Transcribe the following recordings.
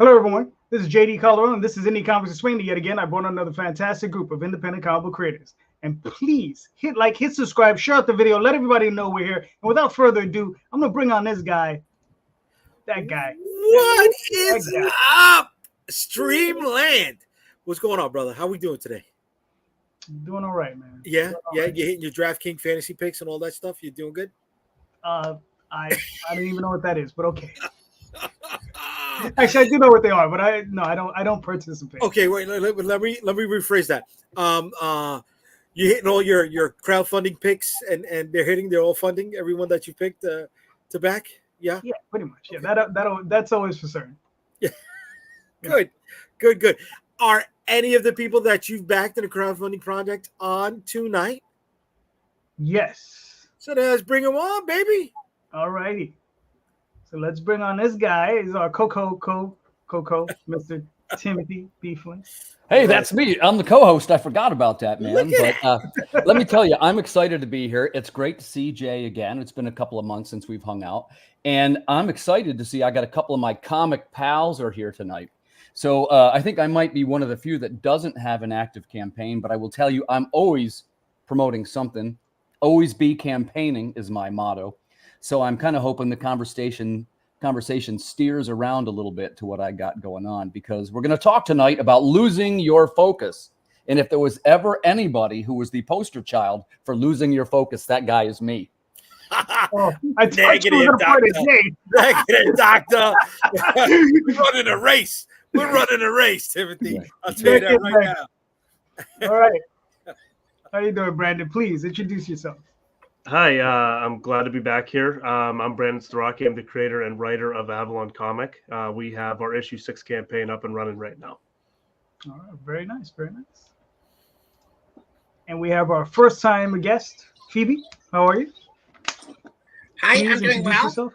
Hello, everyone. This is JD Calderon, and this is Indy Comics Explained. Yet again, I brought another fantastic group of independent comic book creators. And please hit like, hit subscribe, share out the video, let everybody know we're here. And without further ado, I'm gonna bring on this guy. That guy. What is up, Streamland? What's going on, brother? How we doing today? Doing all right, man. Yeah, You're hitting your DraftKings fantasy picks and all that stuff. You doing good? I don't even know what that is, but okay. Actually, I do know what they are, but I don't participate. Okay, wait. Let me rephrase that. You hitting all your crowdfunding picks, and they're all funding everyone that you picked to back. Yeah. Yeah, pretty much. Yeah, that's always for certain. Yeah. Good. Are any of the people that you've backed in a crowdfunding project on tonight? Yes. So let's bring them on, baby. All righty. So let's bring on this guy. He's our Coco, Mr. Timothy B Fling. Hey, that's me. I'm the co-host. I forgot about that, man. But let me tell you, I'm excited to be here. It's great to see Jay again. It's been a couple of months since we've hung out. And I'm excited to see I got a couple of my comic pals are here tonight. So I think I might be one of the few that doesn't have an active campaign, but I will tell you, I'm always promoting something. Always be campaigning is my motto. So I'm kind of hoping the conversation steers around a little bit to what I got going on, because we're going to talk tonight about losing your focus. And if there was ever anybody who was the poster child for losing your focus, that guy is me. Oh, Negative, doctor. We're running a race. Timothy. Right. I'll tell you that right now. All right. How you doing, Brandon? Please introduce yourself. Hi, I'm glad to be back here. I'm Brandon Starocci. I'm the creator and writer of Avalon Comic. We have our issue 6 campaign up and running right now. All right, very nice. And we have our first time guest, Phoebe. How are you? Hi, Please I'm doing well. Yourself.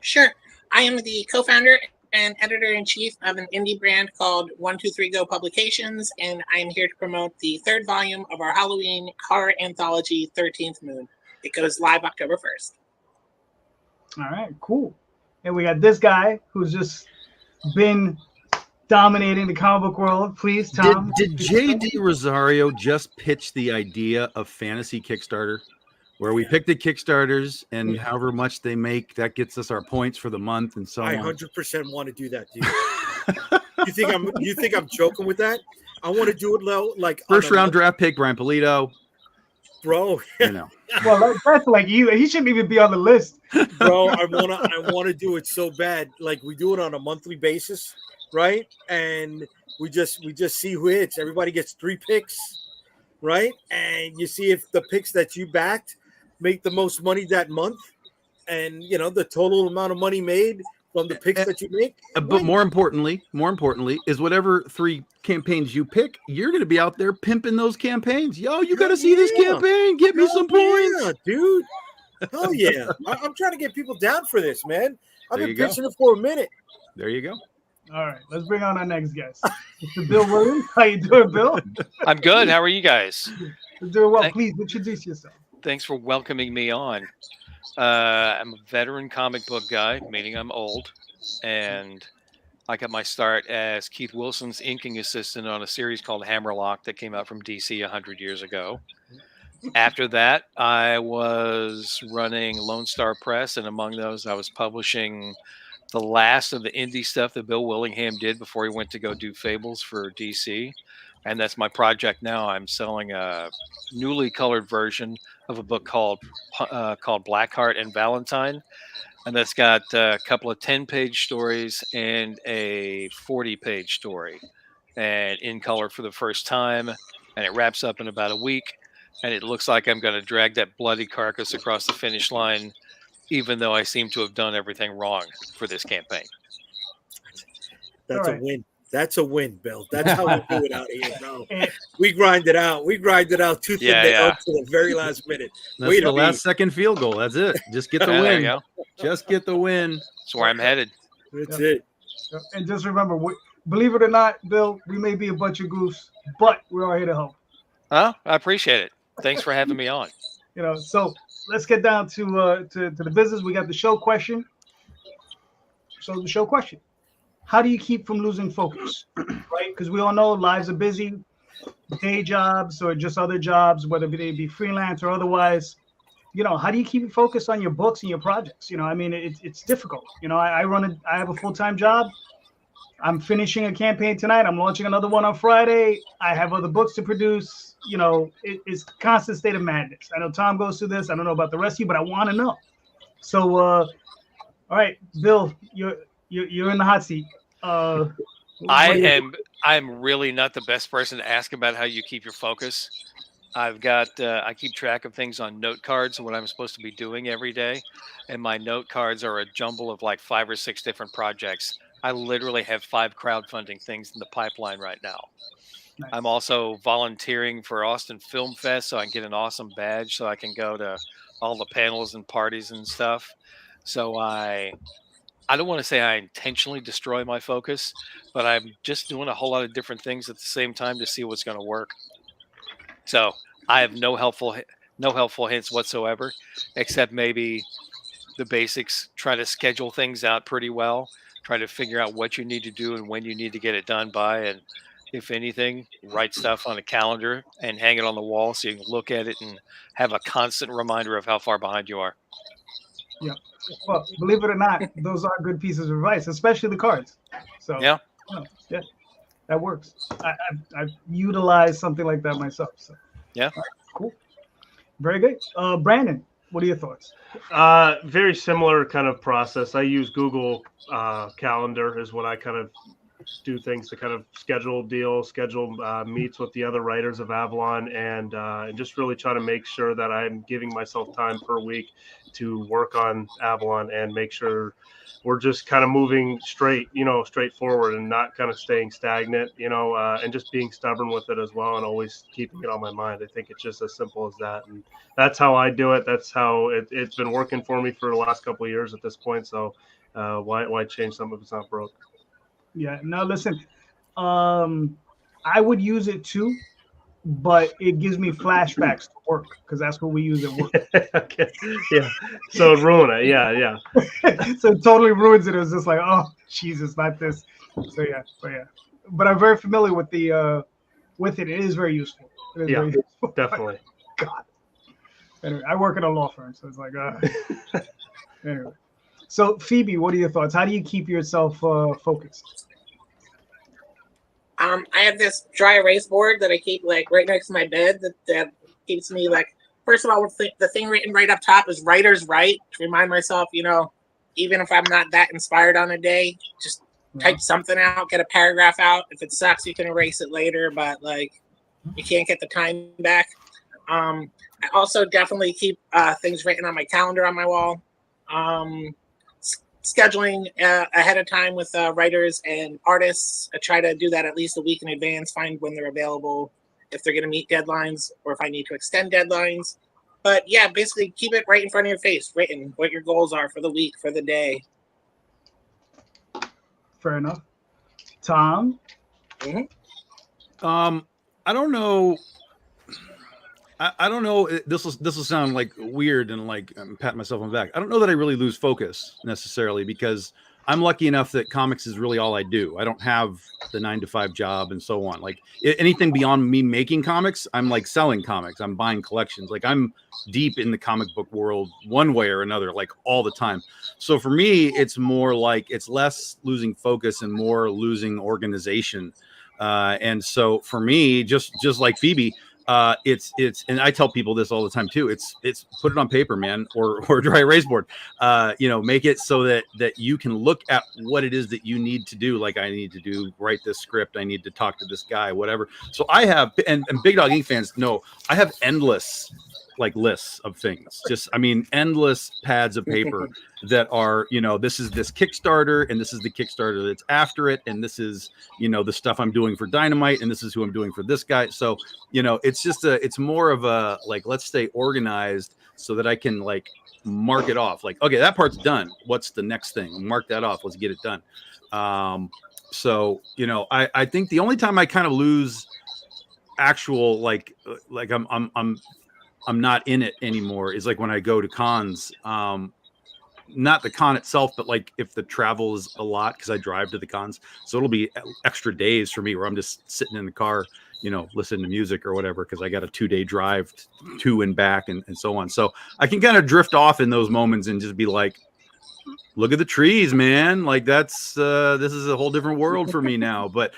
Sure. I am the co-founder and editor-in-chief of an indie brand called 123 Go Publications, and I am here to promote the 3rd volume of our Halloween horror anthology, 13th Moon. It goes live October 1st. All right, cool. And we got this guy who's just been dominating the comic book world. Please, Tom. Did JD Rosario just pitch the idea of fantasy Kickstarter, where we pick the Kickstarters and however much they make, that gets us our points for the month and so on? I 100% want to do that, dude. You think I'm joking with that? I want to do it like first round draft pick, Brian Polito. Bro, you know. Well, that's like you. He shouldn't even be on the list. Bro, I wanna do it so bad. Like, we do it on a monthly basis, right? And we just see who hits. Everybody gets 3 picks, right? And you see if the picks that you backed make the most money that month, and the total amount of money made from the picks that you make. But more importantly is whatever 3 campaigns you pick, you're going to be out there pimping those campaigns. Yo, you got to see this campaign. Get me some points, dude. Hell yeah! I'm trying to get people down for this, man. I've been pitching it for a minute. There you go. All right, let's bring on our next guest, Mr. Bill Williams. How you doing, Bill? I'm good. How are you guys? You're doing well. Please introduce yourself. Thanks for welcoming me on. I'm a veteran comic book guy, meaning I'm old, and I got my start as Keith Wilson's inking assistant on a series called Hammerlock that came out from DC 100 years ago. After that, I was running Lone Star Press, and among those, I was publishing the last of the indie stuff that Bill Willingham did before he went to go do Fables for DC. And that's my project now. I'm selling a newly colored version of a book called Blackheart and Valentine. And that's got a couple of 10-page stories and a 40-page story. And in color for the first time. And it wraps up in about a week. And it looks like I'm going to drag that bloody carcass across the finish line, even though I seem to have done everything wrong for this campaign. That's a win. That's a win, Bill. That's how we do it out here, bro. We grind it out. We grind it out tooth and nail to the very last minute. That's the last second field goal. That's it. Just get the win. There you go. Just get the win. That's where I'm headed. That's it. And just remember, believe it or not, Bill, we may be a bunch of goofs, but we're all here to help. Oh, I appreciate it. Thanks for having me on. So let's get down to the business. We got the show question. So the show question. how do you keep from losing focus, right? Because we all know lives are busy, day jobs or just other jobs, whether they be freelance or otherwise. How do you keep it focused on your books and your projects? I mean, it's difficult. I have a full-time job. I'm finishing a campaign tonight. I'm launching another one on Friday. I have other books to produce. It's constant state of madness. I know Tom goes through this. I don't know about the rest of you, but I want to know. So, all right, Bill, you're in the hot seat. I'm really not the best person to ask about how you keep your focus. I keep track of things on note cards, what I'm supposed to be doing every day. And my note cards are a jumble of like 5 or 6 different projects. I literally have 5 crowdfunding things in the pipeline right now. Nice. I'm also volunteering for Austin Film Fest so I can get an awesome badge so I can go to all the panels and parties and stuff. So I don't want to say I intentionally destroy my focus, but I'm just doing a whole lot of different things at the same time to see what's going to work. So I have no helpful hints whatsoever, except maybe the basics. Try to schedule things out pretty well. Try to figure out what you need to do and when you need to get it done by. And if anything, write stuff on a calendar and hang it on the wall so you can look at it and have a constant reminder of how far behind you are. Yeah. Well, believe it or not, those are good pieces of advice, especially the cards. So yeah, that works. I've utilized something like that myself. So yeah, right, cool, very good. Brandon, what are your thoughts? Very similar kind of process. I use Google Calendar is what I kind of do things to kind of schedule meets with the other writers of Avalon and just really try to make sure that I'm giving myself time per week to work on Avalon and make sure we're just kind of moving straight forward and not kind of staying stagnant, and just being stubborn with it as well and always keeping it on my mind. I think it's just as simple as that. And that's how I do it. That's how it's been working for me for the last couple of years at this point. So why change something if it's not broke? Yeah, no, listen, I would use it too, but it gives me flashbacks to work because that's what we use at work. Okay. Yeah. So it ruined it. Yeah. So it totally ruins it. It was just like, oh, Jesus, not this. So yeah. But I'm very familiar with with it. It is very useful. Very useful. Definitely. God. Anyway, I work at a law firm, so it's like, anyway. So Phoebe, what are your thoughts? How do you keep yourself focused? I have this dry erase board that I keep like right next to my bed that keeps me like, first of all, the thing written right up top is writer's right, to remind myself, even if I'm not that inspired on a day, just type something out, get a paragraph out. If it sucks, you can erase it later, but like you can't get the time back. I also definitely keep things written on my calendar on my wall. Scheduling ahead of time with writers and artists. I try to do that at least a week in advance, find when they're available, if they're going to meet deadlines or if I need to extend deadlines. But yeah, basically keep it right in front of your face, written, what your goals are for the week, for the day. Fair enough. Tom? I don't know. I don't know. This will sound like weird and like I'm patting myself on the back. I don't know that I really lose focus necessarily because I'm lucky enough that comics is really all I do. I don't have the 9-to-5 job and so on. Like anything beyond me making comics, I'm like selling comics. I'm buying collections. Like I'm deep in the comic book world one way or another, like all the time. So for me, it's more like it's less losing focus and more losing organization. And so for me, just like Phoebe, it's and I tell people this all the time too. It's put it on paper, man, or dry erase board. Make it so that you can look at what it is that you need to do. Like I need to write this script. I need to talk to this guy, whatever. So I have, and Big Dog Ink fans know, I have endless like lists of things, endless pads of paper that are, this is this Kickstarter and this is the Kickstarter that's after it. And this is, the stuff I'm doing for Dynamite and this is who I'm doing for this guy. So, it's just it's more of a, like, let's stay organized so that I can like mark it off. Like, okay, that part's done. What's the next thing? Mark that off. Let's get it done. So, I think the only time I kind of lose actual, like I'm not in it anymore is like when I go to cons. not the con itself, but like if the travel is a lot, because I drive to the cons, so it'll be extra days for me where I'm just sitting in the car, you know, listening to music or whatever, because I got a 2-day drive to and back and so on. So I can kind of drift off in those moments and just be like, look at the trees, man. Like this is a whole different world for me now. But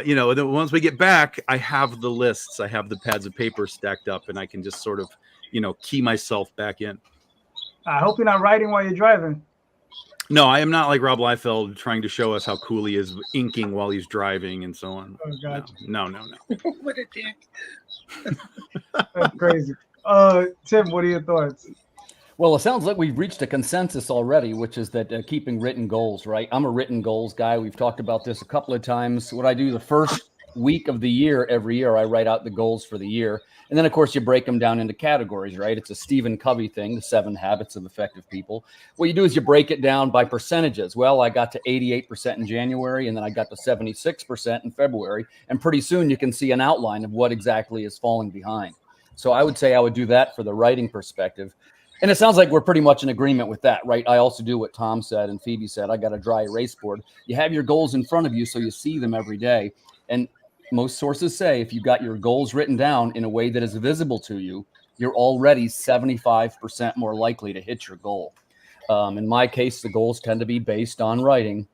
you know, then once we get back, I have the lists, I have the pads of paper stacked up, and I can just sort of, you know, key myself back in. I hope you're not writing while you're driving. No, I am not like Rob Liefeld trying to show us how cool he is inking while he's driving and so on. Oh, gotcha. No. What a dick. That's crazy. Tim, what are your thoughts? Well, it sounds like we've reached a consensus already, which is that keeping written goals, right? I'm a written goals guy. We've talked about this a couple of times. What I do the first week of the year, every year, I write out the goals for the year. And then, of course, you break them down into categories, right? It's a Stephen Covey thing, the 7 Habits of Effective People. What you do is you break it down by percentages. Well, I got to 88% in January, and then I got to 76% in February. And pretty soon you can see an outline of what exactly is falling behind. So I would say I would do that for the writing perspective. And it sounds like we're pretty much in agreement with that, right? I also do what Tom said and Phoebe said. I got a dry erase board. You have your goals in front of you so you see them every day. And most sources say if you got your goals written down in a way that is visible to you, you're already 75% more likely to hit your goal. In my case, the goals tend to be based on writing.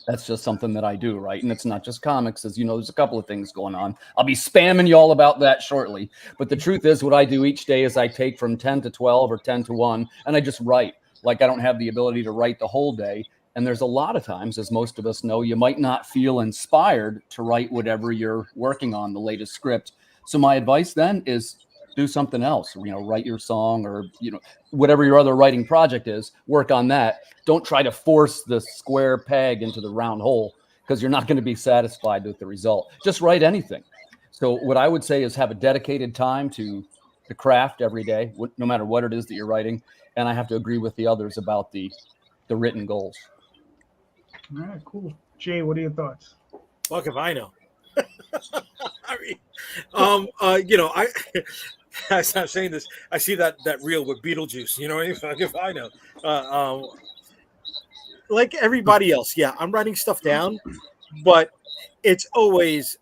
That's just something that I do, right? And it's not just comics. As you know, there's a couple of things going on. I'll be spamming you all about that shortly. But the truth is, what I do each day is I take from 10 to 12 or 10 to 1, and I just write. Like, I don't have the ability to write the whole day. And there's a lot of times, as most of us know, you might not feel inspired to write whatever you're working on, the latest script. So my advice then is do something else, you know, write your song or, you know, whatever your other writing project is, work on that. Don't try to force the square peg into the round hole, because you're not going to be satisfied with the result. Just write anything. So what I would say is have a dedicated time to the craft every day, no matter what it is that you're writing. And I have to agree with the others about the written goals. All right, cool. Jay, what are your thoughts? Fuck if I know. I mean, you know, as I'm saying this, I see that reel with Beetlejuice. You know what I mean? Fuck if I know. Like everybody else, yeah, I'm writing stuff down, but it's always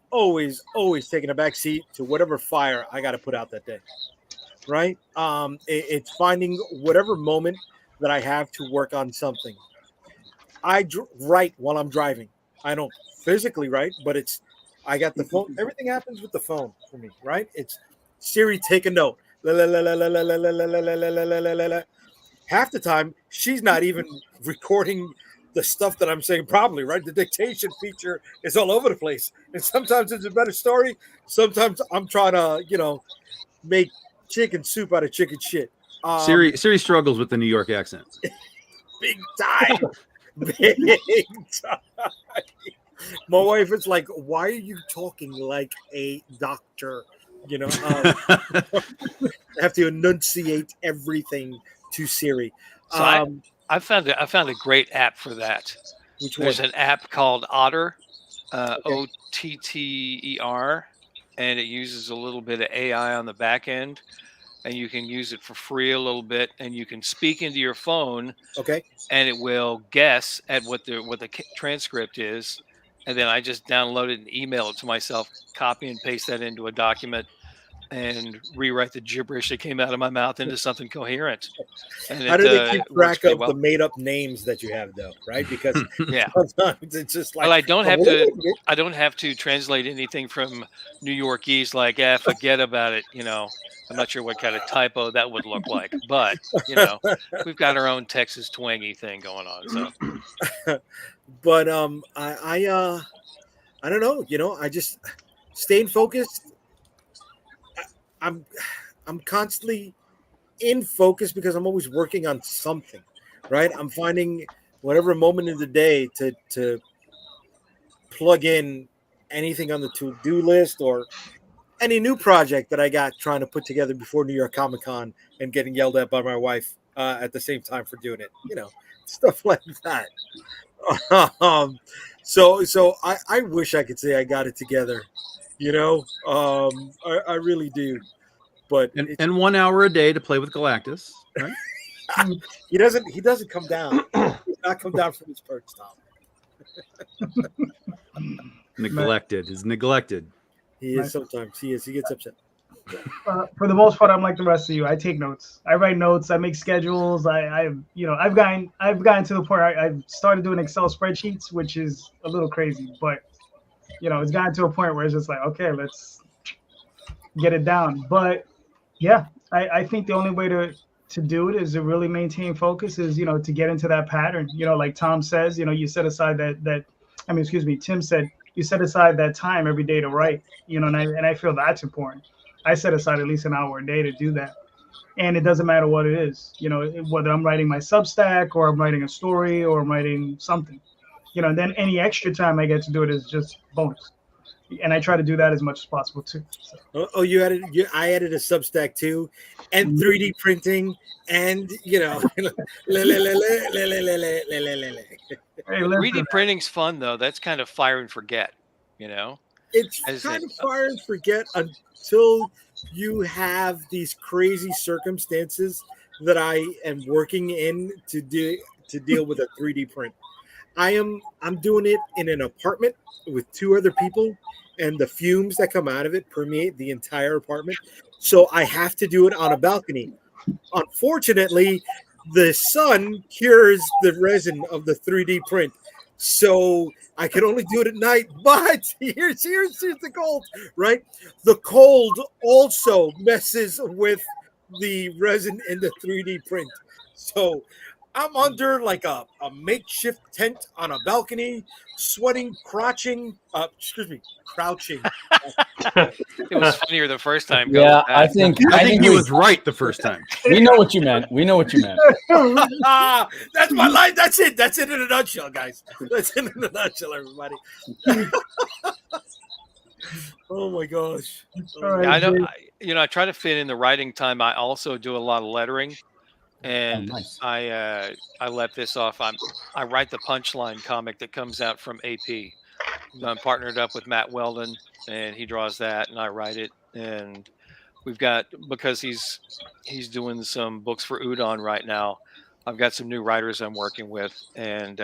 taking a back seat to whatever fire I got to put out that day, right? It's finding whatever moment that I have to work on something. I write while I'm driving. I don't physically write, but I got the phone. Everything happens with the phone for me, right? It's Siri, take a note. Half the time, she's not even recording the stuff that I'm saying properly, right? The dictation feature is all over the place. And sometimes it's a better story. Sometimes I'm trying to, you know, make chicken soup out of chicken shit. Siri struggles with the New York accent. Big time. Big time. My wife is like, why are you talking like a doctor? You know, I have to enunciate everything to Siri. So I found a great app for that. There's an app called Otter, OTTER, and it uses a little bit of AI on the back end. And you can use it for free a little bit, and you can speak into your phone. Okay. And it will guess at what the transcript is, and then I just download it and email it to myself, copy and paste that into a document, and rewrite the gibberish that came out of my mouth into something coherent. And how do they keep track of the made-up names that you have, though? Right? Because yeah, sometimes it's just like, well, I don't have to translate anything from New Yorkese, like, forget about it. You know, I'm not sure what kind of typo that would look like, but you know, we've got our own Texas twangy thing going on. So, but I don't know. You know, I just staying focused. I'm constantly in focus because I'm always working on something, right? I'm finding whatever moment of the day to plug in anything on the to-do list or any new project that I got trying to put together before New York Comic Con and getting yelled at by my wife at the same time for doing it, you know, stuff like that. So I wish I could say I got it together, you know, I really do. But and 1 hour a day to play with Galactus, right? He doesn't come down. He does not come down from his perch, Tom. Neglected is neglected. He is sometimes. He is. He gets upset. For the most part, I'm like the rest of you. I take notes. I write notes. I make schedules. I've gotten to the point I've started doing Excel spreadsheets, which is a little crazy, but it's gotten to a point where it's just like, okay, let's get it down. But yeah, I think the only way to do it is to really maintain focus is, to get into that pattern. Like Tom says, you set aside Tim said you set aside that time every day to write, and I feel that's important. I set aside at least an hour a day to do that. And it doesn't matter what it is, whether I'm writing my Substack or I'm writing a story or I'm writing something, and then any extra time I get to do it is just bonus. And I try to do that as much as possible too. So. I added a Substack too, and 3D printing, and 3D printing's fun though. That's kind of fire and forget, It's kind of fire and forget until you have these crazy circumstances that I am working in to deal with a 3D print. I'm doing it in an apartment with 2 other people, and the fumes that come out of it permeate the entire apartment. So I have to do it on a balcony. Unfortunately, the sun cures the resin of the 3D print. So I can only do it at night, but here's the cold, right? The cold also messes with the resin in the 3D print. So I'm under like a makeshift tent on a balcony, sweating, crouching. It was funnier the first time. Yeah, I think he was right the first time. We know what you meant. That's my life. That's it. That's it in a nutshell, guys. That's it in a nutshell, everybody. Oh my gosh. Yeah, I know. I try to fit in the writing time. I also do a lot of lettering. And nice. I let this off. I write the Punchline comic that comes out from AP. I'm partnered up with Matt Weldon, and he draws that, and I write it. And we've got, because he's doing some books for Udon right now, I've got some new writers I'm working with, and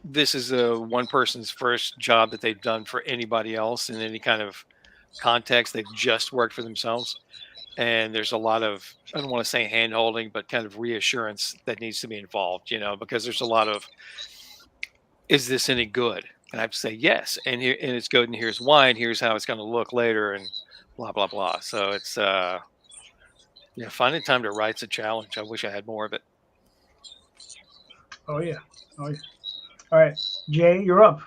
this is one person's first job that they've done for anybody else in any kind of context. They've just worked for themselves. And there's a lot of, I don't want to say hand holding, but kind of reassurance that needs to be involved, because there's a lot of, is this any good? And I have to say yes, and it's good, and here's why, and here's how it's going to look later, and blah blah blah. So it's finding time to write's a challenge. I wish I had more of it. Oh yeah. All right, Jay, you're up.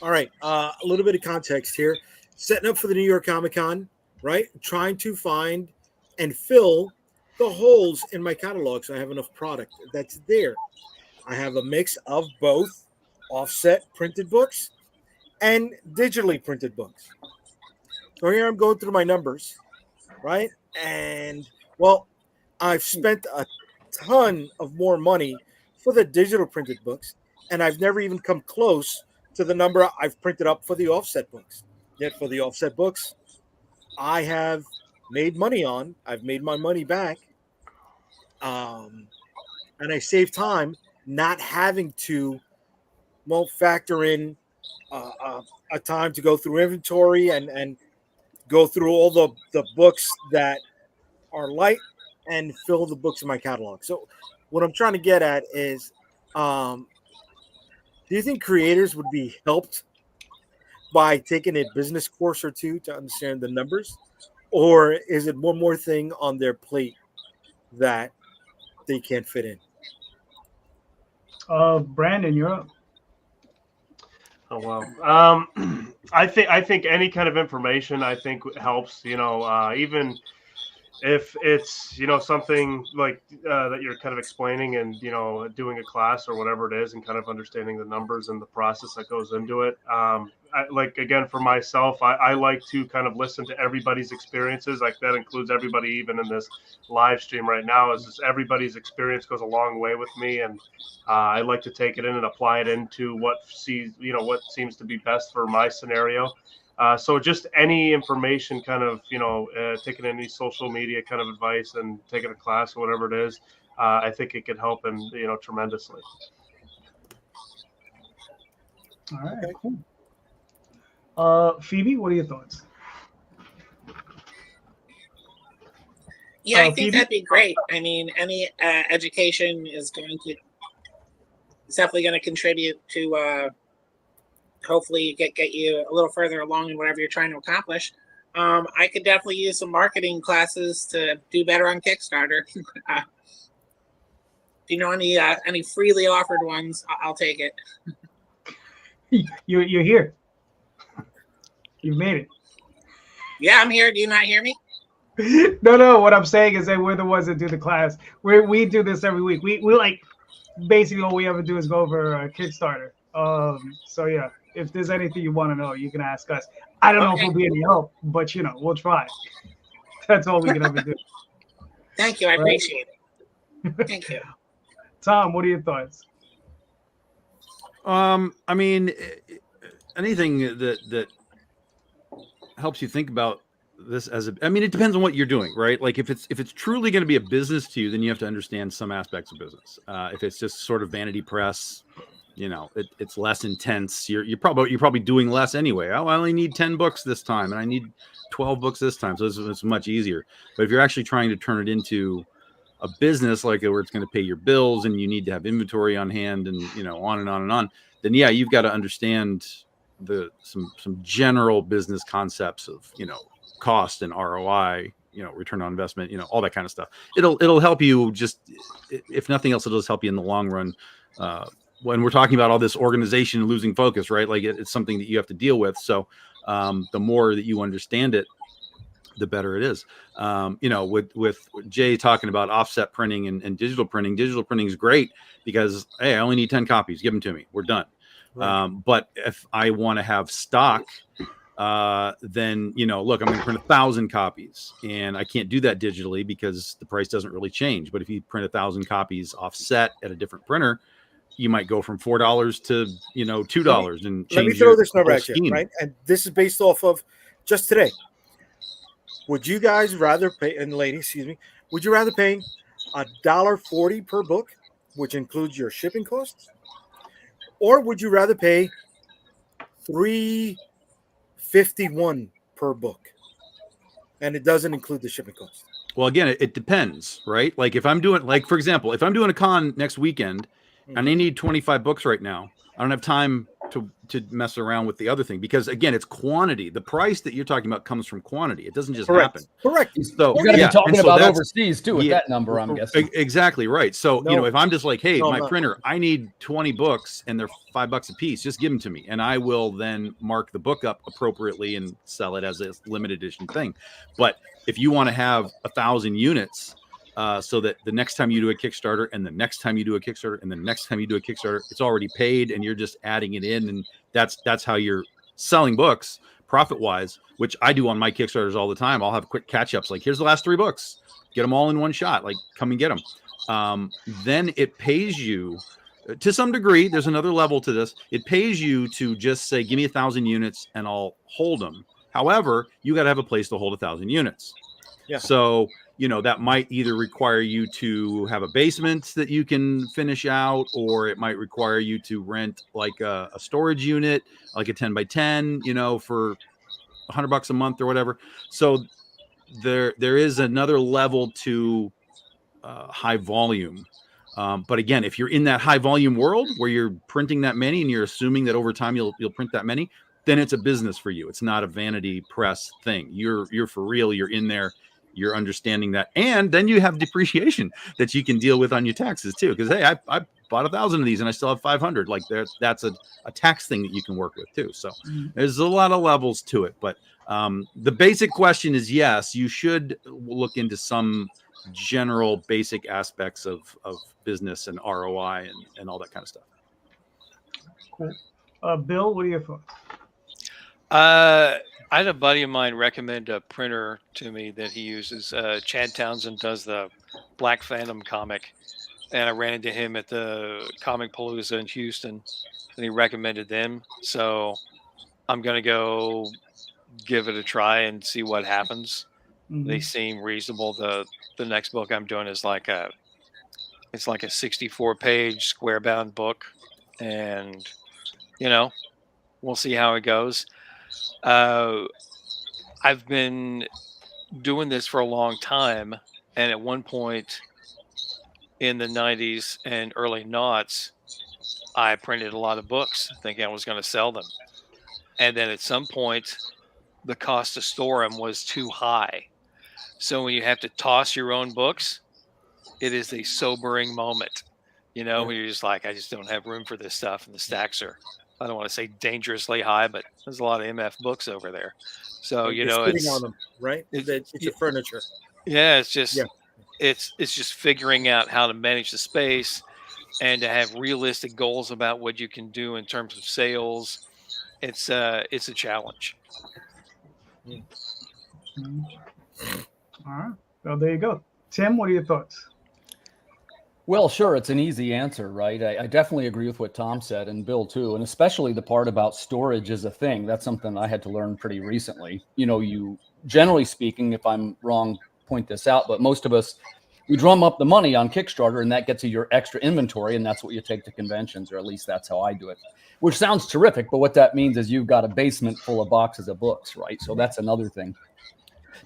All right, a little bit of context here. Setting up for the New York Comic Con. Right? Trying to find and fill the holes in my catalog so I have enough product that's there. I have a mix of both offset printed books and digitally printed books. So here I'm going through my numbers, right? And, well, I've spent a ton of more money for the digital printed books, and I've never even come close to the number I've printed up for the offset books. Yet for the offset books, I have made money on. I've made my money back. And I save time not having to, factor in a time to go through inventory and go through all the books that are light and fill the books in my catalog. So what I'm trying to get at is, do you think creators would be helped by taking a business course or two to understand the numbers? Or is it one more thing on their plate that they can't fit in? Brandon, you're up. Oh wow. I think any kind of information helps, even if it's, something like that you're kind of explaining and, doing a class or whatever it is and kind of understanding the numbers and the process that goes into it. Again, for myself, I like to kind of listen to everybody's experiences. Like that includes everybody, even in this live stream right now, is just everybody's experience goes a long way with me. And I like to take it in and apply it into what seems to be best for my scenario. So just any information, kind of, taking any social media kind of advice and taking a class or whatever it is, I think it could help him, tremendously. All right, cool. Phoebe, what are your thoughts? Yeah, I think Phoebe? that'd be great. I mean, any education is definitely going to contribute to hopefully get you a little further along in whatever you're trying to accomplish. I could definitely use some marketing classes to do better on Kickstarter. If you know any freely offered ones, I'll take it. You're here. You've made it. Yeah, I'm here. Do you not hear me? No. What I'm saying is that we're the ones that do the class. We do this every week. We like basically all we ever do is go over Kickstarter. So yeah, if there's anything you want to know, you can ask us. I don't know if we'll be any help, but we'll try. That's all we can ever do. Thank you. I appreciate it. Thank you. Tom, what are your thoughts? I mean, anything that helps you think about this it depends on what you're doing, right? Like if it's truly going to be a business to you, then you have to understand some aspects of business. If it's just sort of vanity press, it's less intense. You're probably doing less anyway. Oh, I only need 10 books this time, and I need 12 books this time, so it's much easier. But if you're actually trying to turn it into a business, like where it's going to pay your bills and you need to have inventory on hand, and on and on and on, then yeah, you've got to understand some general business concepts of cost and ROI, return on investment, all that kind of stuff. It'll help you, just if nothing else, it'll just help you in the long run. When we're talking about all this organization losing focus, right? Like it's something that you have to deal with. So the more that you understand it, the better it is. With Jay talking about offset printing and digital printing is great because, hey, I only need 10 copies. Give them to me. We're done. Right. But if I want to have stock, then, look, I'm going to print 1,000 copies, and I can't do that digitally because the price doesn't really change. But if you print 1,000 copies offset at a different printer, you might go from $4 to, $2 and change. Let me throw this number at you, right? And this is based off of just today. Would you guys rather pay, and ladies, excuse me, would you rather pay $1.40 per book, which includes your shipping costs? Or would you rather pay $3.51 per book, and it doesn't include the shipping cost? Well, again, it depends, right? Like if I'm doing, for example, if I'm doing a con next weekend and I need 25 books right now, I don't have time to mess around with the other thing, because again, it's quantity. The price that you're talking about comes from quantity. It doesn't just happen. Correct. So you're going to be talking about overseas too with that number, I'm guessing. Exactly right. So if I'm just like, hey, my printer, I need 20 books and they're $5 a piece, just give them to me, and I will then mark the book up appropriately and sell it as a limited edition thing. But if you want to have 1,000 units, so that the next time you do a Kickstarter and the next time you do a Kickstarter and the next time you do a Kickstarter, it's already paid and you're just adding it in. And that's how you're selling books profit wise, which I do on my Kickstarters all the time. I'll have quick catch ups. Like, here's the last 3 books, get them all in one shot. Like, come and get them. Then it pays you to some degree. There's another level to this. It pays you to just say, give me 1,000 units and I'll hold them. However, you got to have a place to hold 1,000 units. Yeah. So, that might either require you to have a basement that you can finish out, or it might require you to rent like a storage unit, like a 10 by 10, for $100 a month or whatever. So there is another level to high volume. But again, if you're in that high volume world where you're printing that many and you're assuming that over time you'll print that many, then it's a business for you. It's not a vanity press thing. You're for real. You're in there. You're understanding that. And then you have depreciation that you can deal with on your taxes too. Because, hey, I bought 1,000 of these and I still have 500. Like that's a tax thing that you can work with too. So there's a lot of levels to it. But the basic question is, yes, you should look into some general basic aspects of business and ROI and all that kind of stuff. Cool. Bill, what are your thoughts? I had a buddy of mine recommend a printer to me that he uses. Chad Townsend does the Black Phantom comic, and I ran into him at the Comic Palooza in Houston, and he recommended them. So I'm going to go give it a try and see what happens. Mm-hmm. They seem reasonable. The next book I'm doing is like a 64-page square bound book, and we'll see how it goes. I've been doing this for a long time, and at one point in the 90s and early noughts, I printed a lot of books thinking I was going to sell them. And then at some point, the cost to store them was too high. So when you have to toss your own books, it is a sobering moment, when you're just like, I just don't have room for this stuff. And the stacks are, I don't want to say dangerously high, but there's a lot of MF books over there. So, it's on them, right? It's your furniture. Yeah, it's just, it's just figuring out how to manage the space and to have realistic goals about what you can do in terms of sales. It's a challenge. Mm-hmm. All right. Well, there you go. Tim, what are your thoughts? Well, sure. It's an easy answer, right? I definitely agree with what Tom said, and Bill too, and especially the part about storage is a thing. That's something I had to learn pretty recently. You generally speaking, if I'm wrong, point this out, but most of us, we drum up the money on Kickstarter, and that gets you your extra inventory, and that's what you take to conventions, or at least that's how I do it, which sounds terrific. But what that means is you've got a basement full of boxes of books, right? So that's another thing.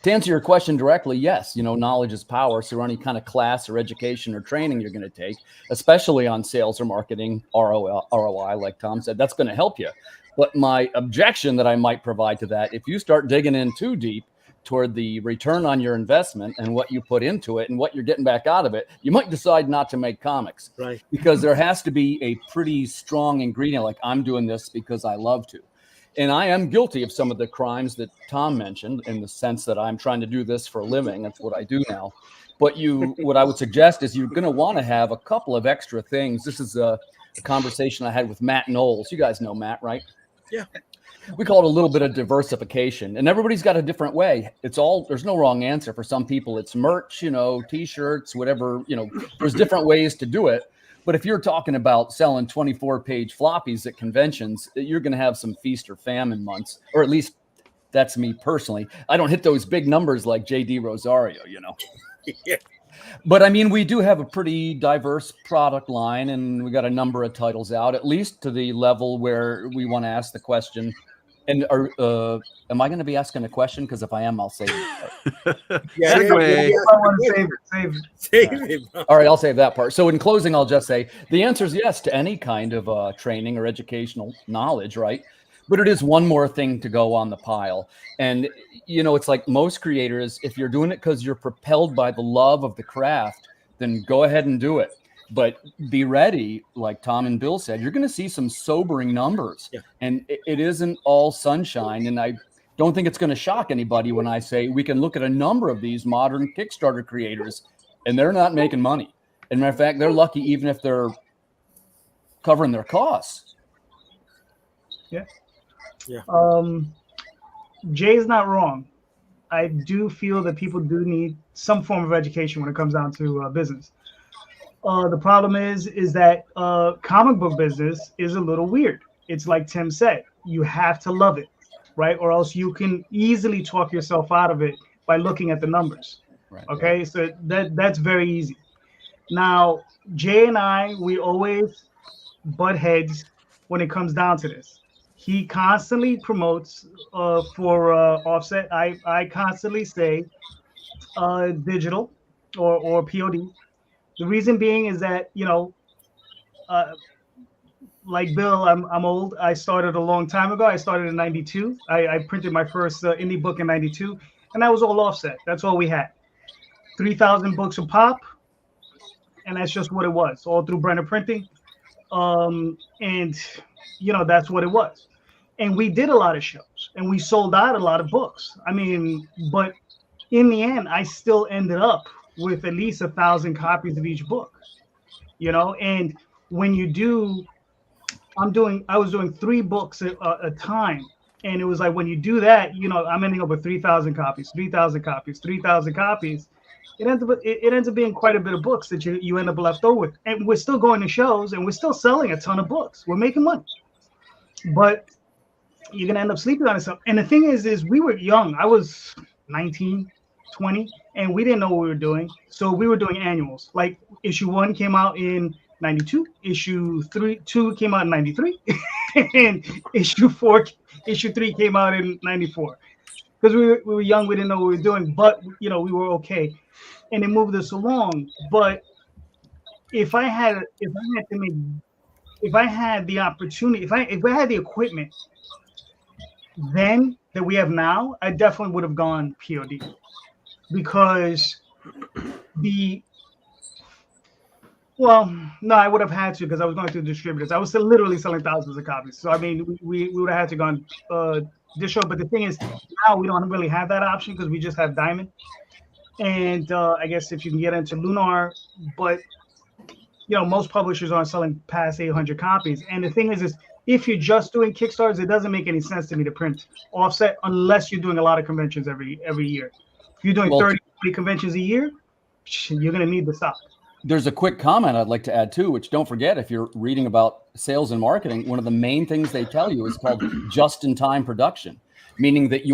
To answer your question directly, yes, knowledge is power. So any kind of class or education or training you're going to take, especially on sales or marketing, ROI, like Tom said, that's going to help you. But my objection that I might provide to that, if you start digging in too deep toward the return on your investment and what you put into it and what you're getting back out of it, you might decide not to make comics. Right. Because there has to be a pretty strong ingredient, like I'm doing this because I love to. And I am guilty of some of the crimes that Tom mentioned, in the sense that I'm trying to do this for a living. That's what I do now. But what I would suggest is you're going to want to have a couple of extra things. This is a conversation I had with Matt Knowles. You guys know Matt, right? Yeah. We call it a little bit of diversification, and everybody's got a different way. There's no wrong answer. For some people, it's merch, T-shirts, whatever, there's different ways to do it. But if you're talking about selling 24-page floppies at conventions, you're going to have some feast or famine months, or at least that's me personally. I don't hit those big numbers like JD Rosario, Yeah. But I mean, we do have a pretty diverse product line, and we got a number of titles out, at least to the level where we want to ask the question. And am I going to be asking a question? Because if I am, I'll save it. I want to save it. All right, I'll save that part. So in closing, I'll just say the answer is yes to any kind of training or educational knowledge, right? But it is one more thing to go on the pile. And, it's like most creators, if you're doing it because you're propelled by the love of the craft, then go ahead and do it. But be ready, like Tom and Bill said, you're going to see some sobering numbers. Yeah. And it isn't all sunshine. And I don't think it's going to shock anybody when I say we can look at a number of these modern Kickstarter creators, and they're not making money. As a matter of fact, they're lucky even if they're covering their costs. Yeah. Jay's not wrong. I do feel that people do need some form of education when it comes down to business. The problem is that comic book business is a little weird. It's like Tim said, you have to love it, right? Or else you can easily talk yourself out of it by looking at the numbers. Right. Okay, so that's very easy. Now, Jay and I, we always butt heads when it comes down to this. He constantly promotes for Offset. I constantly say digital or POD. The reason being is that, like Bill, I'm old. I started a long time ago. I started in 92. I printed my first indie book in 92, and that was all offset. That's all we had. 3,000 books a pop, and that's just what it was, all through Brenner Printing. And, that's what it was. And we did a lot of shows, and we sold out a lot of books. I mean, but in the end, I still ended up with at least 1,000 copies of each book, and when you do, I was doing 3 books a time. And it was like, when you do that, I'm ending up with 3,000 copies, 3,000 copies, 3,000 copies. It ends up being quite a bit of books that you end up left over with. And we're still going to shows, and we're still selling a ton of books. We're making money. But you're gonna end up sleeping on yourself. And the thing is we were young. I was 19, 20, and we didn't know what we were doing. So we were doing annuals. Like issue 1 came out in 92, issue 2 came out in 93, and issue 3 came out in 94. Because we were young, we didn't know what we were doing, but we were okay, and it moved us along. But if I had the opportunity, if I had the equipment then that we have now, I definitely would have gone POD, because no, I would have had to, because I was going through distributors. I was still literally selling thousands of copies. So I mean, we would have had to gone this show. But the thing is, now we don't really have that option because we just have Diamond. And I guess if you can get into Lunar, but most publishers aren't selling past 800 copies. And the thing is if you're just doing Kickstarters, it doesn't make any sense to me to print offset unless you're doing a lot of conventions every year. If you're doing 30 conventions a year, you're going to need the stock. There's a quick comment I'd like to add too, which don't forget, if you're reading about sales and marketing, one of the main things they tell you is called just-in-time production, meaning that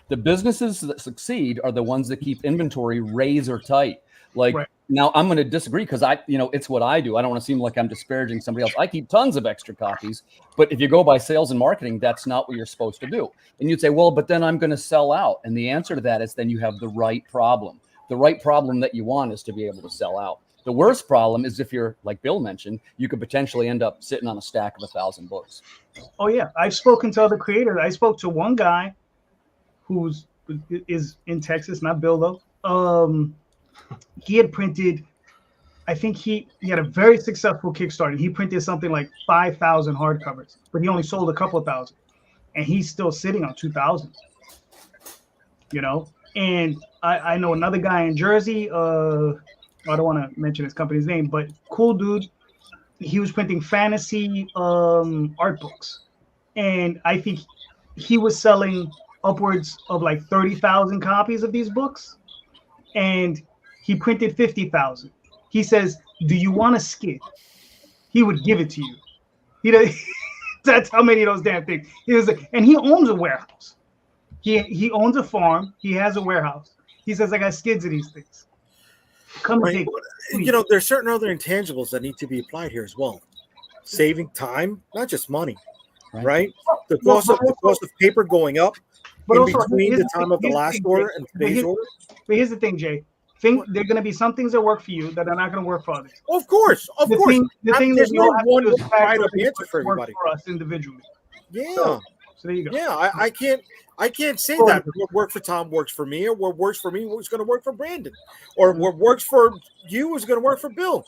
the businesses that succeed are the ones that keep inventory razor tight. Like right. Now I'm going to disagree because it's what I do. I don't want to seem like I'm disparaging somebody else. I keep tons of extra copies, but if you go by sales and marketing, that's not what you're supposed to do. And you'd say, well, but then I'm going to sell out. And the answer to that is then you have the right problem. The right problem that you want is to be able to sell out. The worst problem is if you're, like Bill mentioned, you could potentially end up sitting on a stack of 1,000 books. Oh yeah, I've spoken to other creators. I spoke to one guy is in Texas, not Bill though. He had printed, I think he had a very successful Kickstarter. He printed something like 5,000 hardcovers, but he only sold a couple of thousand, and he's still sitting on 2,000. And I know another guy in Jersey. I don't want to mention his company's name, but cool dude. He was printing fantasy art books, and I think he was selling upwards of like 30,000 copies of these books, and he printed 50,000. He says, "Do you want a skid?" He would give it to you. That's how many of those damn things. And he owns a warehouse. He owns a farm. He has a warehouse. He says, "I got skids of these things." Right. There's certain other intangibles that need to be applied here as well. Saving time, not just money, right? The cost of paper going up in between the time of the last order and today's order. But here's the thing, Jay. There are going to be some things that work for you that are not going to work for others. Of course. The thing there's that no one right answer for everybody. For us individually. Yeah. So there you go. Yeah, I can't say that what worked for Tom works for me, or what works for me was going to work for Brandon, or what works for you is going to work for Bill,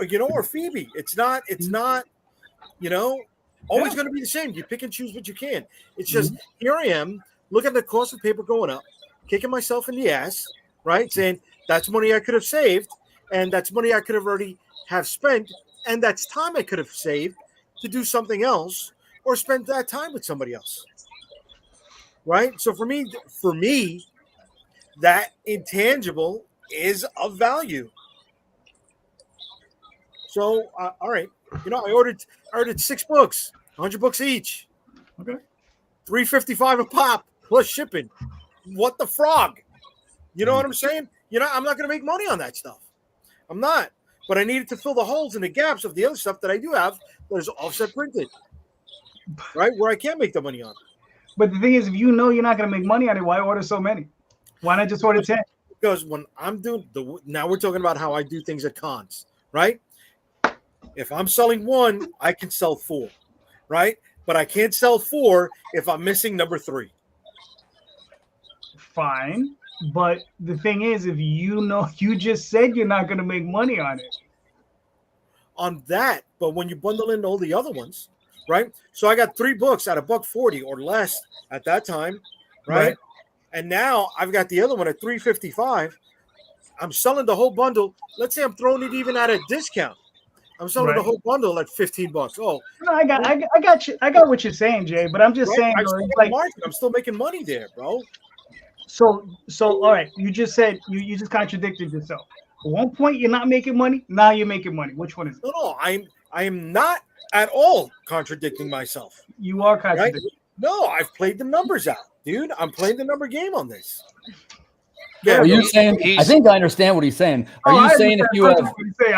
or Phoebe. It's not always going to be the same. You pick and choose what you can. It's just here I am, look at the cost of paper going up, kicking myself in the ass, right? Saying that's money I could have saved, and that's money I could have already have spent, and that's time I could have saved to do something else or spend that time with somebody else. Right. So for me, that intangible is of value. So, all right. I ordered 6 books, 100 books each. Okay. $3.55 a pop plus shipping. What the frog? You know what I'm saying? I'm not going to make money on that stuff. I'm not. But I needed to fill the holes and the gaps of the other stuff that I do have that is offset printed. Right? Where I can't make the money on it. But the thing is, if you're not going to make money on it, why order so many? Why not just order 10? Because when I'm doing now we're talking about how I do things at cons, right? If I'm selling 1, I can sell 4, right? But I can't sell 4 if I'm missing number 3. Fine. But the thing is, if you just said you're not going to make money on it. On that, but when you bundle in all the other ones, right? So I got 3 books at $1.40 or less at that time, right? And now I've got the other one at $3.55. I'm selling the whole bundle. Let's say I'm throwing it even at a discount. I'm selling the whole bundle at $15. Oh, no, I got you. I got what you're saying, Jay. But I'm just saying, I'm still making money there, bro. So all right. You just said you just contradicted yourself. At one point you're not making money. Now you're making money. Which one is it? No, I am not at all contradicting myself. You are contradicting. No, I've played the numbers out, dude. I'm playing the number game on this. Yeah, Are you he's- saying? I he's- think I understand what he's saying. Are Oh, you I saying if understand you perfectly have? what he's saying.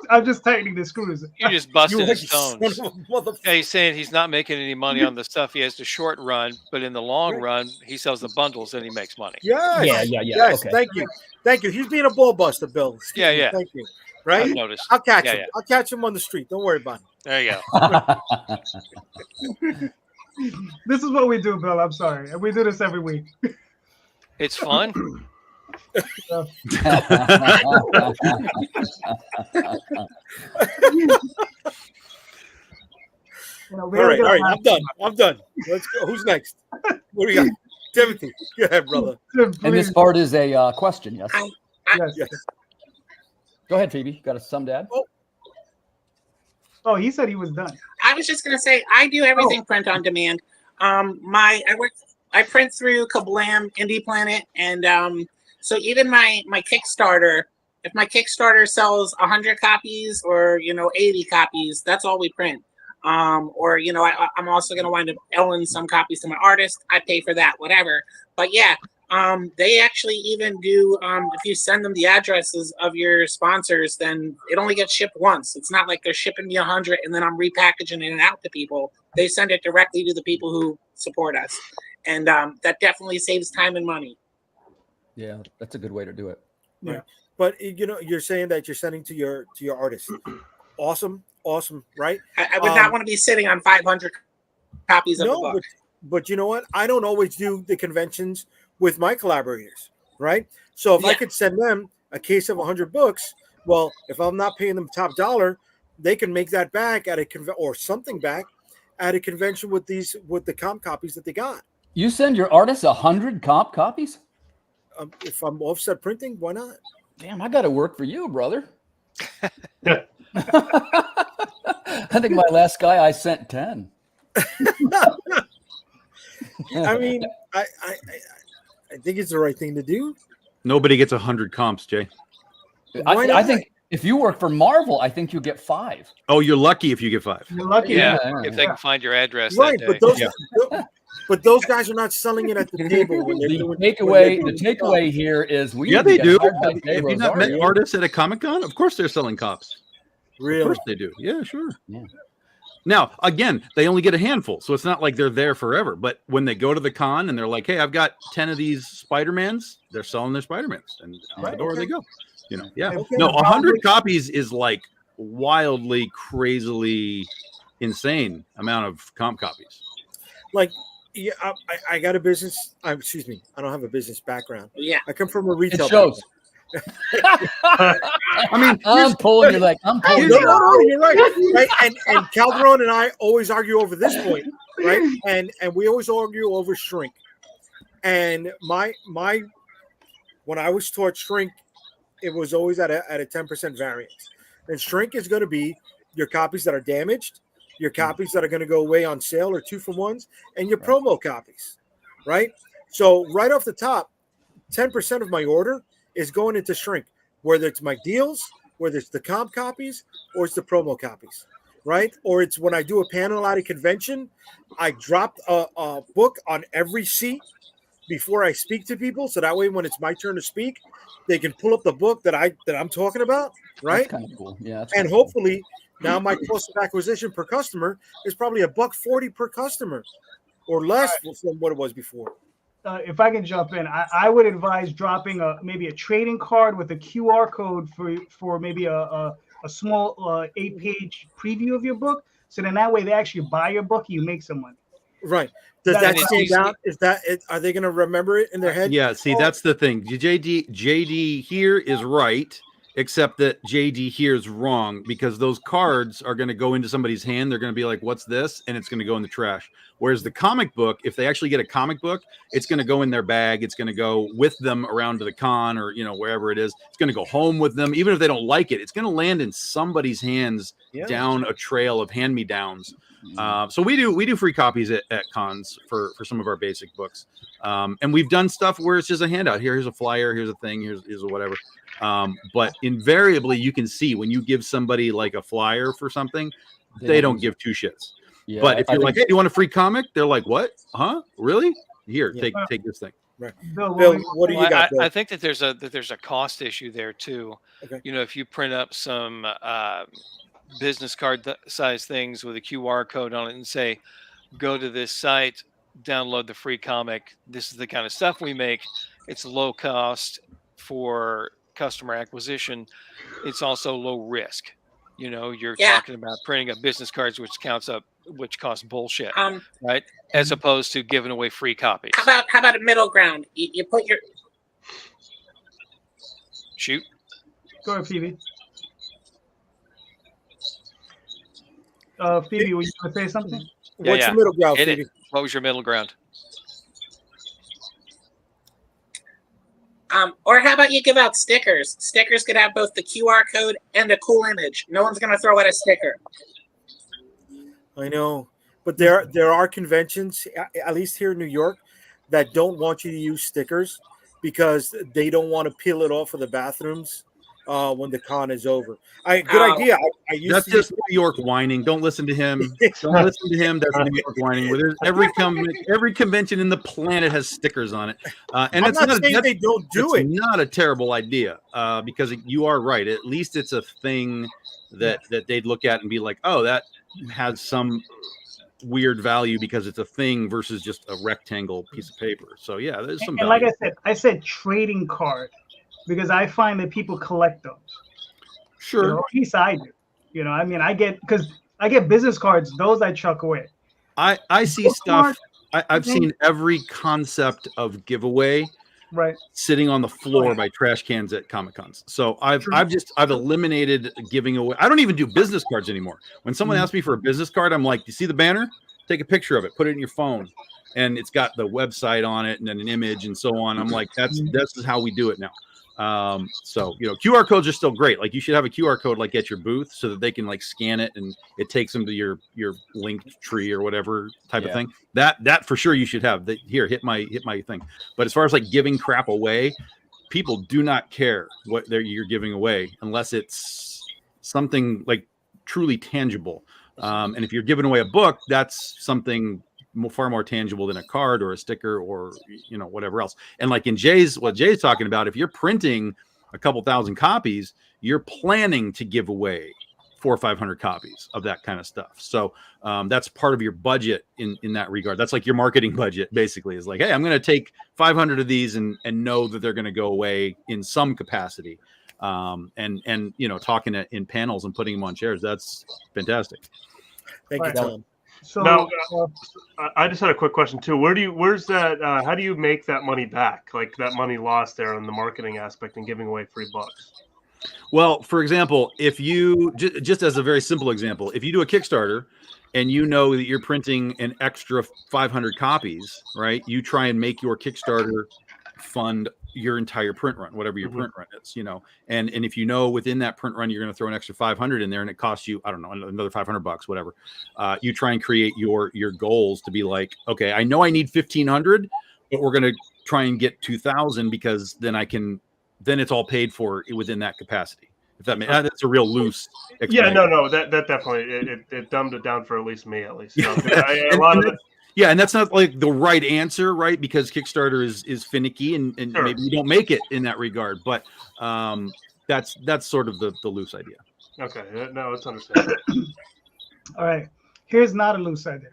I'm just tightening the screws. You're just busting You his son stones. of a motherfucker. Yeah, he's saying he's not making any money on the stuff he has to short run, but in the long run, he sells the bundles and he makes money. Yes. Yeah. Yes. Okay. Thank you. Thank you. He's being a ball buster, Bill. Excuse Yeah, me. yeah. Thank you. I've Right? noticed. I'll catch Yeah, him. yeah. I'll catch him on the street. Don't worry about it. There you go. This is what we do, Bill. I'm sorry. And we do this every week. It's fun. You know, All we gotta right. get All right. our I'm done. I'm done. Let's go. Who's next? What do we got? Timothy. Go ahead, brother. And this Please. part is a question. Yes. Yes. Yes. Go ahead, Phoebe. Got some, Dad? Oh, he said he was done. I was just gonna say I do everything print on demand. I print through Kablam, Indie Planet, and so even my Kickstarter. If my Kickstarter sells 100 copies or 80 copies, that's all we print. Or I'm also gonna wind up selling some copies to my artist. I pay for that, whatever. But yeah, they actually even do. If you send them the addresses of your sponsors, then it only gets shipped once. It's not like they're shipping me 100 and then I'm repackaging it out to people. They send it directly to the people who support us, and that definitely saves time and money. Yeah, that's a good way to do it. Yeah. But you're saying that you're sending to your artist. Awesome, right? I would not want to be sitting on 500 copies of the book. But you know what? I don't always do the conventions with my collaborators, right? So if I could send them a case of 100 books, well, if I'm not paying them top dollar, they can make that back at a or something back at a convention with the comp copies that they got. You send your artists 100 comp copies? If I'm offset printing, why not? Damn, I got to work for you, brother. I think my last guy I sent 10. I mean, I think it's the right thing to do. Nobody gets 100 comps, Jay. I think if you work for Marvel, I think you get 5. Oh, you're lucky if you get 5. You're lucky. Yeah, if they can find your address Right, that day. but those guys are not selling it at the table when they're The doing takeaway here is we Yeah, need to they get do. hired by Dee Have you not met Rosario. artists at a Comic-Con? Of course they're selling cops. Really? Of course they do. Yeah, sure. Yeah. Now, again, they only get a handful, so it's not like they're there forever. But when they go to the con and they're like, "Hey, I've got 10 of these Spider-Mans," they're selling their Spider-Mans, and out the door they go. Yeah. Okay. No, 100 copies is like wildly, crazily insane amount of comp copies. Like, yeah, I got a business. Excuse me, I don't have a business background. Yeah, I come from a It retail. shows. I mean, I'm pulling you like I'm pulling No, you. you're right. And Calderon and I always argue over this point, right? And we always argue over shrink. And my when I was taught shrink, it was always at a 10% variance. And shrink is going to be your copies that are damaged, your copies that are going to go away on sale or 2-for-1s, and your promo copies, right? So right off the top, 10% of my order is going into shrink, whether it's my deals, whether it's the comp copies, or it's the promo copies, right? Or it's when I do a panel at a convention, I drop a book on every seat before I speak to people, so that way when it's my turn to speak, they can pull up the book that I'm talking about, right? That's kind of cool. Yeah. And hopefully now my cost of acquisition per customer is probably $1.40 per customer, or less from what it was before. If I can jump in, I would advise dropping maybe a trading card with a QR code for maybe a small 8-page preview of your book. So then that way they actually buy your book, you make some money. Right. Does that stand out? Is that it? Are they going to remember it in their head? Yeah, see, that's the thing. JD here is right, except that JD here is wrong, because those cards are going to go into somebody's hand. They're going to be like, "What's this?" And it's going to go in the trash. Whereas the comic book, if they actually get a comic book, it's going to go in their bag. It's going to go with them around to the con or wherever it is. It's going to go home with them, even if they don't like it. It's going to land in somebody's hands down a trail of hand-me-downs. So we do free copies at cons for some of our basic books, and we've done stuff where it's just a handout. Here's a flyer, here's a thing, here's a whatever. But invariably, you can see when you give somebody like a flyer for something, they don't give two shits. Yeah, But if I you're think- like, hey, do you want a free comic? They're like, what? Huh? Really? Here, Yeah. take this thing. Right. Bill, Bill, what what do you Well, got? Bill? I think that there's a cost issue there too. Okay. You know, if you print up some business card size things with a QR code on it and say, go to this site, download the free comic. This is the kind of stuff we make. It's low cost for customer acquisition. It's also low risk. You know, you're Yeah. talking about printing up business cards, which costs bullshit, Um, right? As opposed to giving away free copies. how about a middle ground? You put your Shoot. Go ahead, Phoebe. Phoebe, were you going to say something? Yeah, What's yeah. the middle ground, Hit Phoebe? it. What was your middle ground? or how about you give out stickers? Stickers could have both the QR code and a cool image. No one's gonna throw out a sticker. I know, but there are conventions, at least here in New York, that don't want you to use stickers because they don't want to peel it off of the bathrooms when the con is over. Good idea. I used That's to just New York whining. Don't listen to him. Don't listen to him. That's New York whining. Where every convention in the planet has stickers on it, and I'm it's not saying they don't do it. Not a terrible idea, because you are right. At least it's a thing that they'd look at and be like, oh, that has some weird value because it's a thing versus just a rectangle piece of paper. So yeah, there's some. And like I said trading card, because I find that people collect those. Sure. You know, at least I do. You know, I mean, I get business cards. Those I chuck away. I see stuff. I've seen every concept of giveaway sitting on the floor by trash cans at Comic Cons. So I've eliminated giving away. I don't even do business cards anymore. When someone asks me for a business card, I'm like, you see the banner? Take a picture of it, put it in your phone, and it's got the website on it and then an image and so on. I'm like, this is how we do it now. So you know, QR codes are still great. Like you should have a QR code like at your booth so that they can like scan it and it takes them to your linked tree or whatever type of thing. That for sure you should have. That here, hit my thing. But as far as like giving crap away, people do not care what you're giving away unless it's something like truly tangible. And if you're giving away a book, that's something far more tangible than a card or a sticker or whatever else. And like in what Jay's talking about, if you're printing a couple thousand copies, you're planning to give away 400 or 500 copies of that kind of stuff. So that's part of your budget in that regard. That's like your marketing budget basically is like, hey, I'm going to take 500 of these and know that they're going to go away in some capacity. And talking in panels and putting them on chairs, that's fantastic. Thank you, Tom. So now, I just had a quick question too. Where's that? How do you make that money back? Like that money lost there in the marketing aspect and giving away free books? Well, for example, if you just as a very simple example, if you do a Kickstarter and you know that you're printing an extra 500 copies, right? You try and make your Kickstarter fund your entire print run, whatever your print run is, and if you know within that print run you're going to throw an extra 500 in there and it costs you, I don't know, another $500, whatever, you try and create your goals to be like, okay, I know I need 1,500, but we're going to try and get 2,000 because then it's all paid for within that capacity. If that makes that's a real loose explanation. No, that definitely it dumbed it down for at least me, at least. A lot of it. Yeah, and that's not like the right answer, right? Because Kickstarter is finicky, and sure, maybe you don't make it in that regard. But that's sort of the loose idea. Okay, no, it's understandable. All right, here's not a loose idea.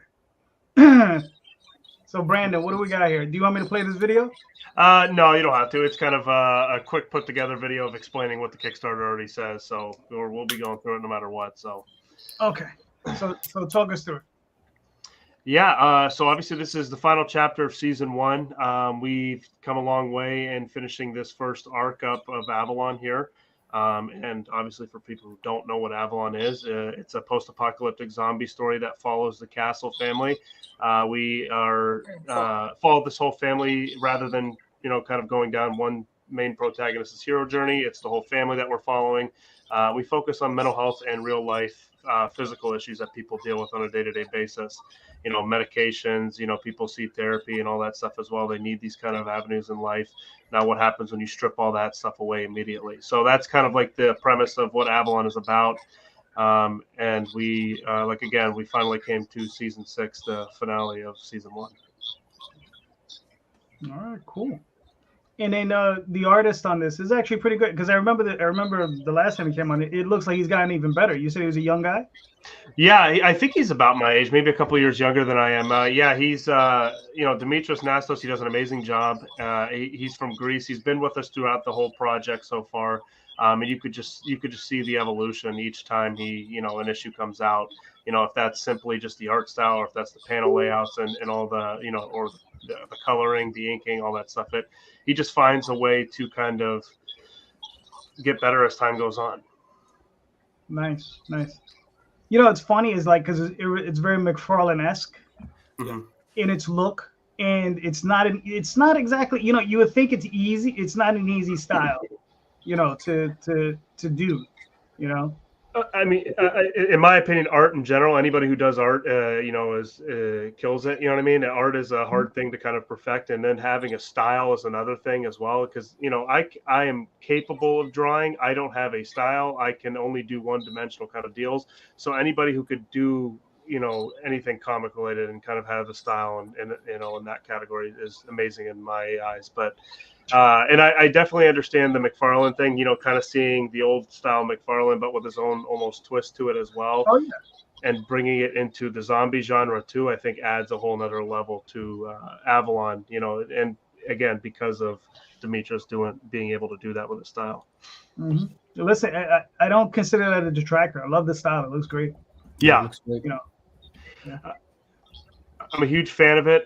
So, Brandon, what do we got here? Do you want me to play this video? No, you don't have to. It's kind of a quick put together video of explaining what the Kickstarter already says. So, we'll be going through it no matter what. So, okay, so talk us through it. Yeah, so obviously this is the final chapter of season 1. We've come a long way in finishing this first arc up of Avalon here. And obviously for people who don't know what Avalon is, it's a post-apocalyptic zombie story that follows the Castle family. We are follow this whole family rather than, kind of going down one main protagonist's hero journey. It's the whole family that we're following. We focus on mental health and real life physical issues that people deal with on a day-to-day basis. Medications, people see therapy and all that stuff as well. They need these kind of avenues in life. Now, what happens when you strip all that stuff away immediately? So that's kind of like the premise of what Avalon is about. And we we finally came to season 6, the finale of season 1. All right, cool. And then the artist on this is actually pretty good because I remember the last time he came on. It looks like he's gotten even better. You said he was a young guy. Yeah, I think he's about my age, maybe a couple of years younger than I am. Yeah, he's Dimitros Nastos. He does an amazing job. He's from Greece. He's been with us throughout the whole project so far, and you could just see the evolution each time an issue comes out. If that's simply just the art style, or if that's the panel layouts and all the or the coloring, the inking, all that stuff. He just finds a way to kind of get better as time goes on. Nice. It's funny is like because it's very McFarlane-esque in its look, and it's not exactly you would think it's easy. It's not an easy style, to do, I mean, in my opinion, art in general, anybody who does art, kills it. You know what I mean? Art is a hard thing to kind of perfect, and then having a style is another thing as well. Because I am capable of drawing. I don't have a style. I can only do one-dimensional kind of deals. So anybody who could do anything comic related and kind of have a style and in that category is amazing in my eyes. But and I definitely understand the McFarlane thing, kind of seeing the old style McFarlane, but with his own almost twist to it as well. Oh, yeah. And bringing it into the zombie genre too, I think adds a whole nother level to Avalon, and again, because of Dimitros being able to do that with his style. Mm-hmm. Listen, I don't consider that a detractor. I love the style. It looks great. Yeah. It looks great. Yeah. I'm a huge fan of it.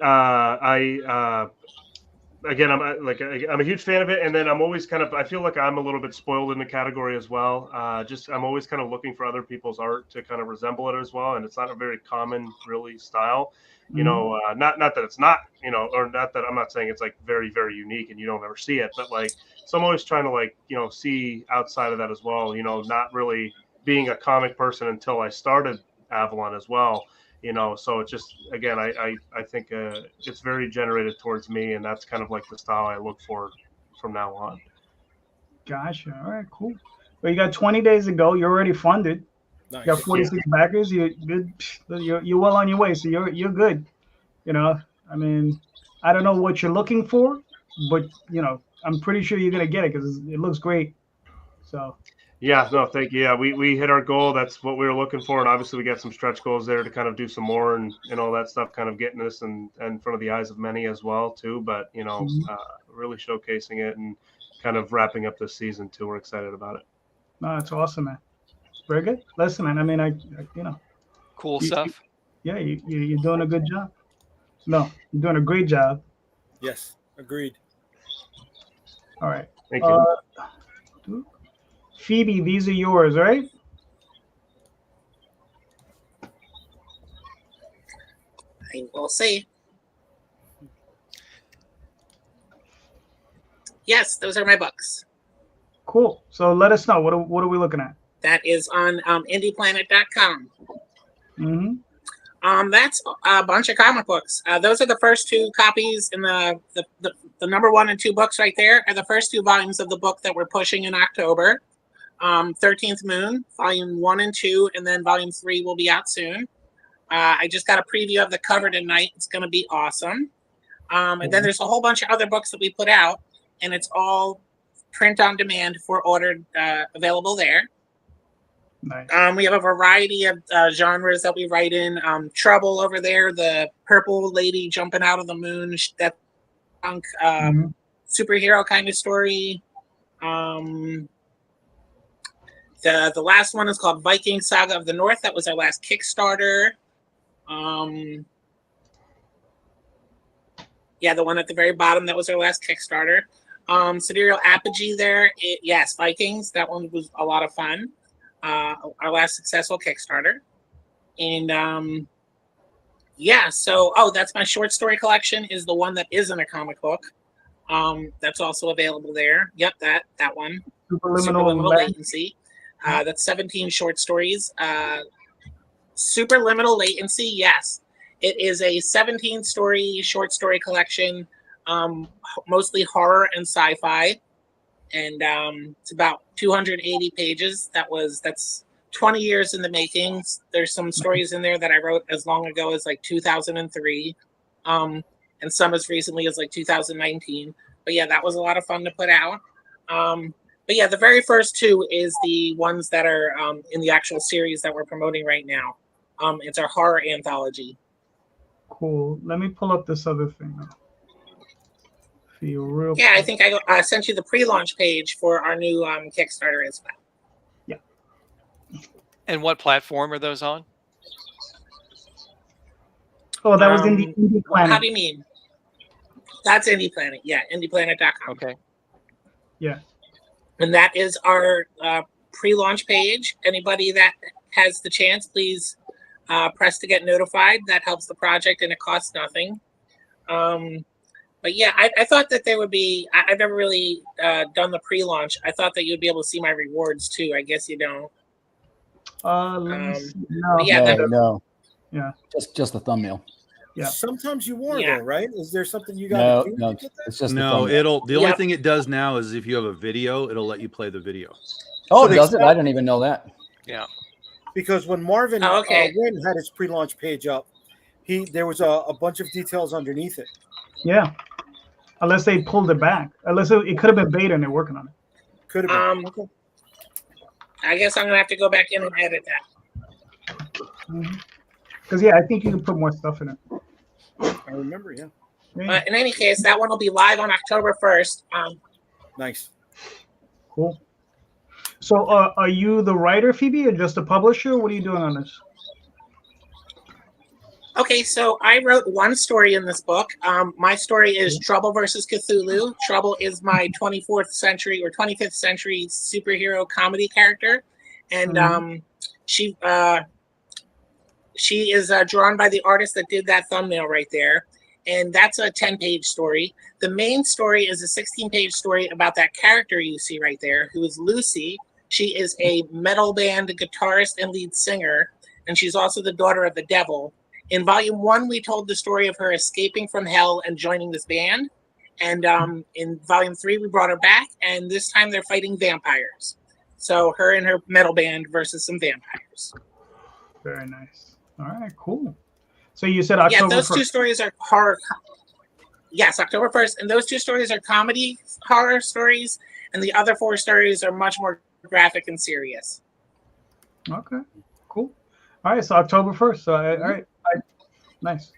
Again, I'm a huge fan of it, and then I'm always I feel like I'm a little bit spoiled in the category as well. I'm always kind of looking for other people's art to kind of resemble it as well, and it's not a very common, really, style. Not that it's not, or not that I'm not saying it's like very, very unique and you don't ever see it, but so I'm always trying to see outside of that as well. Not really being a comic person until I started Avalon as well. So it's just, again, I think it's very generated towards me, and that's kind of like the style I look for from now on. Gotcha. All right, cool. Well, you got 20 days to go. You're already funded. Nice. You got 46 backers. You're good. You're well on your way. So you're good. I mean, I don't know what you're looking for, but I'm pretty sure you're gonna get it because it looks great. So. Yeah, no, thank you. Yeah, we hit our goal. That's what we were looking for. And obviously we got some stretch goals there to kind of do some more and all that stuff, kind of getting us in front of the eyes of many as well too. But, really showcasing it and kind of wrapping up this season too. We're excited about it. No, that's awesome, man. Very good. Listen, man, I mean, Cool stuff. You're doing a good job. No, you're doing a great job. Yes, agreed. All right. Thank you. Phoebe, these are yours, right? I will see. Yes, those are my books. Cool. So let us know. What are we looking at? That is on indieplanet.com. Mm-hmm. That's a bunch of comic books. Those are the first 2 copies in the number 1 and 2 books right there are the first 2 volumes of the book that we're pushing in October. 13th Moon, volume 1 and 2, and then volume 3 will be out soon. I just got a preview of the cover tonight. It's going to be awesome. And then there's a whole bunch of other books that we put out, and it's all print on demand for ordered, available there. Nice. We have a variety of genres that we write in. Trouble over there, the purple lady jumping out of the moon, that superhero kind of story. The last one is called Viking Saga of the North. That was our last Kickstarter. The one at the very bottom, that was our last Kickstarter. Sidereal Apogee there. Yes, Vikings. That one was a lot of fun. Our last successful Kickstarter. And that's my short story collection, is the one that isn't a comic book. That's also available there. Yep, that one. Superliminal Latency. That's 17 short stories. Superliminal Latency, yes. It is a 17-story short story collection, mostly horror and sci-fi. And it's about 280 pages. That's 20 years in the makings. There's some stories in there that I wrote as long ago as like 2003, and some as recently as like 2019. But yeah, that was a lot of fun to put out. But yeah, the very first two is the ones that are in the actual series that we're promoting right now. It's our horror anthology. Cool. Let me pull up this other thing now. Feel real. Yeah, I think I sent you the pre-launch page for our new Kickstarter as well. Yeah. And what platform are those on? Oh, that was Indie Planet. How do you mean? That's Indie Planet. Yeah, indieplanet.com. Okay. Yeah. And that is our pre-launch page. Anybody that has the chance, please press to get notified. That helps the project and it costs nothing. But yeah, I thought that there would be, I've never really done the pre-launch. I thought that you'd be able to see my rewards too. I guess you don't. No. Yeah, no. Yeah. Just the thumbnail. Yeah. Sometimes you are though, right? Is there something you got No, to do? no, to get that? it's just No, the thumbnail. the only thing it does now is if you have a video, it'll let you play the video. Oh, So does it? I didn't even know that. Yeah. Because when Marvin okay. Wynn had his pre-launch page up, there was a bunch of details underneath it. Yeah. Unless they pulled it back. Unless it could have been beta and they're working on it. Could have been. Okay. I guess I'm gonna have to go back in and edit that. Because yeah, I think you can put more stuff in it. I remember, yeah. But in any case, that one will be live on October 1st. Nice. Cool. So are you the writer, Phoebe, or just a publisher? What are you doing on this? Okay, so I wrote one story in this book. My story is Trouble versus Cthulhu. Trouble is my 24th century or 25th century superhero comedy character, and she is drawn by the artist that did that thumbnail right there, and that's a 10-page story. The main story is a 16-page story about that character you see right there, who is Lucy. She is a metal band guitarist and lead singer, and she's also the daughter of the devil. In volume 1, we told the story of her escaping from hell and joining this band. And in volume 3, we brought her back, and this time they're fighting vampires. So her and her metal band versus some vampires. Very nice. All right, cool. So you said October 1st. Yeah, those two stories are horror. Yes, October 1st. And those two stories are comedy horror stories, and the other 4 stories are much more graphic and serious. Okay, cool. All right, so October 1st. So all right. Nice.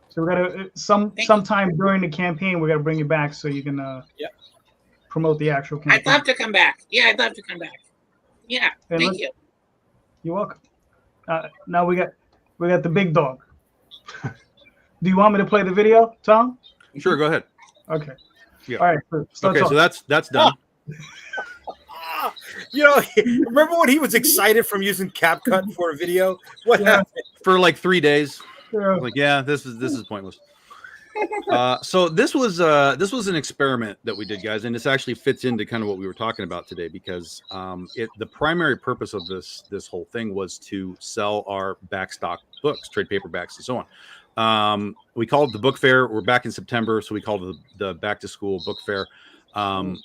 So we gotta sometime during the campaign we gotta bring you back so you can promote the actual campaign. I'd love to come back. Yeah, I'd love to come back. Yeah, and thank you. You're welcome. Now we got the big dog. Do you want me to play the video, Tom? Sure, go ahead. Okay. Yeah. All right. So that's done. You know, remember when he was excited from using CapCut for a video? What happened? For like 3 days. Yeah. Like, yeah, this is pointless. So this was an experiment that we did, guys, and this actually fits into kind of what we were talking about today because the primary purpose of this whole thing was to sell our backstock books, trade paperbacks, and so on. We called it the book fair. We're back in September, so we called it the back to school book fair.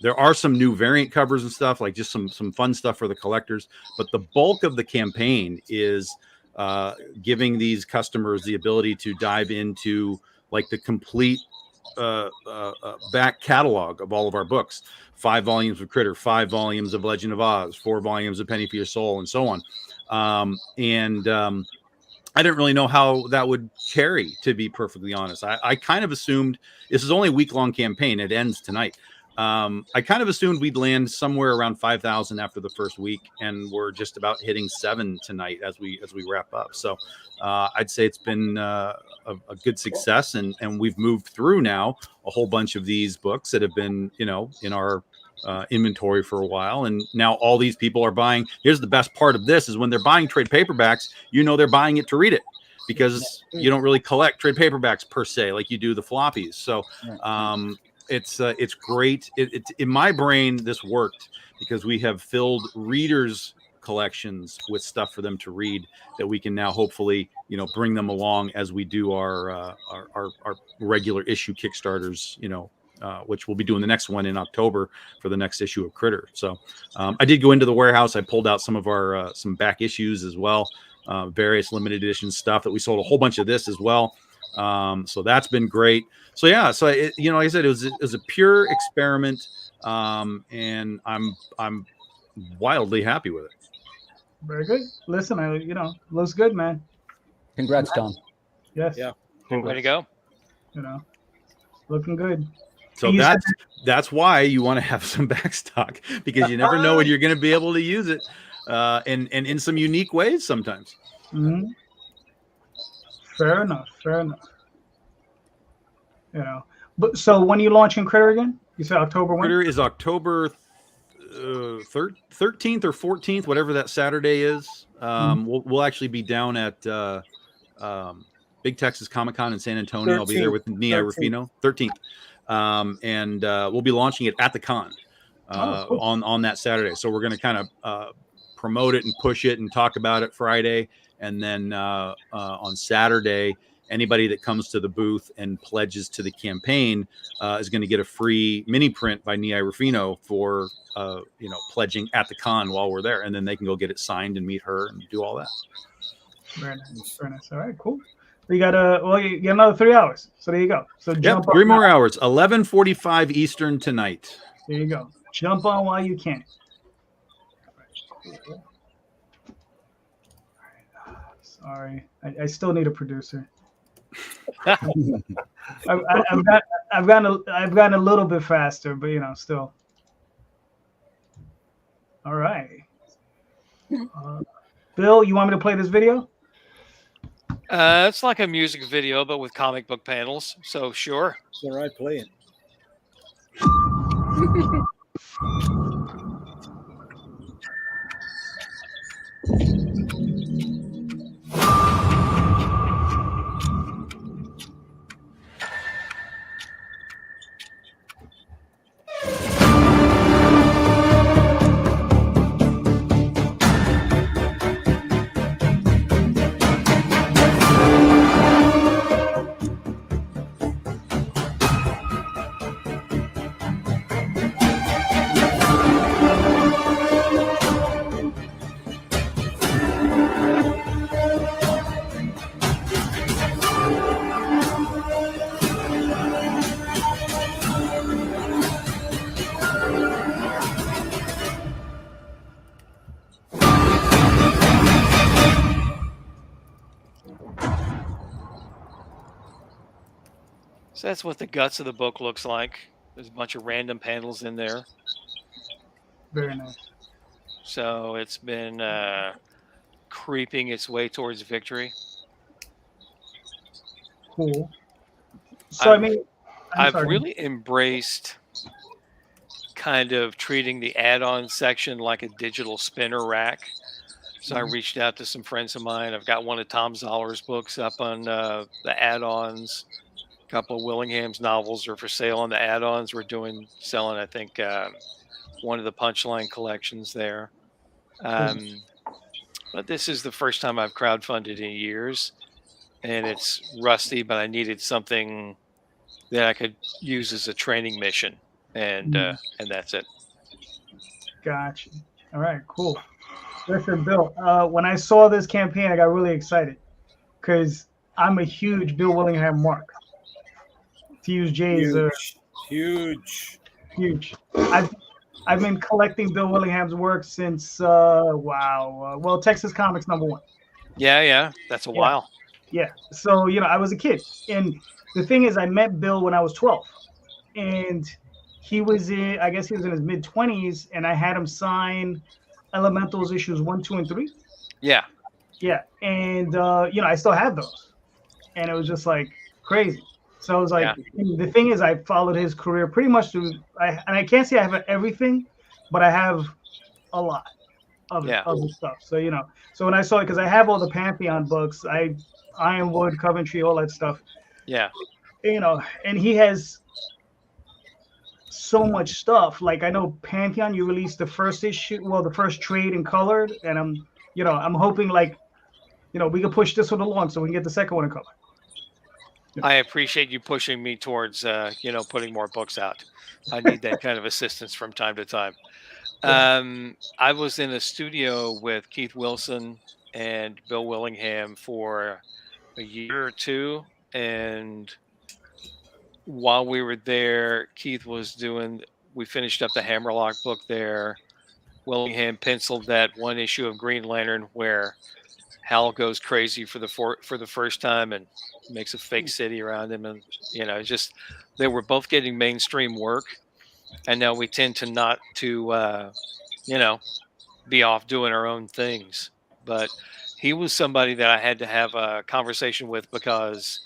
There are some new variant covers and stuff, like just some fun stuff for the collectors. But the bulk of the campaign is giving these customers the ability to dive into like the complete back catalog of all of our books. 5 volumes of Critter, 5 volumes of Legend of Oz, 4 volumes of Penny for Your Soul, and so on. I didn't really know how that would carry, to be perfectly honest. I kind of assumed this is only a week-long campaign. It ends tonight. I kind of assumed we'd land somewhere around 5,000 after the first week, and we're just about hitting 7 tonight as we wrap up. So I'd say it's been a good success, and we've moved through now a whole bunch of these books that have been in our inventory for a while, and now all these people are buying. Here's the best part of this: is when they're buying trade paperbacks, they're buying it to read it, because you don't really collect trade paperbacks per se like you do the floppies. So it's great. It in my brain, this worked because we have filled readers' collections with stuff for them to read that we can now hopefully bring them along as we do our regular issue Kickstarters which we'll be doing the next one in October for the next issue of Critter. So I did go into the warehouse. I pulled out some of our some back issues as well, various limited edition stuff that we sold a whole bunch of this as well. So that's been great. So yeah, so like I said, it was a pure experiment, and I'm wildly happy with it. Very good. Listen, looks good, man. Congrats, Tom. Yes. Yeah. Way to go. Looking good. So that's why you want to have some backstock, because you never know when you're going to be able to use it, and in some unique ways sometimes. Mm-hmm. Fair enough. But so when you launching Critter again? You said October when? Critter is October 13th or 14th, whatever that Saturday is. We'll actually be down at Big Texas Comic Con in San Antonio. 13th. I'll be there with Nia Rufino. 13th. And we'll be launching it at the con cool. on that Saturday. So we're going to kind of promote it and push it and talk about it Friday. And then on Saturday, anybody that comes to the booth and pledges to the campaign is going to get a free mini print by Nia Rufino for pledging at the con while we're there. And then they can go get it signed and meet her and do all that. Very nice. All right, cool. You got you got another 3 hours. So there you go. So jump on 3 more hours. 11:45 Eastern tonight. There you go. Jump on while you can. Sorry, I still need a producer. I've gotten a little bit faster, but still. All right. Bill, you want me to play this video? It's like a music video, but with comic book panels. So sure. All right, play it. So that's what the guts of the book looks like. There's a bunch of random panels in there. Very nice. So it's been creeping its way towards victory. Cool. So I've really embraced kind of treating the add-on section like a digital spinner rack. So I reached out to some friends of mine. I've got one of Tom Zoller's books up on the add-ons. A couple of Willingham's novels are for sale on the add-ons. We're selling, I think, one of the Punchline collections there. But this is the first time I've crowdfunded in years, and it's rusty, but I needed something that I could use as a training mission, and that's it. Gotcha. All right, cool. Listen, Bill, when I saw this campaign, I got really excited because I'm a huge Bill Willingham mark. To use Jay's huge. I've been collecting Bill Willingham's work since Texas Comics #1. Yeah, that's a while. Yeah, so I was a kid, and the thing is, I met Bill when I was 12, and he was in his mid-20s, and I had him sign Elementals issues 1, 2, and 3. Yeah, and I still have those, and it was just like crazy. So I was like, The thing is, I followed his career pretty much through. I can't say I have everything, but I have a lot of the stuff. So so when I saw it, because I have all the Pantheon books, Ironwood, Coventry, all that stuff. Yeah. And he has so much stuff. Like I know Pantheon, you released the first issue, the first trade in colored, and I'm hoping we can push this one along so we can get the second one in color. I appreciate you pushing me towards, putting more books out. I need that kind of assistance from time to time. I was in a studio with Keith Wilson and Bill Willingham for a year or two, and while we were there, we finished up the Hammerlock book there. Willingham penciled that one issue of Green Lantern where Hal goes crazy for the first time and makes a fake city around him, and they were both getting mainstream work, and now we tend to not to be off doing our own things. But he was somebody that I had to have a conversation with because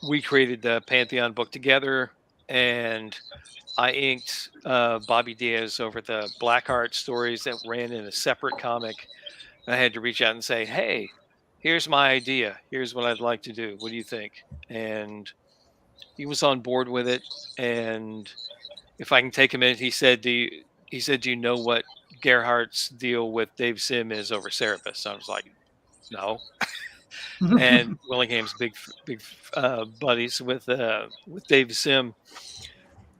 we created the Pantheon book together, and I inked Bobby Diaz over the Blackheart stories that ran in a separate comic. I had to reach out and say, hey, here's my idea. Here's what I'd like to do. What do you think? And he was on board with it. And if I can take a minute, he said, do you know what Gerhardt's deal with Dave Sim is over Cerebus? I was like, no. And Willingham's big buddies with Dave Sim.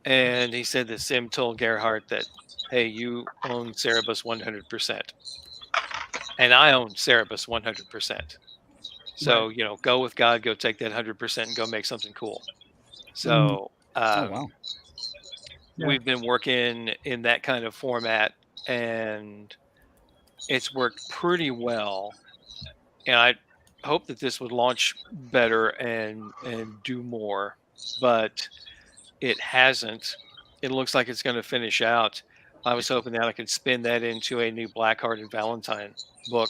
And he said that Sim told Gerhardt that, hey, you own Cerebus 100%. And I own Cerebus 100%. So, go with God, go take that 100% and go make something cool. So wow. We've been working in that kind of format, and it's worked pretty well. And I hope that this would launch better and do more, but it hasn't. It looks like it's going to finish out. I was hoping that I could spin that into a new Blackheart and Valentine book.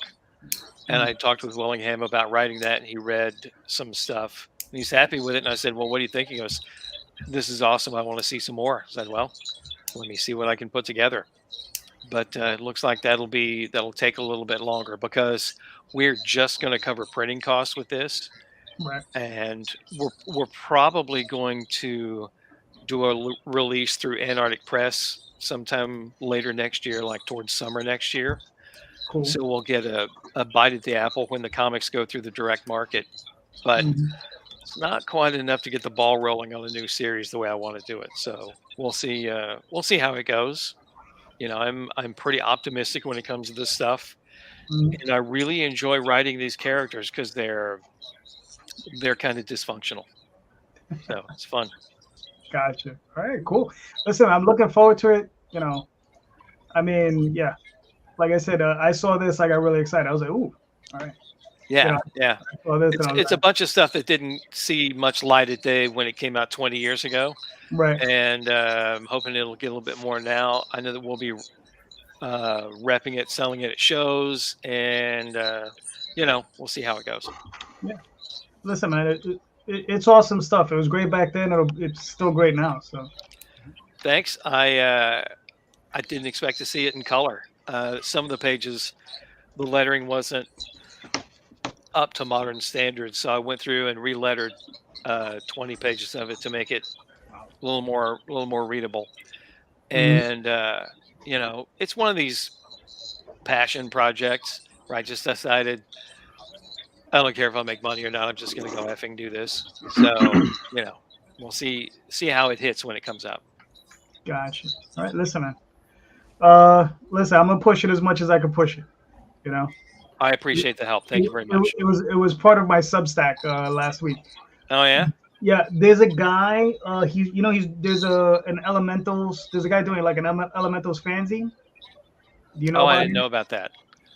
And I talked with Willingham about writing that, and he read some stuff. And he's happy with it. And I said, well, what do you think? He goes, this is awesome. I want to see some more. I said, well, let me see what I can put together. But it looks like that'll take a little bit longer because we're just going to cover printing costs with this. Right. And we're probably going to do a release through Antarctic Press sometime later next year, like towards summer next year. Cool. So we'll get a bite at the apple when the comics go through the direct market. But it's not quite enough to get the ball rolling on a new series the way I want to do it. So we'll see. We'll see how it goes. I'm pretty optimistic when it comes to this stuff, and I really enjoy writing these characters because they're kind of dysfunctional. So it's fun. Gotcha. All right, cool. Listen, I'm looking forward to it. Like I said, I saw this, I got really excited. I was like, ooh, all right. Yeah. It's a bunch of stuff that didn't see much light of day when it came out 20 years ago. Right. And I'm hoping it'll get a little bit more now. I know that we'll be repping it, selling it at shows, and we'll see how it goes. Yeah. Listen, man, it's awesome stuff. It was great back then. It's still great now. So. Thanks. I didn't expect to see it in color. Some of the pages, the lettering wasn't up to modern standards, so I went through and re-lettered 20 pages of it to make it a little more readable. And it's one of these passion projects where I just decided I don't care if I make money or not. I'm just going to go effing do this. So we'll see how it hits when it comes out. Gotcha. All right, listen, man. I'm gonna push it as much as I can push it. I appreciate the help. Thank you very much. It was part of my Substack last week. Oh yeah. Yeah, there's a guy. There's an Elementals. There's a guy doing like an Elementals fanzine. Do you know? Oh, I didn't know about that.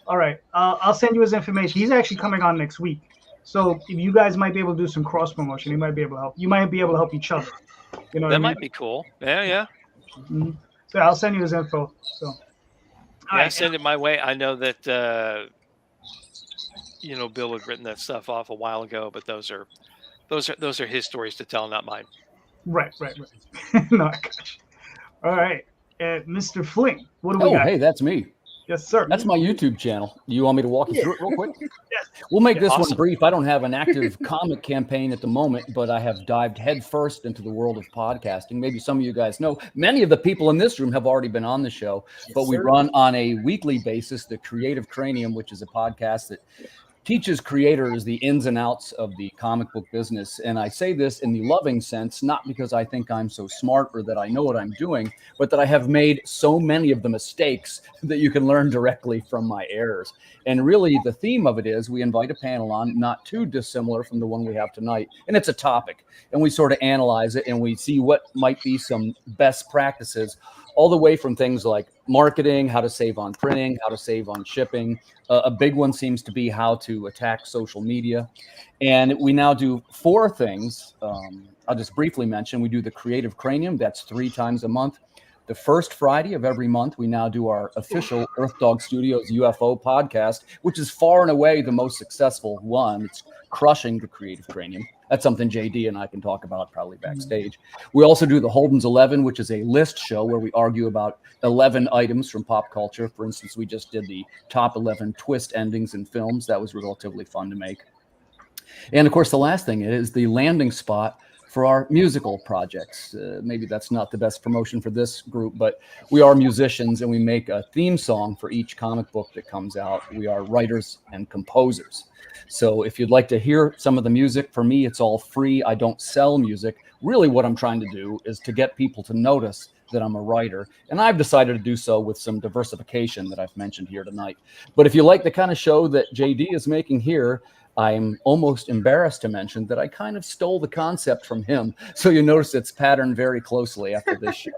All right, I'll send you his information. He's actually coming on next week. So if you guys might be able to do some cross promotion, he might be able to help. You might be able to help each other. That might be cool. Yeah. Mm-hmm. So I'll send you his info. So. Yeah, send it my way. I know that Bill had written that stuff off a while ago, but those are his stories to tell, not mine. Right. No, I got you. All right, Mr. Fling, what do we got? Hey, that's me. Yes, sir. That's my YouTube channel. You want me to walk you through it real quick? Yes. We'll make this awesome. one brief. I don't have an active comic campaign at the moment, but I have dived headfirst into the world of podcasting. Maybe some of you guys know. Many of the people in this room have already been on the show, but we run on a weekly basis the Creative Cranium, which is a podcast that teaches creators the ins and outs of the comic book business. And I say this in the loving sense, not because I think I'm so smart or that I know what I'm doing, but that I have made so many of the mistakes that you can learn directly from my errors. And really the theme of it is we invite a panel on not too dissimilar from the one we have tonight. And it's a topic, and we sort of analyze it and we see what might be some best practices, all the way from things like marketing, how to save on printing, how to save on shipping. A big one seems to be how to attack social media. And we now do 4 things. I'll just briefly mention, we do the Creative Cranium. That's 3 times a month. The first Friday of every month, we now do our official Earth Dog Studios UFO podcast, which is far and away the most successful one. It's crushing the Creative Cranium. That's something JD and I can talk about probably backstage. We also do the Holden's 11, which is a list show where we argue about 11 items from pop culture. For instance, we just did the top 11 twist endings in films. That was relatively fun to make. And of course, the last thing is the landing spot for our musical projects. Maybe that's not the best promotion for this group, but we are musicians and we make a theme song for each comic book that comes out. We are writers and composers. So if you'd like to hear some of the music, for me, it's all free. I don't sell music. Really what I'm trying to do is to get people to notice that I'm a writer. And I've decided to do so with some diversification that I've mentioned here tonight. But if you like the kind of show that JD is making here, I'm almost embarrassed to mention that I kind of stole the concept from him. So you notice it's patterned very closely after this show.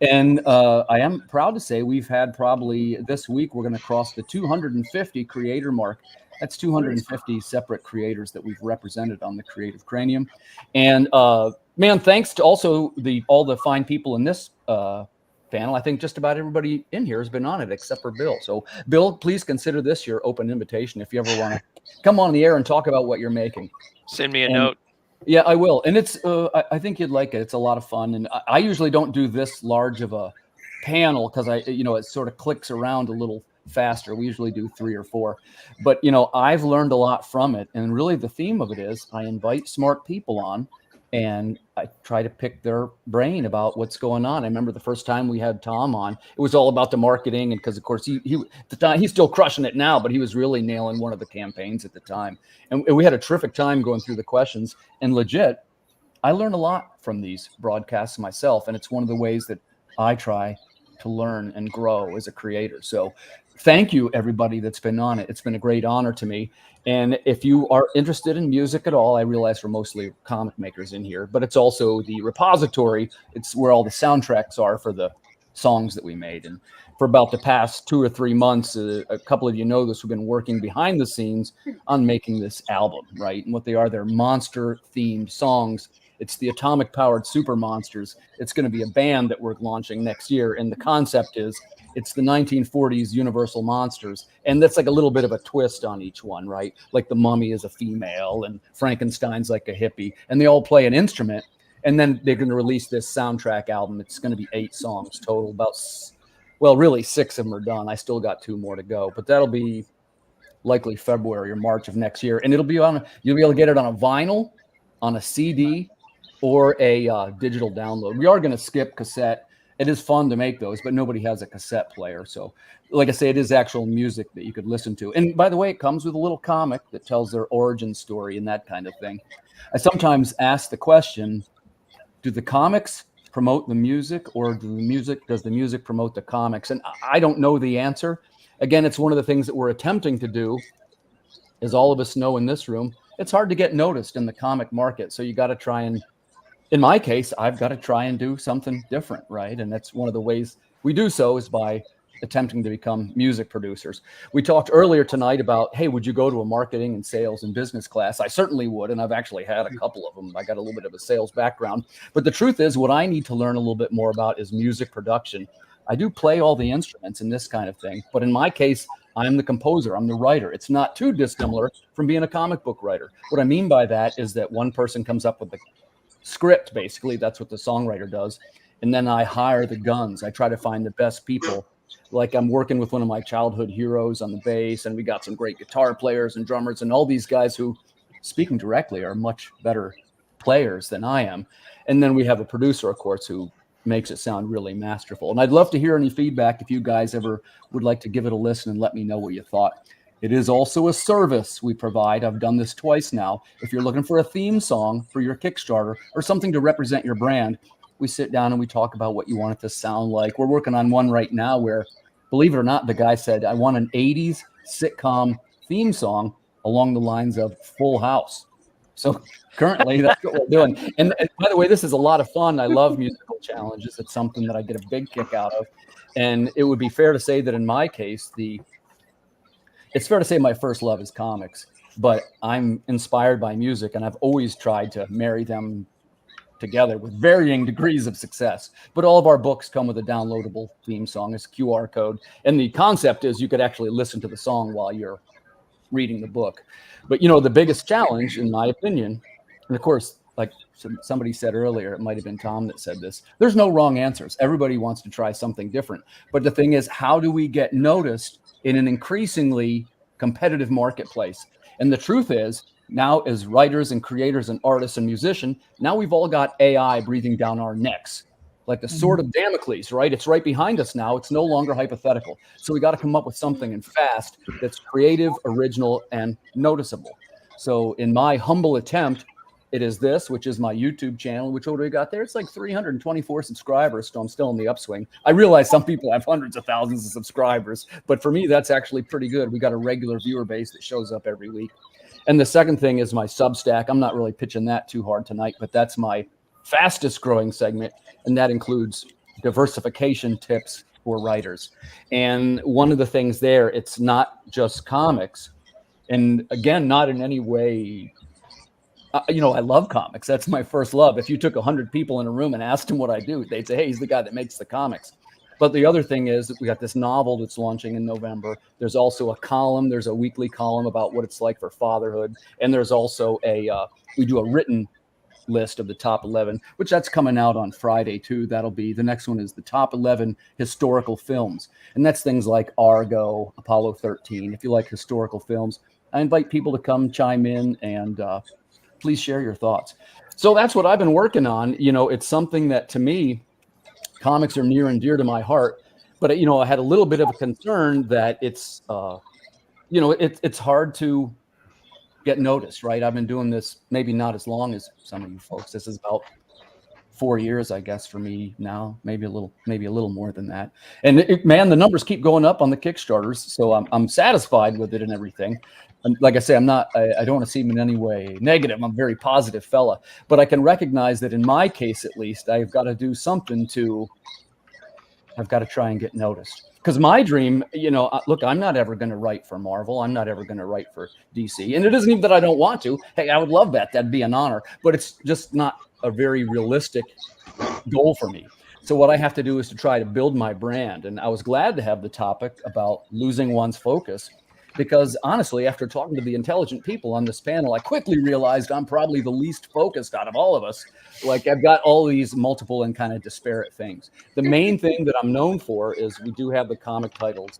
And I am proud to say we've had probably this week, we're going to cross the 250 creator mark. That's 250 separate creators that we've represented on the Creative Cranium. And man, thanks to also all the fine people in this panel. I think just about everybody in here has been on it except for Bill. So Bill, please consider this your open invitation if you ever want to come on the air and talk about what you're making. Send me a note. Yeah, I will. And it's I think you'd like it. It's a lot of fun. And I usually don't do this large of a panel because it sort of clicks around a little faster. We usually do 3 or 4, but I've learned a lot from it. And really the theme of it is I invite smart people on and I try to pick their brain about what's going on. I remember the first time we had Tom on, it was all about the marketing. And because of course he at the time, he's still crushing it now, but he was really nailing one of the campaigns at the time. And we had a terrific time going through the questions, and legit, I learned a lot from these broadcasts myself. And it's one of the ways that I try to learn and grow as a creator. So thank you, everybody that's been on it. It's been a great honor to me. And if you are interested in music at all, I realize we're mostly comic makers in here, but it's also the repository. It's where all the soundtracks are for the songs that we made. And for about the past 2 or 3 months, a couple of you know this, we've been working behind the scenes on making this album, right? And what they are, they're monster-themed songs. It's the atomic-powered super monsters. It's going to be a band that we're launching next year. And the concept is it's the 1940s Universal monsters. And that's like a little bit of a twist on each one, right? Like the Mummy is a female and Frankenstein's like a hippie. And they all play an instrument. And then they're going to release this soundtrack album. It's going to be 8 songs total. Really 6 of them are done. I still got 2 more to go. But that'll be likely February or March of next year. And you'll be able to get it on a vinyl, on a CD, or a digital download. We are going to skip cassette. It is fun to make those, but nobody has a cassette player. So like I say, it is actual music that you could listen to. And by the way, it comes with a little comic that tells their origin story and that kind of thing. I sometimes ask the question, do the comics promote the music, or does the music promote the comics? And I don't know the answer. Again, it's one of the things that we're attempting to do. As all of us know in this room, it's hard to get noticed in the comic market. So you got to try and, in my case, I've got to try and do something different, right? And that's one of the ways we do so is by attempting to become music producers. We talked earlier tonight about, hey, would you go to a marketing and sales and business class? I certainly would, and I've actually had a couple of them. I got a little bit of a sales background. But the truth is, what I need to learn a little bit more about is music production. I do play all the instruments and this kind of thing, but in my case, I'm the composer, I'm the writer. It's not too dissimilar from being a comic book writer. What I mean by that is that one person comes up with the script, basically, that's what the songwriter does. And then I hire the guns. I try to find the best people. Like I'm working with one of my childhood heroes on the bass, and we got some great guitar players and drummers and all these guys who, speaking directly, are much better players than I am. And then we have a producer, of course, who makes it sound really masterful. And I'd love to hear any feedback if you guys ever would like to give it a listen and let me know what you thought. It is also a service we provide. I've done this twice now. If you're looking for a theme song for your Kickstarter or something to represent your brand, we sit down and we talk about what you want it to sound like. We're working on one right now where, believe it or not, the guy said, I want an 80s sitcom theme song along the lines of Full House. So currently that's what we're doing. And by the way, this is a lot of fun. I love musical challenges. It's something that I get a big kick out of. And it would be fair to say that in my case, it's fair to say my first love is comics, but I'm inspired by music, and I've always tried to marry them together with varying degrees of success. But all of our books come with a downloadable theme song, it's a QR code. And the concept is you could actually listen to the song while you're reading the book. But, you know, the biggest challenge, in my opinion, and of course, like somebody said earlier, it might have been Tom that said this, there's no wrong answers. Everybody wants to try something different. But the thing is, how do we get noticed in an increasingly competitive marketplace? And the truth is, now as writers and creators and artists and musicians, now we've all got AI breathing down our necks, like the sword of Damocles, right? It's right behind us now. It's no longer hypothetical. So we got to come up with something and fast that's creative, original, and noticeable. So in my humble attempt, it is this, which is my YouTube channel, which what do we got there? It's like 324 subscribers, so I'm still in the upswing. I realize some people have hundreds of thousands of subscribers, but for me, that's actually pretty good. We got a regular viewer base that shows up every week. And the second thing is my Substack. I'm not really pitching that too hard tonight, but that's my fastest growing segment, and that includes diversification tips for writers. And one of the things there, it's not just comics, and again, not in any way, you know, I love comics. That's my first love. If you took 100 people in a room and asked them what I do, they'd say, hey, he's the guy that makes the comics. But the other thing is that we got this novel that's launching in November. There's also a column. There's a weekly column about what it's like for fatherhood. And there's also we do a written list of the top 11, which that's coming out on Friday too. That'll be, the next one is the top 11 historical films. And that's things like Argo, Apollo 13. If you like historical films, I invite people to come chime in and please share your thoughts. So that's what I've been working on. You know, it's something that to me, comics are near and dear to my heart, but you know, I had a little bit of a concern that it's, you know, it's hard to get noticed, right? I've been doing this maybe not as long as some of you folks. This is about 4 years, I guess, for me now, maybe a little more than that. And man, the numbers keep going up on the Kickstarters, so I'm satisfied with it and everything. And like I say, I don't want to seem in any way negative. I'm a very positive fella, but I can recognize that in my case, at least, I've got to do something I've got to try and get noticed. Because my dream, you know, look, I'm not ever going to write for Marvel. I'm not ever going to write for DC. And it isn't even that I don't want to. Hey, I would love that. That'd be an honor. But it's just not a very realistic goal for me. So what I have to do is to try to build my brand. And I was glad to have the topic about losing one's focus. Because honestly, after talking to the intelligent people on this panel, I quickly realized I'm probably the least focused out of all of us. Like I've got all these multiple and kind of disparate things. The main thing that I'm known for is we do have the comic titles.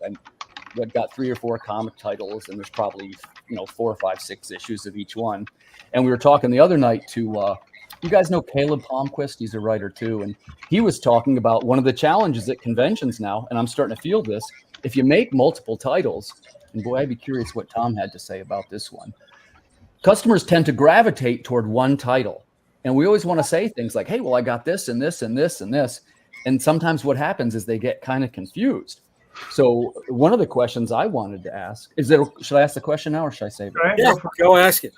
I've got 3 or 4 comic titles, and there's probably, you know, 4 or 5, 6 issues of each one. And we were talking the other night to, you guys know Caleb Palmquist? He's a writer too. And he was talking about one of the challenges at conventions now, and I'm starting to feel this. If you make multiple titles, and boy, I'd be curious what Tom had to say about this one. Customers tend to gravitate toward one title. And we always want to say things like, hey, well, I got this and this and this and this. And sometimes what happens is they get kind of confused. So one of the questions I wanted to ask is that, should I ask the question now or should I save it? Yeah, go ask it.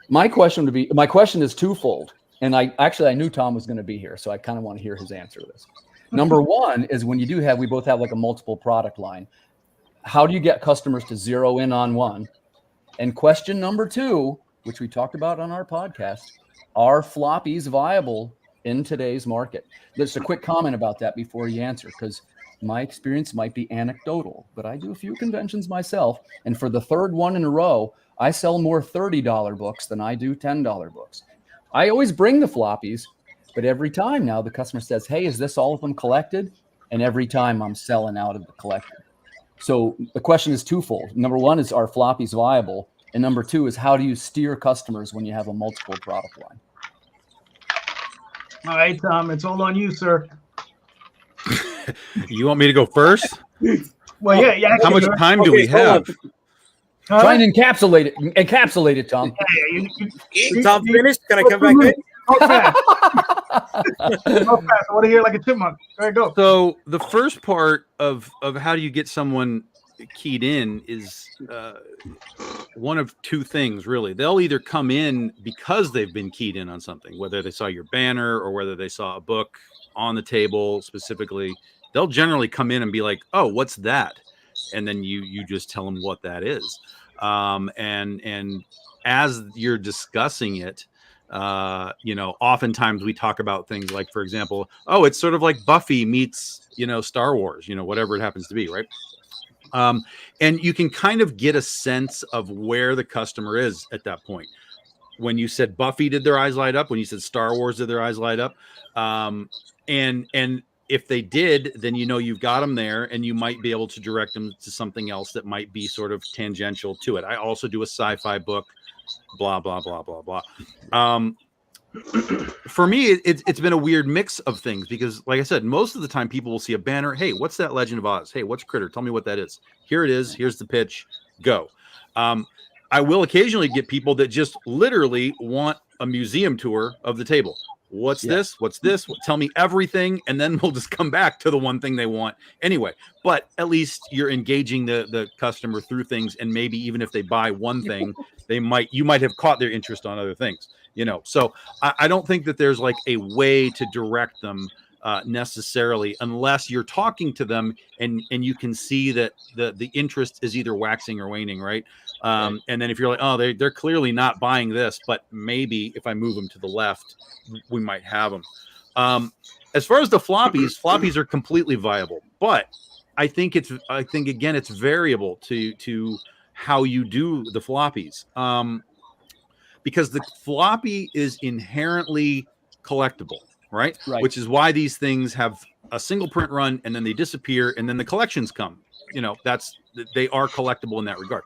My question is twofold. And I knew Tom was going to be here, so I kind of want to hear his answer to this. Number one is when we both have like a multiple product line. How do you get customers to zero in on one? And question number 2, which we talked about on our podcast, are floppies viable in today's market? Just a quick comment about that before you answer, because my experience might be anecdotal, but I do a few conventions myself. And for the third one in a row, I sell more $30 books than I do $10 books. I always bring the floppies, but every time now the customer says, hey, is this all of them collected? And every time I'm selling out of the collected. So the question is twofold. Number 1 is, are floppies viable? And number 2 is, how do you steer customers when you have a multiple product line? All right, Tom, it's all on you, sir. You want me to go first? Well, yeah. How much time do we have? Try and encapsulate it, Tom. Is Tom finished? Can I come back in? How fast? How fast? I want to hear like a chipmunk. All right, go. So the first part of how do you get someone keyed in is one of two things, really. They'll either come in because they've been keyed in on something, whether they saw your banner or whether they saw a book on the table specifically. They'll generally come in and be like, "Oh, what's that?" And then you just tell them what that is. And as you're discussing it, oftentimes we talk about things like, for example, oh, it's sort of like Buffy meets, Star Wars, whatever it happens to be, right? And you can kind of get a sense of where the customer is at that point. When you said Buffy, did their eyes light up? When you said Star Wars, did their eyes light up? And if they did, then you've got them there, and you might be able to direct them to something else that might be sort of tangential to it. I also do a sci-fi book, blah, blah, blah, blah, blah. For me, it's been a weird mix of things because, like I said, most of the time people will see a banner. Hey, what's that Legend of Oz? Hey, what's Critter? Tell me what that is. Here it is. Here's the pitch. Go. I will occasionally get people that just literally want a museum tour of the table. What's this? What's this? Tell me everything, and then we'll just come back to the one thing they want anyway. But at least you're engaging the customer through things, and maybe even if they buy one thing, you might have caught their interest on other things. So I don't think that there's like a way to direct them necessarily, unless you're talking to them and you can see that the interest is either waxing or waning, right? And then if you're like, oh, they're clearly not buying this, but maybe if I move them to the left, we might have them. As far as the floppies are completely viable, but I think again, it's variable to how you do the floppies. Because the floppy is inherently collectible, right? Which is why these things have a single print run and then they disappear and then the collections come. They are collectible in that regard.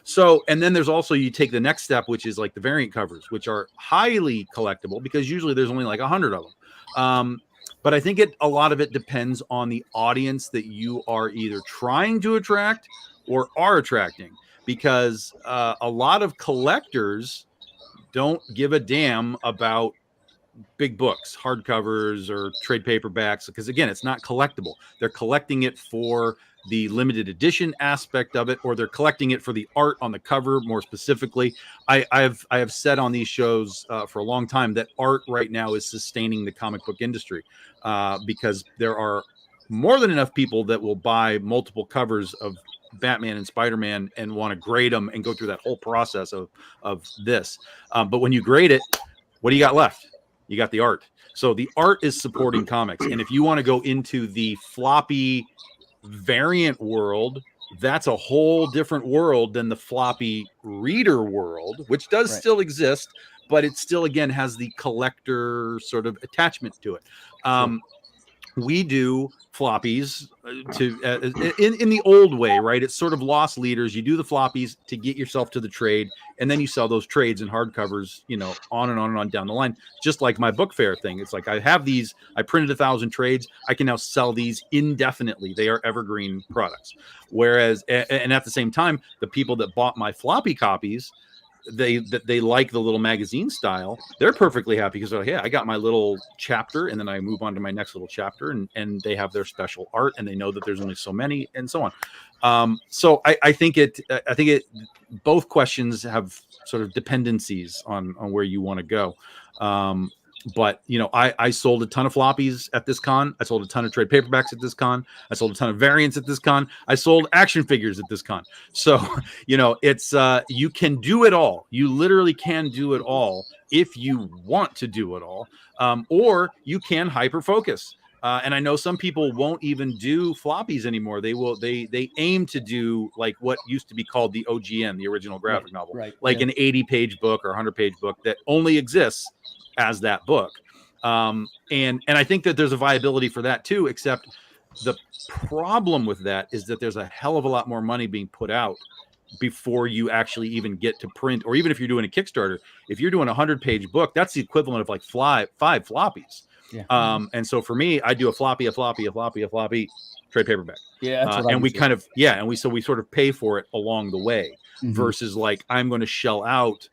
So, and then there's also, you take the next step, which is like the variant covers, which are highly collectible because usually there's only like 100 of them. But I think a lot of it depends on the audience that you are either trying to attract or are attracting, because a lot of collectors don't give a damn about big books, hardcovers, or trade paperbacks, because again, it's not collectible. They're collecting it for the limited edition aspect of it, or they're collecting it for the art on the cover. More specifically, I have said on these shows for a long time that art right now is sustaining the comic book industry, because there are more than enough people that will buy multiple covers of Batman and Spider-Man and want to grade them and go through that whole process of this. But when you grade it, what do you got left? You got the art. So the art is supporting comics. And if you want to go into the floppy variant world, that's a whole different world than the floppy reader world, which does still exist, but it still, again, has the collector sort of attachment to it. We do floppies in the old way, right? It's sort of lost leaders. You do the floppies to get yourself to the trade, and then you sell those trades and hardcovers, on and on and on down the line. Just like my book fair thing. It's like, I have these, I printed 1,000 trades. I can now sell these indefinitely. They are evergreen products. Whereas, and at the same time, the people that bought my floppy copies, they like the little magazine style. They're perfectly happy because they're like, yeah, I got my little chapter, and then I move on to my next little chapter, and they have their special art, and they know that there's only so many, and so on. So I think both questions have sort of dependencies on where you want to go. But I sold a ton of floppies at this con. I sold a ton of trade paperbacks at this con. I sold a ton of variants at this con. I sold action figures at this con. So, it's you can do it all. You literally can do it all if you want to do it all, or you can hyper focus. And I know some people won't even do floppies anymore. They aim to do like what used to be called the OGN, the original graphic novel, like an 80-page book or 100-page book that only exists as that book. And I think that there's a viability for that too, except the problem with that is that there's a hell of a lot more money being put out before you actually even get to print. Or even if you're doing a Kickstarter, if you're doing a 100-page book, that's the equivalent of like five floppies. Yeah. And so for me, I do a floppy trade paperback. Yeah. And we kind of, we sort of pay for it along the way. versus like I'm going to shell out,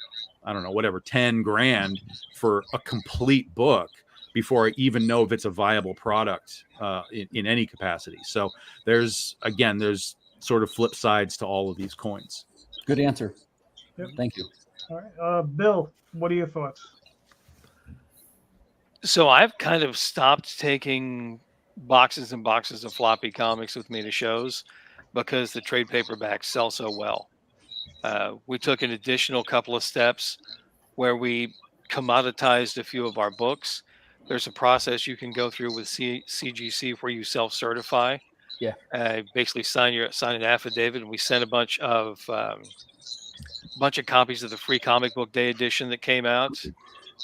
I don't know, whatever, 10 grand for a complete book before I even know if it's a viable product in any capacity. So there's sort of flip sides to all of these coins. Good answer. Yep. Thank you. All right, Bill, what are your thoughts? So I've kind of stopped taking boxes and boxes of floppy comics with me to shows because the trade paperbacks sell so well. We took an additional couple of steps where we commoditized a few of our books. There's a process you can go through with CGC where you self-certify. Yeah. Basically sign an affidavit, and we sent a bunch of copies of the free comic book day edition that came out.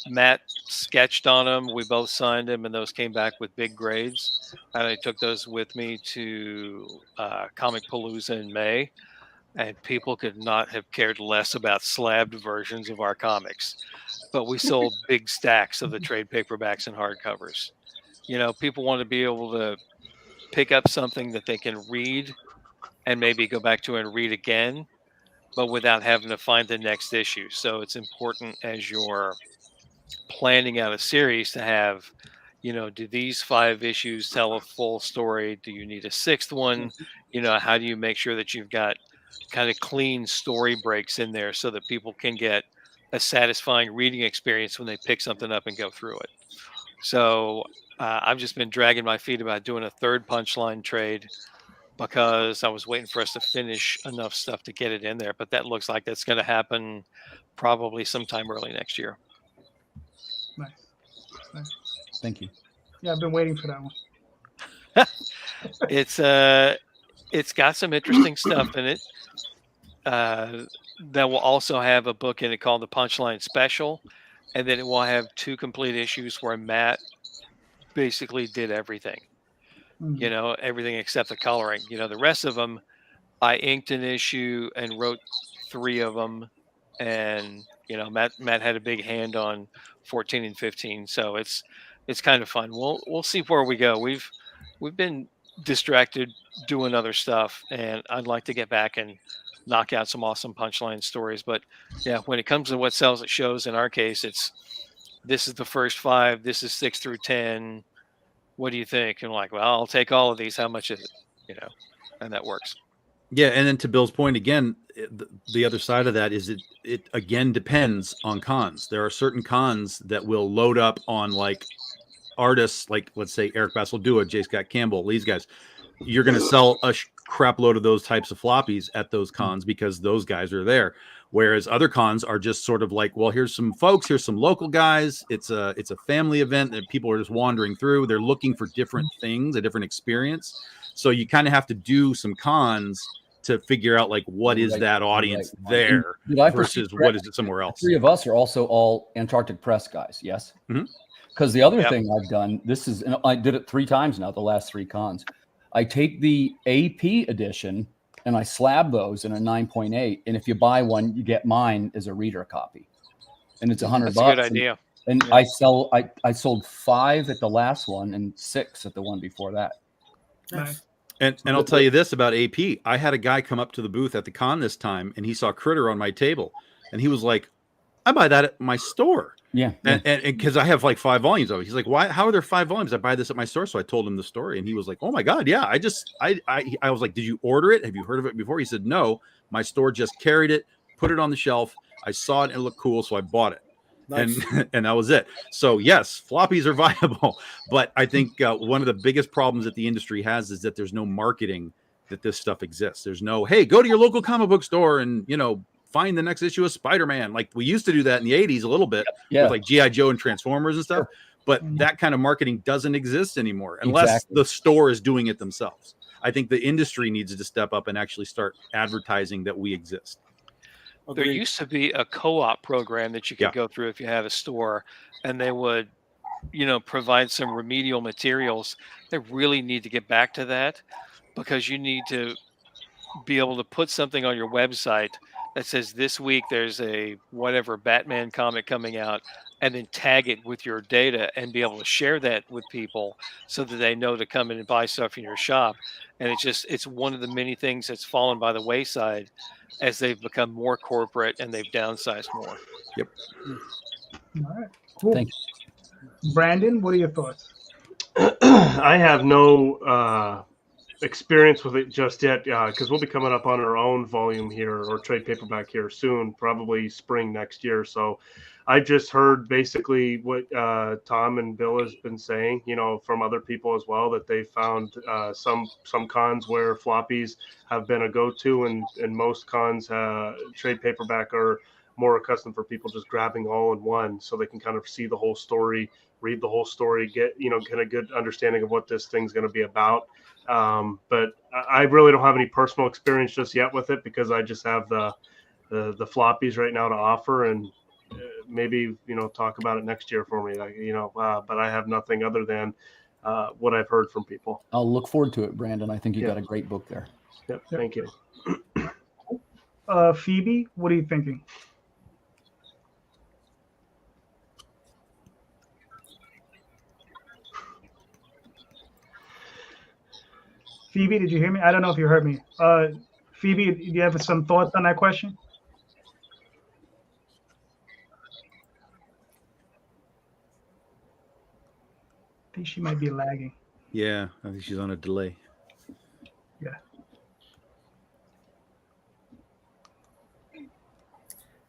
Matt sketched on them. We both signed them, and those came back with big grades. And I took those with me to Comic Palooza in May, and people could not have cared less about slabbed versions of our comics. But we sold big stacks of the trade paperbacks and hardcovers. You know, people want to be able to pick up something that they can read and maybe go back to and read again, but without having to find the next issue. So it's important as you're planning out a series to have, you know, do these 5 issues tell a full story? Do you need a 6th one? You know, how do you make sure that you've got kind of clean story breaks in there so that people can get a satisfying reading experience when they pick something up and go through it? So I've just been dragging my feet about doing a 3rd punchline trade because I was waiting for us to finish enough stuff to get it in there. But that looks like that's going to happen probably sometime early next year. Nice. Thank you. Yeah, I've been waiting for that one. It's got some interesting stuff in it. That will also have a book in it called the Punchline Special, and then it will have 2 complete issues where Matt basically did everything. You know, everything except the coloring. You know, the rest of them, I inked an issue and wrote 3 of them, and you know, Matt had a big hand on 14 and 15, so it's kind of fun. We'll see where we go. We've been distracted doing other stuff, and I'd like to get back and knock out some awesome punchline stories. But yeah, when it comes to what sells at shows, in our case, this is the first 5, this is 6 through 10. What do you think? And I'm like, well, I'll take all of these. How much is it? You know, and that works. Yeah, and then to Bill's point again, the other side of that is it again depends on cons. There are certain cons that will load up on like artists, like let's say Eric Basildua, J. Scott Campbell, these guys. You're going to sell a crap load of those types of floppies at those cons because those guys are there. Whereas other cons are just sort of like, well, here's some folks, here's some local guys. It's a family event that people are just wandering through. They're looking for different things, a different experience. So you kind of have to do some cons to figure out like what is that audience there versus what is it somewhere else. 3 of us are also all Antarctic Press guys. Yes. Because the other thing I've done, and I did it 3 times now, the last 3 cons. I take the AP edition and I slab those in a 9.8. And if you buy one, you get mine as a reader copy. And it's $100. That's a good idea. And I sold 5 at the last one and 6 at the one before that. Nice. And I'll tell you this about AP. I had a guy come up to the booth at the con this time, and he saw Critter on my table, and he was like, "I buy that at my store." Yeah. And because I have like 5 volumes of it. He's like, "Why? How are there 5 volumes? I buy this at my store." So I told him the story, and he was like, "Oh my God, yeah! I was like, did you order it? Have you heard of it before?" He said, "No, my store just carried it, put it on the shelf. I saw it and it looked cool, so I bought it." Nice. And that was it. So yes, floppies are viable, but I think one of the biggest problems that the industry has is that there's no marketing that this stuff exists. There's no, hey, go to your local comic book store and find the next issue of Spider-Man. Like we used to do that in the 80s a little bit with like G.I. Joe and Transformers and stuff. But that kind of marketing doesn't exist anymore unless the store is doing it themselves. I think the industry needs to step up and actually start advertising that we exist. There used to be a co-op program that you could go through if you had a store, and they would, provide some remedial materials. They really need to get back to that because you need to be able to put something on your website that says this week there's a whatever Batman comic coming out, and then tag it with your data and be able to share that with people so that they know to come in and buy stuff in your shop. And it's one of the many things that's fallen by the wayside as they've become more corporate and they've downsized more. Yep. All right. Cool. Thank you. Brandon, what are your thoughts? I have no experience with it just yet because we'll be coming up on our own volume here or trade paperback here soon, probably spring next year. So I just heard basically what Tom and Bill has been saying, from other people as well, that they found some cons where floppies have been a go-to, and most cons trade paperback are more accustomed for people just grabbing all in one so they can kind of see the whole story, read the whole story, get kind of good understanding of what this thing's going to be about. But I really don't have any personal experience just yet with it because I just have the floppies right now to offer, and maybe talk about it next year for me, but I have nothing other than what I've heard from people. I'll look forward to it, Brandon. I think you got a great book there. Yep. Thank you. Phoebe, what are you thinking? Phoebe, did you hear me? I don't know if you heard me. Phoebe, do you have some thoughts on that question? I think she might be lagging. Yeah, I think she's on a delay. Yeah.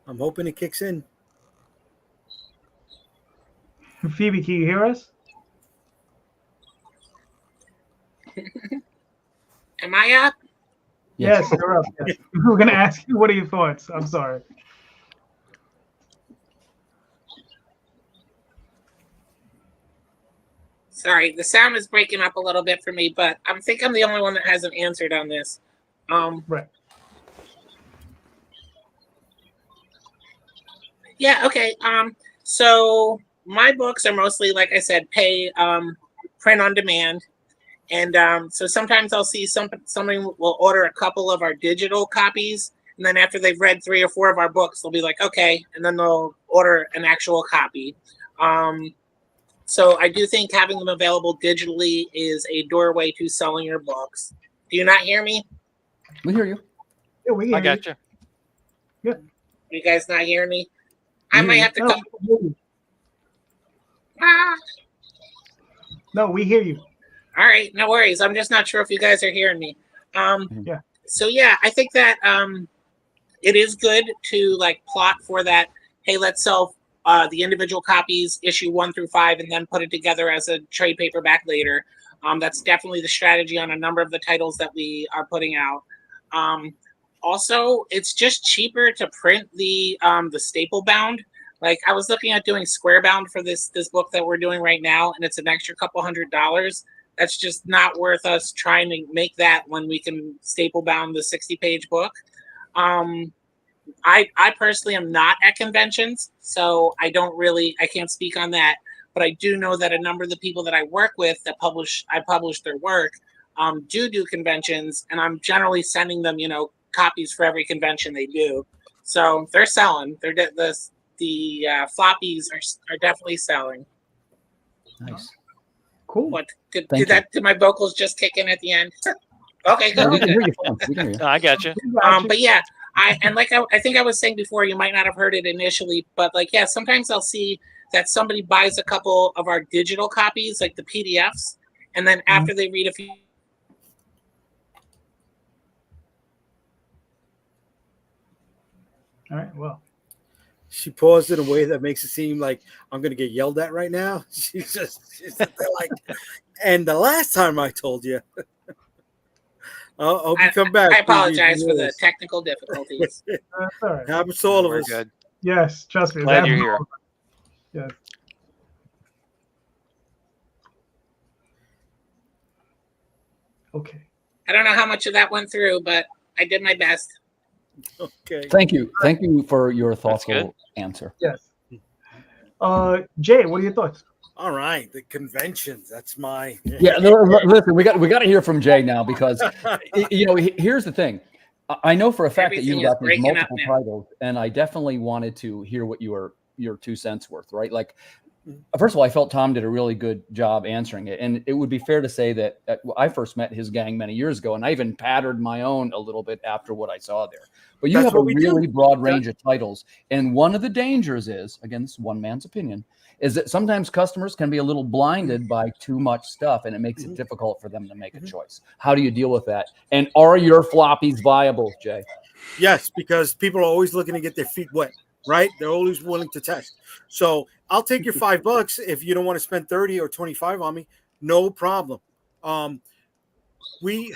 I'm hoping it kicks in. Phoebe, can you hear us? Am I up? Yes, you're up. Yes. We're going to ask you, what are your thoughts? I'm sorry. Sorry, the sound is breaking up a little bit for me, but I think I'm the only one that hasn't answered on this. Right. Yeah, okay. So my books are mostly, like I said, pay print on demand. And so sometimes I'll see somebody will order a couple of our digital copies, and then after they've read 3 or 4 of our books, they'll be like, okay, and then they'll order an actual copy. So I do think having them available digitally is a doorway to selling your books. Do you not hear me? We hear you. Yeah, we hear I got you. Yeah. You guys not hearing me? I might have to come. No, we hear you. All right, no worries. I'm just not sure if you guys are hearing me. Yeah. So yeah, I think that it is good to plot for that. Hey, let's sell the individual copies, issue 1 through 5, and then put it together as a trade paperback later. That's definitely the strategy on a number of the titles that we are putting out. Also, it's just cheaper to print the staple bound. Like I was looking at doing square bound for this book that we're doing right now, and it's an extra couple $100. That's just not worth us trying to make that when we can staple bound the 60-page book. I personally am not at conventions, so I can't speak on that. But I do know that a number of the people that I work with that I publish their work do conventions, and I'm generally sending them, copies for every convention they do. So they're selling. The floppies are definitely selling. Nice. Cool. What did my vocals just kick in at the end? Okay, good. We can hear you fine. We can hear you. I got you. But yeah, I think I was saying before, you might not have heard it initially, but sometimes I'll see that somebody buys a couple of our digital copies, like the PDFs, and then after they read a few. All right. Well, she paused in a way that makes it seem like I'm going to get yelled at right now. She's like, and the last time I told you, I'll come back. I apologize for the technical difficulties. all right. Happens to all of us. Good. Yes, trust me. Glad you're here. Yes. Okay. I don't know how much of that went through, but I did my best. Okay. Thank you. Thank you for your thoughtful answer. Yes. Jay, what are your thoughts? All right, the conventions. That's my Yeah, listen, we got to hear from Jay now because here's the thing. I know for a fact that Everything you is got these breaking up multiple now. titles, and I definitely wanted to hear what your 2 cents worth, right? Like, first of all, I felt Tom did a really good job answering it, and it would be fair to say that I first met his gang many years ago, and I even patterned my own a little bit after what I saw there. But you That's have a what we do. really broad range of titles, and one of the dangers is, again, this is one man's opinion, is that sometimes customers can be a little blinded by too much stuff, and it makes it difficult for them to make a choice. How do you deal with that? And are your floppies viable, Jay? Yes, because people are always looking to get their feet wet, right? They're always willing to test. So I'll take your $5 if you don't want to spend 30 or 25 on me. No problem. We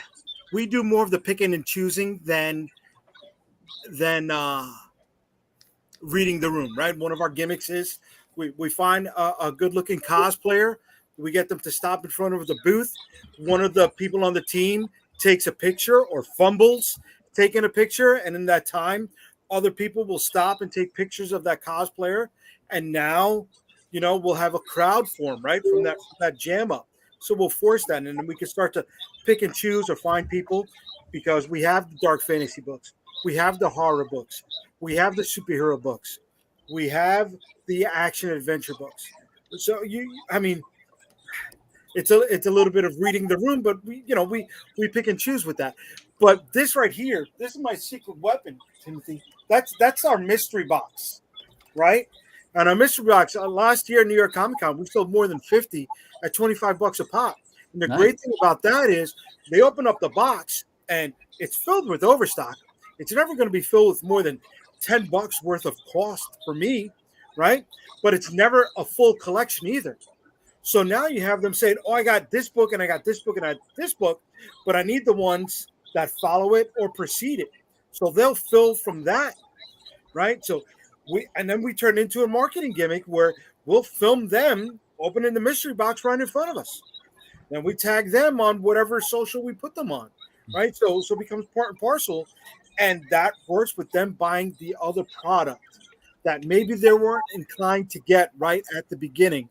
do more of the picking and choosing than reading the room, right? One of our gimmicks is we find a good-looking cosplayer. We get them to stop in front of the booth. One of the people on the team takes a picture or fumbles taking a picture, and in that time, other people will stop and take pictures of that cosplayer. And now, we'll have a crowd form, right, from that jam up. So we'll force that, and then we can start to pick and choose or find people, because we have the dark fantasy books. We have the horror books. We have the superhero books. We have the action adventure books. So it's a little bit of reading the room, but we pick and choose with that. But this right here, this is my secret weapon, Timothy. That's our mystery box, right? And our mystery box last year at New York Comic Con, we sold more than 50 at $25 a pop. And the great thing about that is they open up the box and it's filled with overstock. It's never going to be filled with more than $10 worth of cost for me, right? But it's never a full collection either. So now you have them saying, "Oh, I got this book and I got this book and I got this book, but I need the ones that follow it or precede it." So they'll fill from that, right? So then we turn into a marketing gimmick where we'll film them opening the mystery box right in front of us. Then we tag them on whatever social we put them on, right? So it becomes part and parcel, and that works with them buying the other product that maybe they weren't inclined to get right at the beginning.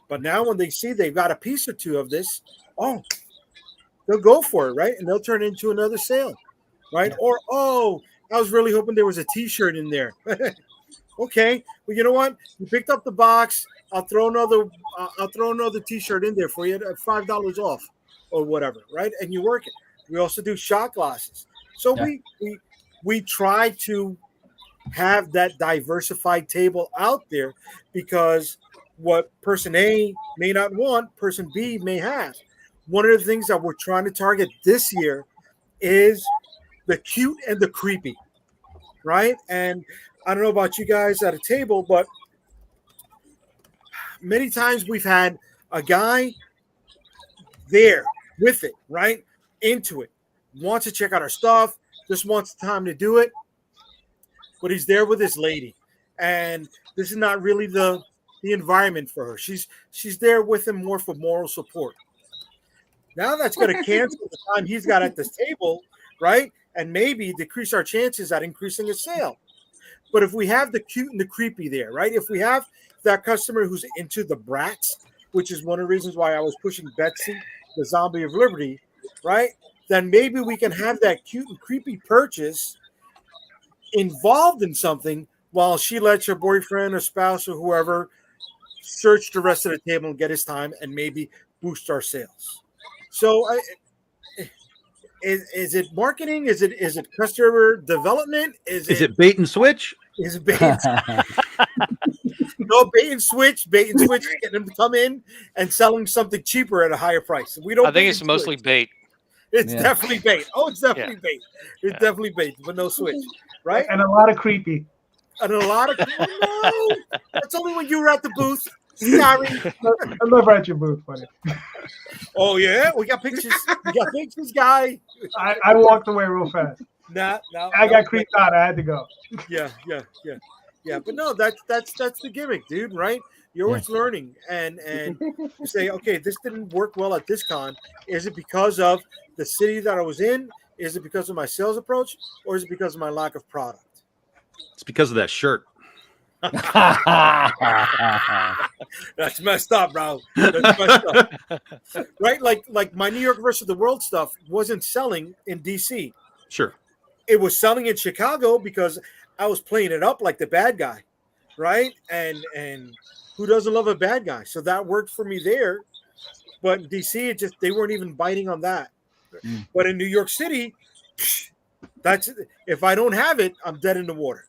But now when they see they've got a piece or two of this, they'll go for it, right? And they'll turn it into another sale, right? Or, I was really hoping there was a T-shirt in there. Okay, well, you know what? You picked up the box. I'll throw another T-shirt in there for you at $5 off or whatever, right? And you work it. We also do shot glasses. So we try to have that diversified table out there, because what person A may not want, person B may have. One of the things that we're trying to target this year is the cute and the creepy, right? And I don't know about you guys at a table, but many times we've had a guy there with it, right? Into it. Wants to check out our stuff, just wants time to do it. But he's there with his lady. And this is not really the environment for her. She's there with him more for moral support. Now that's going to cancel the time he's got at this table, right? And maybe decrease our chances at increasing a sale. But if we have the cute and the creepy there, right? If we have that customer who's into the brats, which is one of the reasons why I was pushing Betsy, the Zombie of Liberty, right? Then maybe we can have that cute and creepy purchase involved in something while she lets her boyfriend or spouse or whoever search the rest of the table and get his time and maybe boost our sales. So is it marketing? Is it customer development? Is it bait and switch? Is it bait and No, bait and switch, getting them to come in and selling something cheaper at a higher price. We don't. I think it's mostly bait. It's definitely bait. Oh, it's definitely bait. It's definitely bait, but no switch, right? And a lot of creepy. And a lot of no. That's only when you were at the booth. Sorry, I'm never at your booth, buddy. Oh yeah, we got pictures. Guy. I walked away real fast. No, I got creeped out. I had to go. Yeah. But no, that's the gimmick, dude. Right? You're always learning, and you say, okay, this didn't work well at this con. Is it because of the city that I was in? Is it because of my sales approach, or is it because of my lack of product? It's because of that shirt. That's messed up, bro. That's messed up. Right? Like my New York versus the World stuff wasn't selling in DC. Sure. it was selling in Chicago because I was playing it up like the bad guy, right? And who doesn't love a bad guy? So that worked for me there. But in DC, they weren't even biting on that. But in New York City, that's if I don't have it, I'm dead in the water.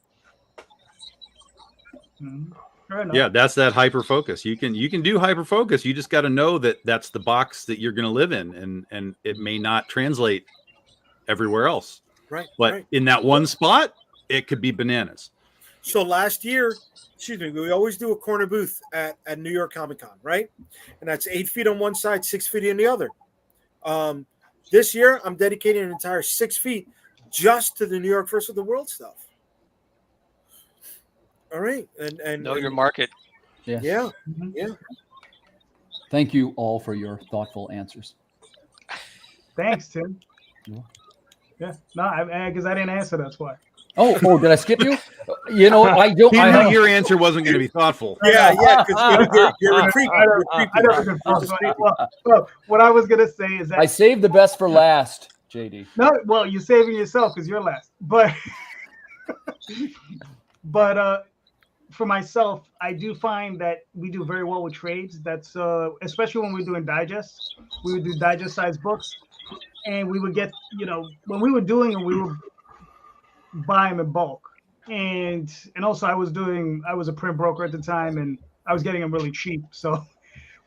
Yeah, that's that hyper focus. You can do hyper focus. You just got to know that that's the box that you're going to live in, and it may not translate everywhere else. Right. But in that one spot, it could be bananas. So last year, we always do a corner booth at New York Comic Con, right? And that's 8 feet on one side, 6 feet on the other. This year, I'm dedicating an entire 6 feet just to the New York First of the World stuff. All right, and know your market. Yeah. Thank you all for your thoughtful answers. Thanks, Tim. Yeah, no, because I didn't answer. That's why. Oh, did I skip you? You know, I don't. He knew your answer wasn't going to be thoughtful. Yeah, because you're a creep. Well, what I was gonna say is that I saved the best for last, JD. No, well, you're saving yourself because you're last. But for myself, I do find that we do very well with trades. That's especially when we're doing digests. We would do digest-sized books, and we would get, when we were doing it, we would buy them in bulk. And also I was a print broker at the time, and I was getting them really cheap. So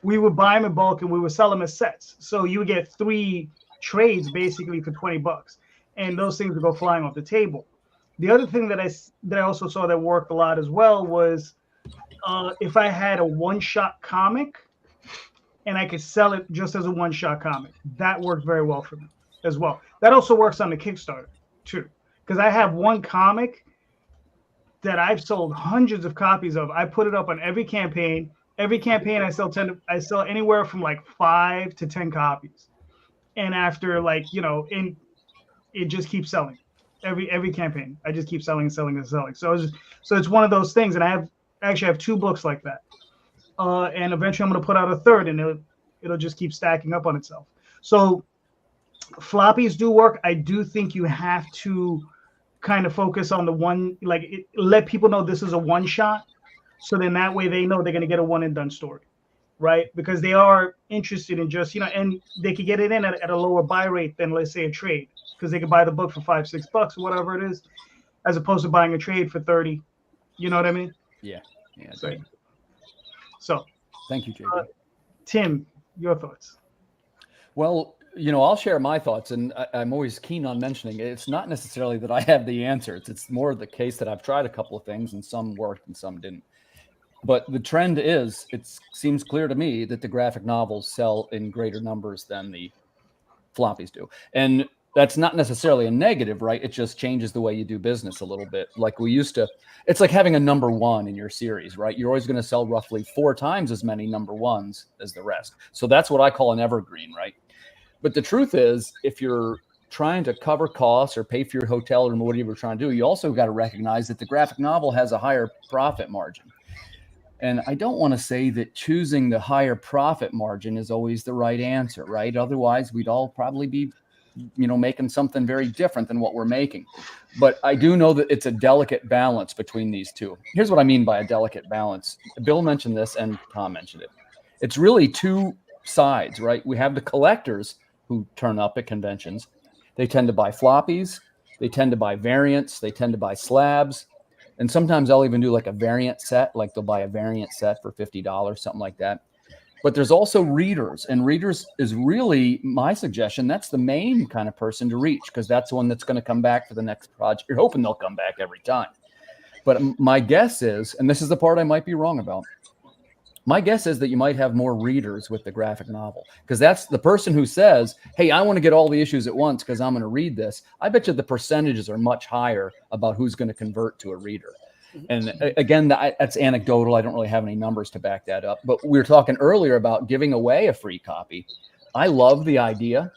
we would buy them in bulk, and we would sell them as sets. So you would get 3 trades basically for $20, and those things would go flying off the table. The other thing that I also saw that worked a lot as well was if I had a one-shot comic and I could sell it just as a one-shot comic, that worked very well for me as well. That also works on the Kickstarter too, because I have one comic that I've sold hundreds of copies of. I put it up on every campaign. Every campaign I sell anywhere from like 5 to 10 copies, and after it just keeps selling. Every campaign, I just keep selling. So it's one of those things, and I have 2 books like that, and eventually I'm going to put out a third, and it'll just keep stacking up on itself. So floppies do work. I do think you have to kind of focus on the one, let people know this is a one shot, so then that way they know they're going to get a one and done story, right? Because they are interested in just and they could get it in at a lower buy rate than, let's say, a trade. Because they could buy the book for $5-6 or whatever it is, as opposed to buying a trade for 30. You know what I mean? Yeah. So thank you, JD. Tim, your thoughts? Well, I'll share my thoughts, and I'm always keen on mentioning it. It's not necessarily that I have the answers. It's more the case that I've tried a couple of things, and some worked and some didn't. But the trend is, it seems clear to me that the graphic novels sell in greater numbers than the floppies do. And that's not necessarily a negative, right? It just changes the way you do business a little bit. Like we used to, it's like having a number 1 in your series, right? You're always going to sell roughly 4 times as many number 1s as the rest. So that's what I call an evergreen, right? But the truth is, if you're trying to cover costs or pay for your hotel or whatever you're trying to do, you also got to recognize that the graphic novel has a higher profit margin. And I don't want to say that choosing the higher profit margin is always the right answer, right? Otherwise, we'd all probably be making something very different than what we're making. But I do know that it's a delicate balance between these two. Here's what I mean by a delicate balance. Bill mentioned this and Tom mentioned it. It's really 2 sides, right? We have the collectors who turn up at conventions. They tend to buy floppies. They tend to buy variants. They tend to buy slabs. And sometimes I'll even do like a variant set, like they'll buy a variant set for $50, something like that. But there's also readers, and readers is really my suggestion. That's the main kind of person to reach, because that's the one that's going to come back for the next project. You're hoping they'll come back every time. But my guess is, and this is the part I might be wrong about, my guess is that you might have more readers with the graphic novel, because that's the person who says, hey, I want to get all the issues at once because I'm going to read this. I bet you the percentages are much higher about who's going to convert to a reader. And again, that's anecdotal. I don't really have any numbers to back that up. But we were talking earlier about giving away a free copy. I love the idea.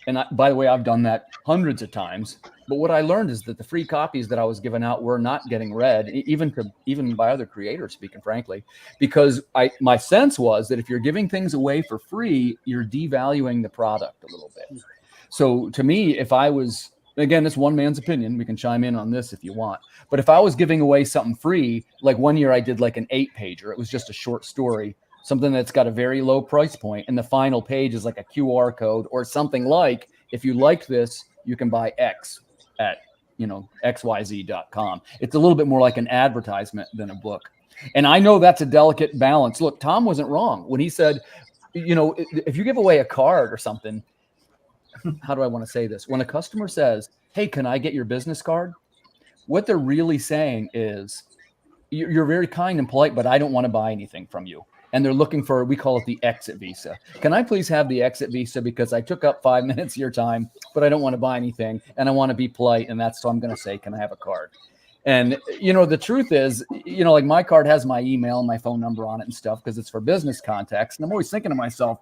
And by the way, I've done that hundreds of times. But what I learned is that the free copies that I was giving out were not getting read, even by other creators, speaking frankly, because my sense was that if you're giving things away for free, you're devaluing the product a little bit. So to me, if Again, it's one man's opinion. We can chime in on this if you want. But if I was giving away something free, like one year I did like an 8-pager, it was just a short story, something that's got a very low price point, and the final page is like a QR code or something like, if you like this, you can buy X at, xyz.com. It's a little bit more like an advertisement than a book. And I know that's a delicate balance. Look, Tom wasn't wrong when he said, if you give away a card or something, how do I want to say this? When a customer says, hey, can I get your business card? What they're really saying is, you're very kind and polite, but I don't want to buy anything from you. And they're looking for, we call it the exit visa. Can I please have the exit visa because I took up 5 minutes of your time, but I don't want to buy anything and I want to be polite. And that's so I'm going to say, can I have a card? And, the truth is, like my card has my email, my phone number on it and stuff because it's for business contacts. And I'm always thinking to myself,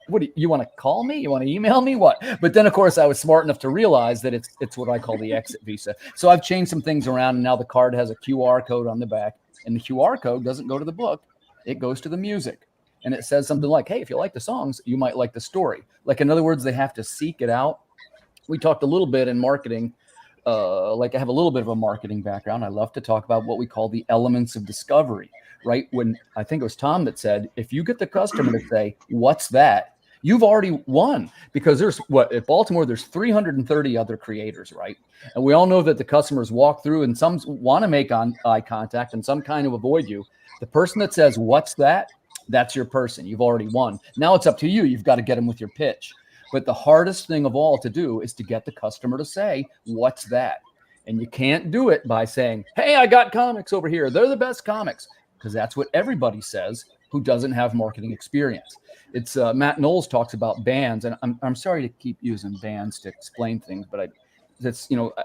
what do you want to call me? You want to email me? What? But then, of course, I was smart enough to realize that it's what I call the exit visa. So I've changed some things around, and now the card has a QR code on the back, and the QR code doesn't go to the book. It goes to the music. And it says something like, hey, if you like the songs, you might like the story. Like, in other words, they have to seek it out. We talked a little bit in marketing. Like I have a little bit of a marketing background. I love to talk about what we call the elements of discovery, right? When I think it was Tom that said, if you get the customer to say, what's that? You've already won, because at Baltimore, there's 330 other creators, right? And we all know that the customers walk through and some want to make eye contact and some kind of avoid you. The person that says, what's that? That's your person. You've already won. Now it's up to you. You've got to get them with your pitch. But the hardest thing of all to do is to get the customer to say, what's that? And you can't do it by saying, hey, I got comics over here. They're the best comics. Because that's what everybody says who doesn't have marketing experience. It's Matt Knowles talks about bands, and I'm sorry to keep using bands to explain things, but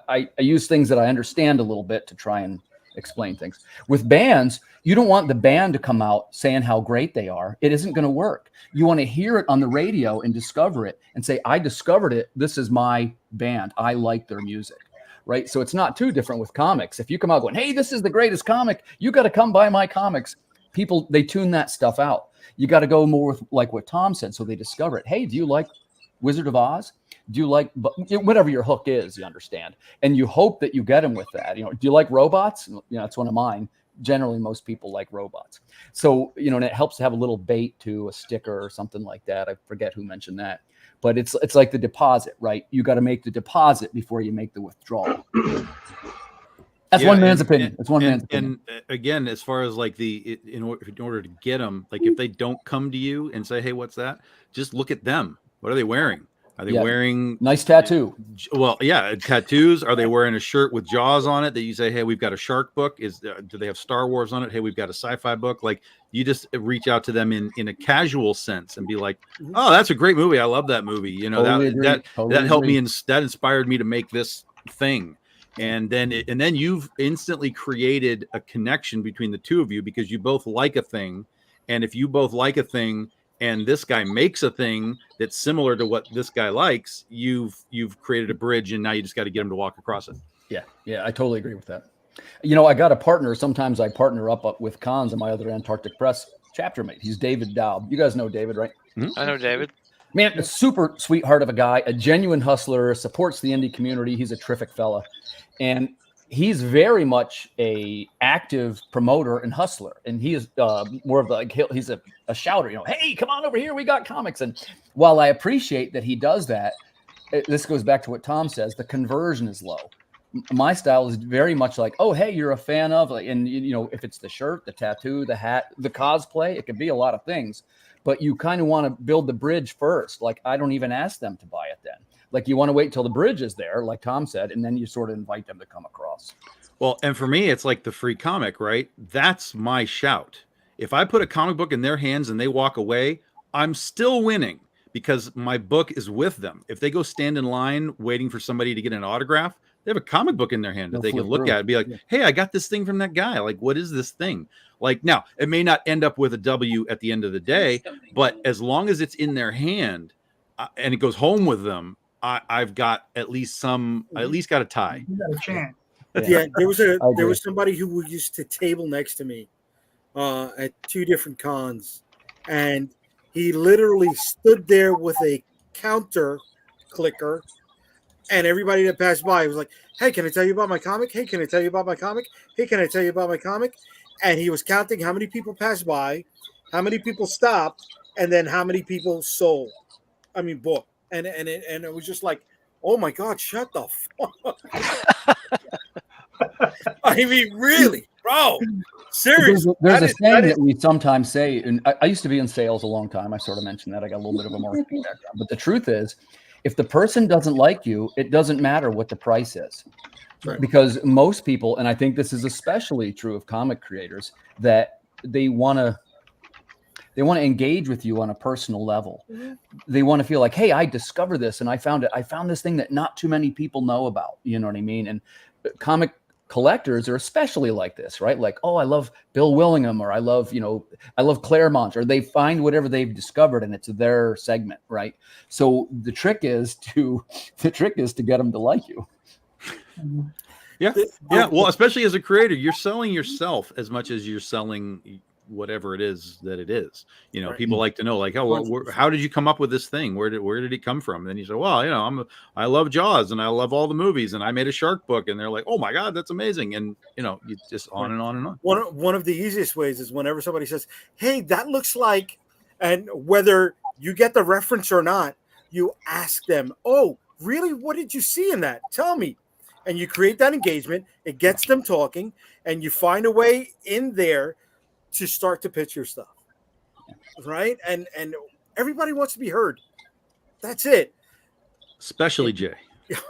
I use things that I understand a little bit to try and explain things. With bands, you don't want the band to come out saying how great they are. It isn't going to work. You want to hear it on the radio and discover it and say, I discovered it. This is my band. I like their music. Right. So it's not too different with comics. If you come out going, hey, this is the greatest comic, you got to come buy my comics. People, they tune that stuff out. You got to go more with like what Tom said. So they discover it. Hey, do you like Wizard of Oz? Do you like whatever your hook is, you understand? And you hope that you get them with that. Do you like robots? It's one of mine. Generally, most people like robots. So, and it helps to have a little bait to a sticker or something like that. I forget who mentioned that. But it's like the deposit, right? You got to make the deposit before you make the withdrawal. That's one man's opinion. It's one man's opinion. And again, as far as like in order to get them, like if they don't come to you and say, hey, what's that? Just look at them. What are they wearing? Are they wearing nice tattoo? Well, yeah, tattoos. Are they wearing a shirt with Jaws on it that you say, hey, we've got a shark book? Do they have Star Wars on it? Hey, we've got a sci-fi book. Like you just reach out to them in a casual sense and be like, oh, that's a great movie. I love that movie. Totally that helped me and that inspired me to make this thing. And then you've instantly created a connection between the two of you because you both like a thing. And if you both like a thing and this guy makes a thing that's similar to what this guy likes, you've created a bridge, and now you just got to get him to walk across it. Yeah, I totally agree with that. I got a partner. Sometimes I partner up with Cons and my other Antarctic Press chapter mate. He's David Daub. You guys know David, right? Mm-hmm. I know David. Man, a super sweetheart of a guy, a genuine hustler, supports the indie community. He's a terrific fella. And he's very much a active promoter and hustler. And he is more of he's a shouter, hey, come on over here. We got comics. And while I appreciate that he does that, this goes back to what Tom says, the conversion is low. My style is very much like, oh, hey, you're a fan of, and if it's the shirt, the tattoo, the hat, the cosplay, it could be a lot of things. But you kind of want to build the bridge first. Like, I don't even ask them to buy it then. Like, you want to wait till the bridge is there, like Tom said, and then you sort of invite them to come across. Well, and for me, it's like the free comic, right? That's my shout. If I put a comic book in their hands and they walk away, I'm still winning because my book is with them. If they go stand in line waiting for somebody to get an autograph, they have a comic book in their hand that they can look at and be like, hey, I got this thing from that guy. Like, what is this thing? Like, now, it may not end up with a W at the end of the day, but as long as it's in their hand and it goes home with them, I've got at least got a tie. You got a chance. Yeah, there was somebody who used to table next to me at two different cons, and he literally stood there with a counter clicker and everybody that passed by was like, "Hey, can I tell you about my comic? Hey, can I tell you about my comic? Hey, can I tell you about my comic?" And he was counting how many people passed by, how many people stopped, and then how many people sold. I mean, bought. And it was just like, oh my God, shut the fuck. I mean, really, bro. Seriously. There's a saying that we sometimes say, and I used to be in sales a long time. I sort of mentioned that. I got a little bit of a marketing background. But the truth is, if the person doesn't like you, it doesn't matter what the price is. Right. Because most people, and I think this is especially true of comic creators, that they want to engage with you on a personal level. Mm-hmm. They want to feel like, hey, I discovered this and I found this thing that not too many people know about. You know what I mean? And comic collectors are especially like this, right? Like, oh, I love Bill Willingham, or I love Claremont, or they find whatever they've discovered and it's their segment, right? So the trick is to get them to like you. Yeah. Well, especially as a creator, you're selling yourself as much as you're selling whatever it is that it is. You know, right. People like to know, like, oh, how did you come up with this thing? Where did it come from? And then you say, well, I love Jaws and I love all the movies and I made a shark book, and they're like, oh my God, that's amazing. And you just on and on and on. One of the easiest ways is whenever somebody says, hey, that looks like, and whether you get the reference or not, you ask them, oh, really? What did you see in that? Tell me. And you create that engagement. It gets them talking, and you find a way in there to start to pitch your stuff, right? And everybody wants to be heard. That's it. Especially Jay.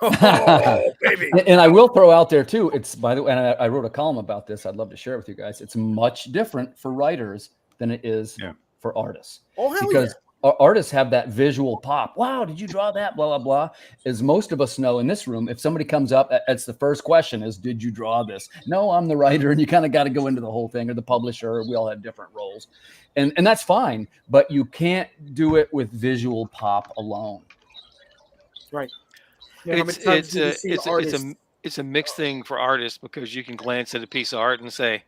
Oh, baby. And I will throw out there too, it's, by the way, and I wrote a column about this. I'd love to share it with you guys. It's much different for writers than it is for artists. Oh, hell because artists have that visual pop. Wow, did you draw that? Blah, blah, blah. As most of us know in this room, if somebody comes up, it's the first question is, did you draw this? No, I'm the writer. And you kind of got to go into the whole thing, or the publisher. We all have different roles. And that's fine. But you can't do it with visual pop alone. Right. Yeah, it's a mixed thing for artists, because you can glance at a piece of art and say,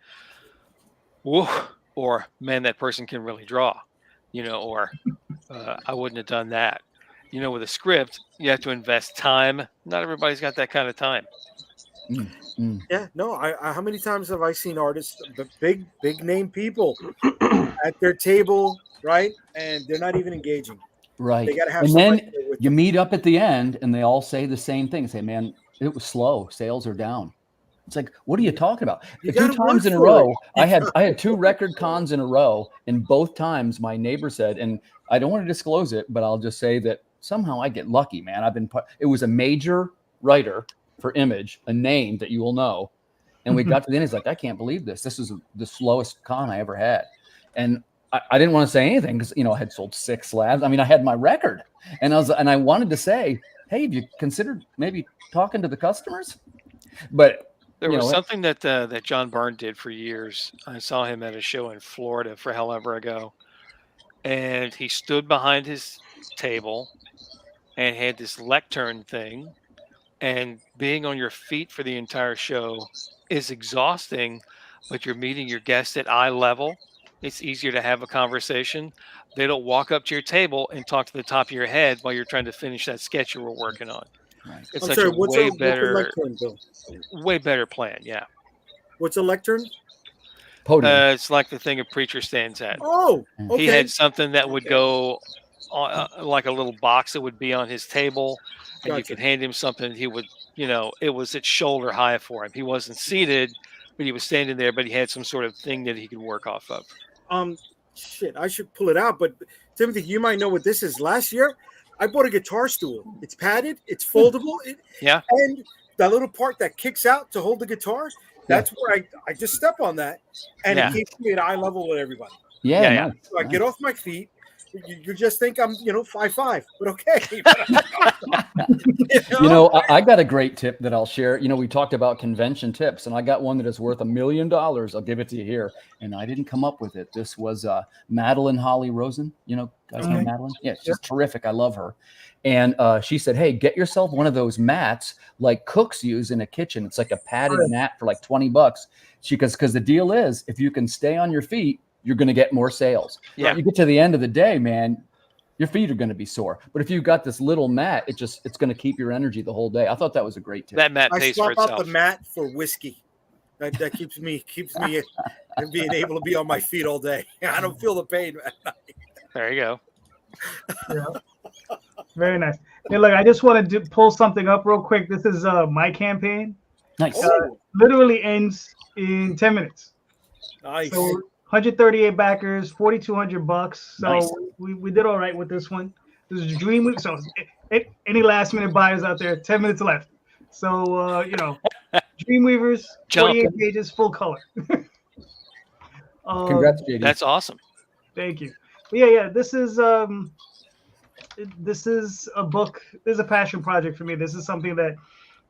whoa, or man, that person can really draw. Or I wouldn't have done that. With a script, you have to invest time. Not everybody's got that kind of time. Yeah, no. How many times have I seen artists, the big name people, at their table, right? And they're not even engaging. Right. They gotta have. And then you meet up at the end, and they all say the same thing. Say, man, it was slow. Sales are down. It's like, what are you talking about? 2 times in a row, I had 2 record cons in a row, and both times my neighbor said, and I don't want to disclose it, but I'll just say that somehow I get lucky, man. It was a major writer for Image, a name that you will know, and we got to the end. He's like, I can't believe this. This is the slowest con I ever had, and I didn't want to say anything because I had sold 6 slabs. I mean, I had my record, and I wanted to say, hey, have you considered maybe talking to the customers? But there was something that John Byrne did for years. I saw him at a show in Florida for however ago, and he stood behind his table and had this lectern thing. And being on your feet for the entire show is exhausting, but you're meeting your guests at eye level. It's easier to have a conversation. They don't walk up to your table and talk to the top of your head while you're trying to finish that sketch you were working on. Right. It's way better plan. Yeah. What's a lectern? Podium. It's like the thing a preacher stands at. Oh, okay. He had something that would go like a little box that would be on his table, and you could hand him something. He would, it was at shoulder high for him. He wasn't seated, but he was standing there, but he had some sort of thing that he could work off of. Shit, I should pull it out. But Timothy, you might know what this is. Last year, I bought a guitar stool. It's padded. It's foldable. And that little part that kicks out to hold the guitar, that's where I just step on that, and it keeps me at eye level with everybody. Yeah. So I get off my feet. You just think I'm, 5'5", but okay. I got a great tip that I'll share. We talked about convention tips, and I got one that is worth $1 million. I'll give it to you here. And I didn't come up with it. This was Madeline Holly Rosen. Guys know Madeline? Yeah, she's terrific. I love her. And she said, hey, get yourself one of those mats like cooks use in a kitchen. It's like a padded mat for like $20. Because the deal is, if you can stay on your feet, you're going to get more sales. Yeah. You get to the end of the day, man, your feet are going to be sore. But if you've got this little mat, it's going to keep your energy the whole day. I thought that was a great tip. That mat I pays for swap out itself. the mat for whiskey. That keeps me and being able to be on my feet all day. I don't feel the pain. There you go. Yeah. Very nice. Hey, look, I just want to pull something up real quick. This is my campaign. Nice. Literally ends in 10 minutes. Nice. So 138 backers, $4,200. So Nice. we did all right with this one. This is Dream Week. So any last minute buyers out there, 10 minutes left. So Dreamweavers, 48 pages, full color. Congrats, JD. That's awesome. Thank you. But yeah. This is a book. This is a passion project for me. This is something that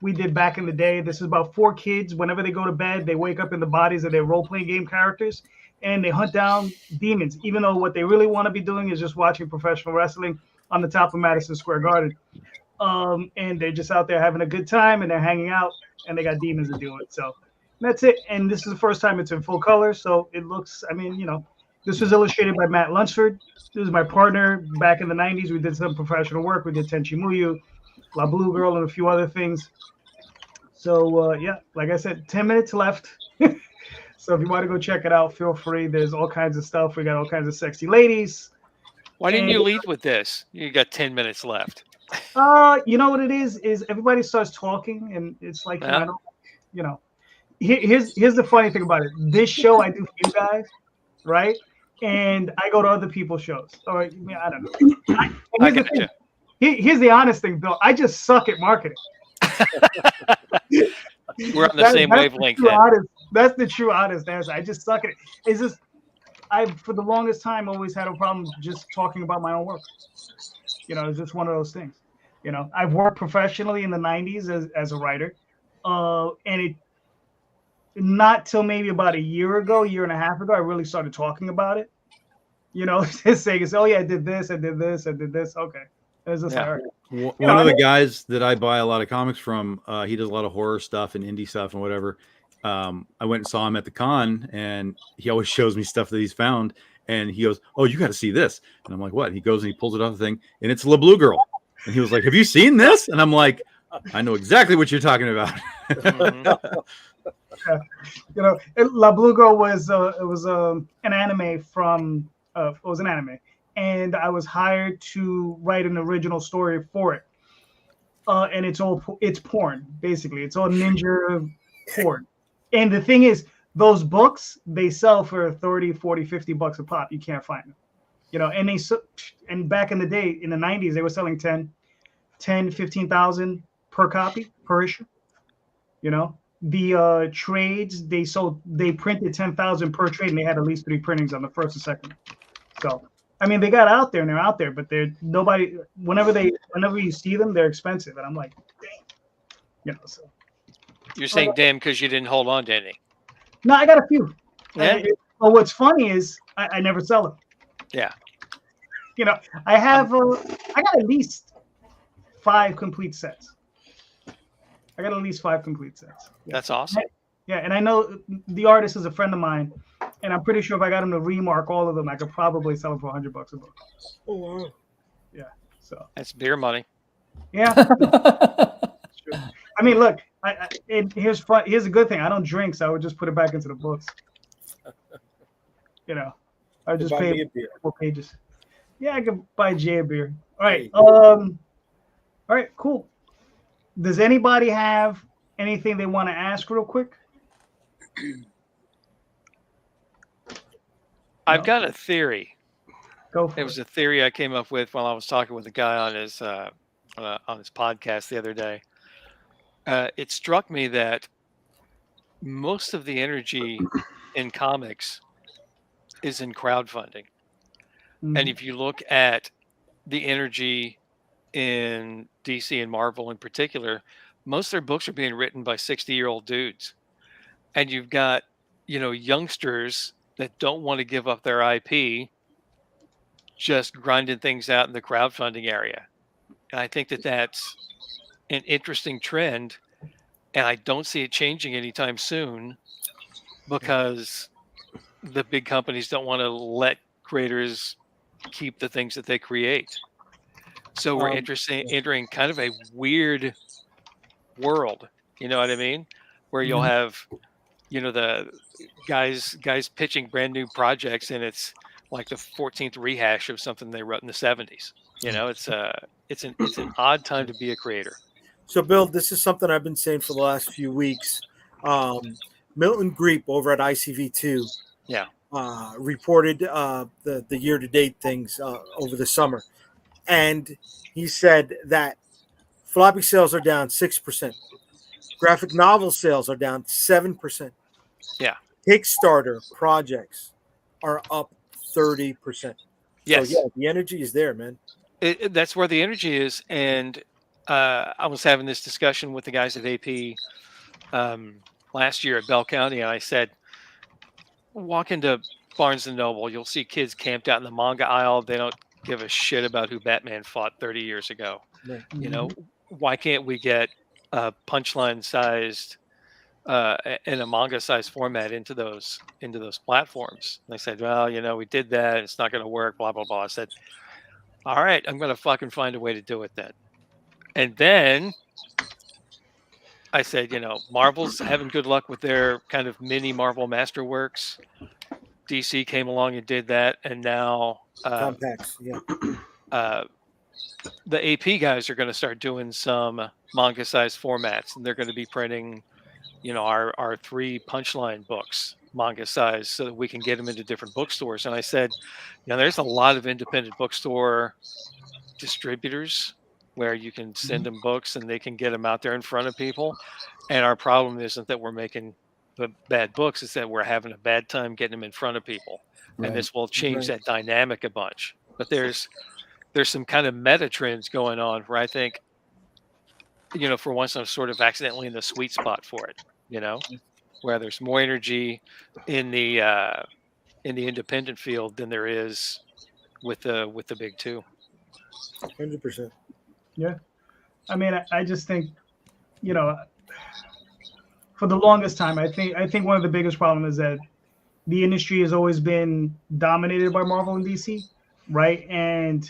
we did back in the day. This is about 4 kids. Whenever they go to bed, they wake up in the bodies of their role-playing game characters, and they hunt down demons, even though what they really want to be doing is just watching professional wrestling on the top of Madison Square Garden. And they're just out there having a good time, and they're hanging out, and they got demons to deal with. So that's it. And this is the first time it's in full color. So it looks, this was illustrated by Matt Lunsford. This is my partner back in the 90s. We did some professional work. We did Tenchi Muyu, La Blue Girl, and a few other things. So, like I said, 10 minutes left. So if you want to go check it out, feel free. There's all kinds of stuff. We got all kinds of sexy ladies. Why didn't you lead with this? You got 10 minutes left. You know what it is everybody starts talking, and it's like, here's the funny thing about it. This show I do for you guys, right? And I go to other people's shows. Or, I don't know. Here's the honest thing, Bill. I just suck at marketing. We're on the same wavelength. That's the true honest answer. I just suck at it. It's just, for the longest time, always had a problem just talking about my own work. It's just one of those things. I've worked professionally in the 90s as a writer. And not till maybe about a year and a half ago, I really started talking about it. Just saying, oh yeah, I did this. Okay. One of the guys that I buy a lot of comics from, he does a lot of horror stuff and indie stuff and whatever. I went and saw him at the con, and he always shows me stuff that he's found. And he goes, "Oh, you got to see this." And I'm like, "What?" He goes and he pulls it off the thing, and it's La Blue Girl. And he was like, "Have you seen this?" And I'm like, "I know exactly what you're talking about." La Blue Girl was an anime from it was an anime, and I was hired to write an original story for it. And it's porn, basically. It's all ninja porn. And the thing is, those books, they sell for 30, 40, 50 bucks a pop. You can't find them. And back in the day, in the 90s, they were selling 15,000 per copy, per issue. The trades, they printed 10,000 per trade, and they had at least 3 printings on the first and second. So, they got out there, and they're out there, but whenever you see them, they're expensive. And I'm like, dang. So. You're saying damn because you didn't hold on to any. No, I got a few. Yeah. But what's funny is I never sell them. Yeah. I got at least 5 complete sets. Yeah. That's awesome. Yeah, and I know the artist is a friend of mine, and I'm pretty sure if I got him to remark all of them, I could probably sell them for $100 a book. Oh wow. Yeah. So that's beer money. Yeah. Look, here's a good thing. I don't drink, so I would just put it back into the books. I would just pay 4 pages. Yeah, I could buy Jay a beer. All right. All right, cool. Does anybody have anything they want to ask real quick? I've got a theory. Go for it. It was a theory I came up with while I was talking with a guy on his podcast the other day. It struck me that most of the energy in comics is in crowdfunding. Mm-hmm. And if you look at the energy in DC and Marvel in particular, most of their books are being written by 60-year-old dudes. And you've got, youngsters that don't want to give up their IP, just grinding things out in the crowdfunding area. And I think that that's an interesting trend, and I don't see it changing anytime soon because the big companies don't want to let creators keep the things that they create. So we're entering kind of a weird world. You know what I mean? Where you'll have, the guys pitching brand new projects, and it's like the 14th rehash of something they wrote in the 70s. It's an odd time to be a creator. So, Bill, this is something I've been saying for the last few weeks. Milton Greep over at ICV2 reported the year-to-date things over the summer. And he said that floppy sales are down 6%. Graphic novel sales are down 7%. Yeah. Kickstarter projects are up 30%. Yes. So, yeah, the energy is there, man. That's where the energy is. And I was having this discussion with the guys at AP last year at Bell County, and I said, walk into Barnes & Noble, you'll see kids camped out in the manga aisle. They don't give a shit about who Batman fought 30 years ago. Right. Why can't we get a punchline sized in a manga sized format into those platforms? And they said, well, we did that. It's not going to work, blah, blah, blah. I said, all right, I'm going to fucking find a way to do it then. And then I said, Marvel's having good luck with their kind of mini Marvel Masterworks. DC came along and did that. And now Compacts, the AP guys are going to start doing some manga-sized formats, and they're going to be printing, our 3 punchline books manga-sized, so that we can get them into different bookstores. And I said, there's a lot of independent bookstore distributors where you can send them books and they can get them out there in front of people. And our problem isn't that we're making the bad books; it's that we're having a bad time getting them in front of people. Right. And this will change that dynamic a bunch. But there's some kind of meta trends going on where I think, for once I'm sort of accidentally in the sweet spot for it, where there's more energy in the independent field than there is with the big two. 100%. Yeah. I mean, I just think, for the longest time, I think one of the biggest problems is that the industry has always been dominated by Marvel and DC, right? And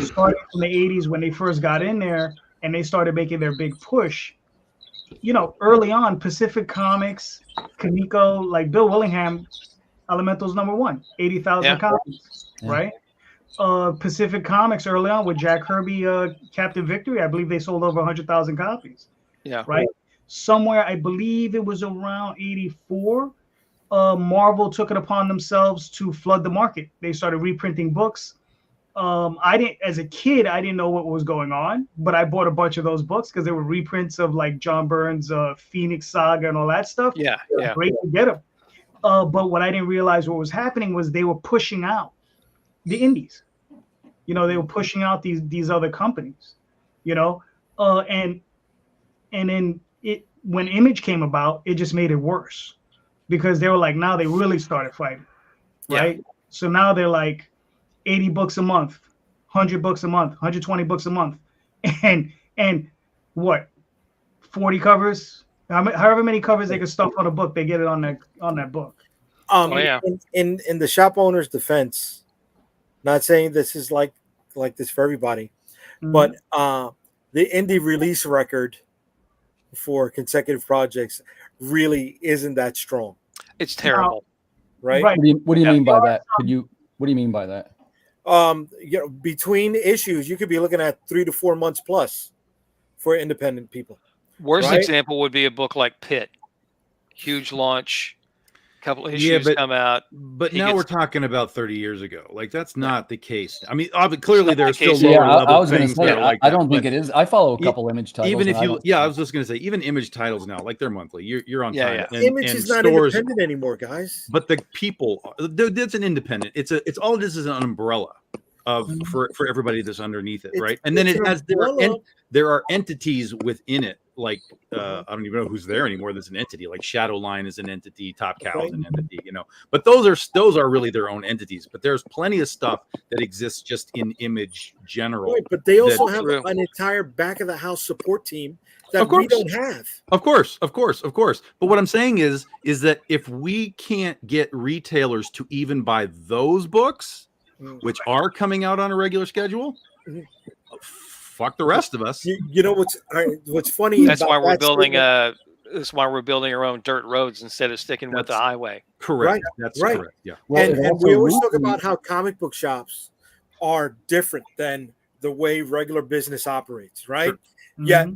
starting from the 80s when they first got in there and they started making their big push, early on, Pacific Comics, Kamiko, like Bill Willingham, Elemental's #1, 80,000 copies, right? Pacific Comics early on with Jack Kirby, Captain Victory, I believe they sold over 100,000 copies. Yeah. Right. Somewhere, I believe it was around 84, Marvel took it upon themselves to flood the market. They started reprinting books. As a kid, I didn't know what was going on, but I bought a bunch of those books because they were reprints of like John Byrne's Phoenix Saga and all that stuff. Yeah. Great to get them. But what I didn't realize what was happening was they were pushing out the indies. They were pushing out these other companies, and then when Image came about, it just made it worse because they were like, now they really started fighting, right? Yeah. So now they're like 80 books a month, 100 books a month, 120 books a month, and what, 40 covers? However many covers they can stuff on a book, they get it on that book. In the shop owner's defense, not saying this is like this for everybody, but the indie release record for consecutive projects really isn't that strong. It's terrible, right? What do you mean by that? What do you mean by that? Between issues, you could be looking at 3 to 4 months plus for independent people. Worst example would be a book like Pitt, huge launch. Couple issues come out, but now we're talking about 30 years ago. Like that's not the case. I mean, clearly there's still lower level. I was going to say, I don't think it is. I follow a couple Image titles. Even if I was just going to say, even Image titles now, like they're monthly. You're on time. And, Image is not independent anymore, guys. But the people, that's an independent. It's all it is an umbrella for everybody that's underneath it, right? And then it has there are entities within it. Like I don't even know who's there anymore. There's an entity like Shadowline is an entity, Top Cow is an entity, But those are really their own entities. But there's plenty of stuff that exists just in Image general. Right, but they also have an entire back of the house support team that we don't have. Of course. But what I'm saying is that if we can't get retailers to even buy those books, which are coming out on a regular schedule, fuck the rest of us. You know what's funny? That's why about we're that building statement- that's why we're building our own dirt roads instead of sticking with the highway. Correct. Right, That's right. correct. Yeah. Well, and it and also we always talk loosely- about how comic book shops are different than the way regular business operates, right? Sure. Yet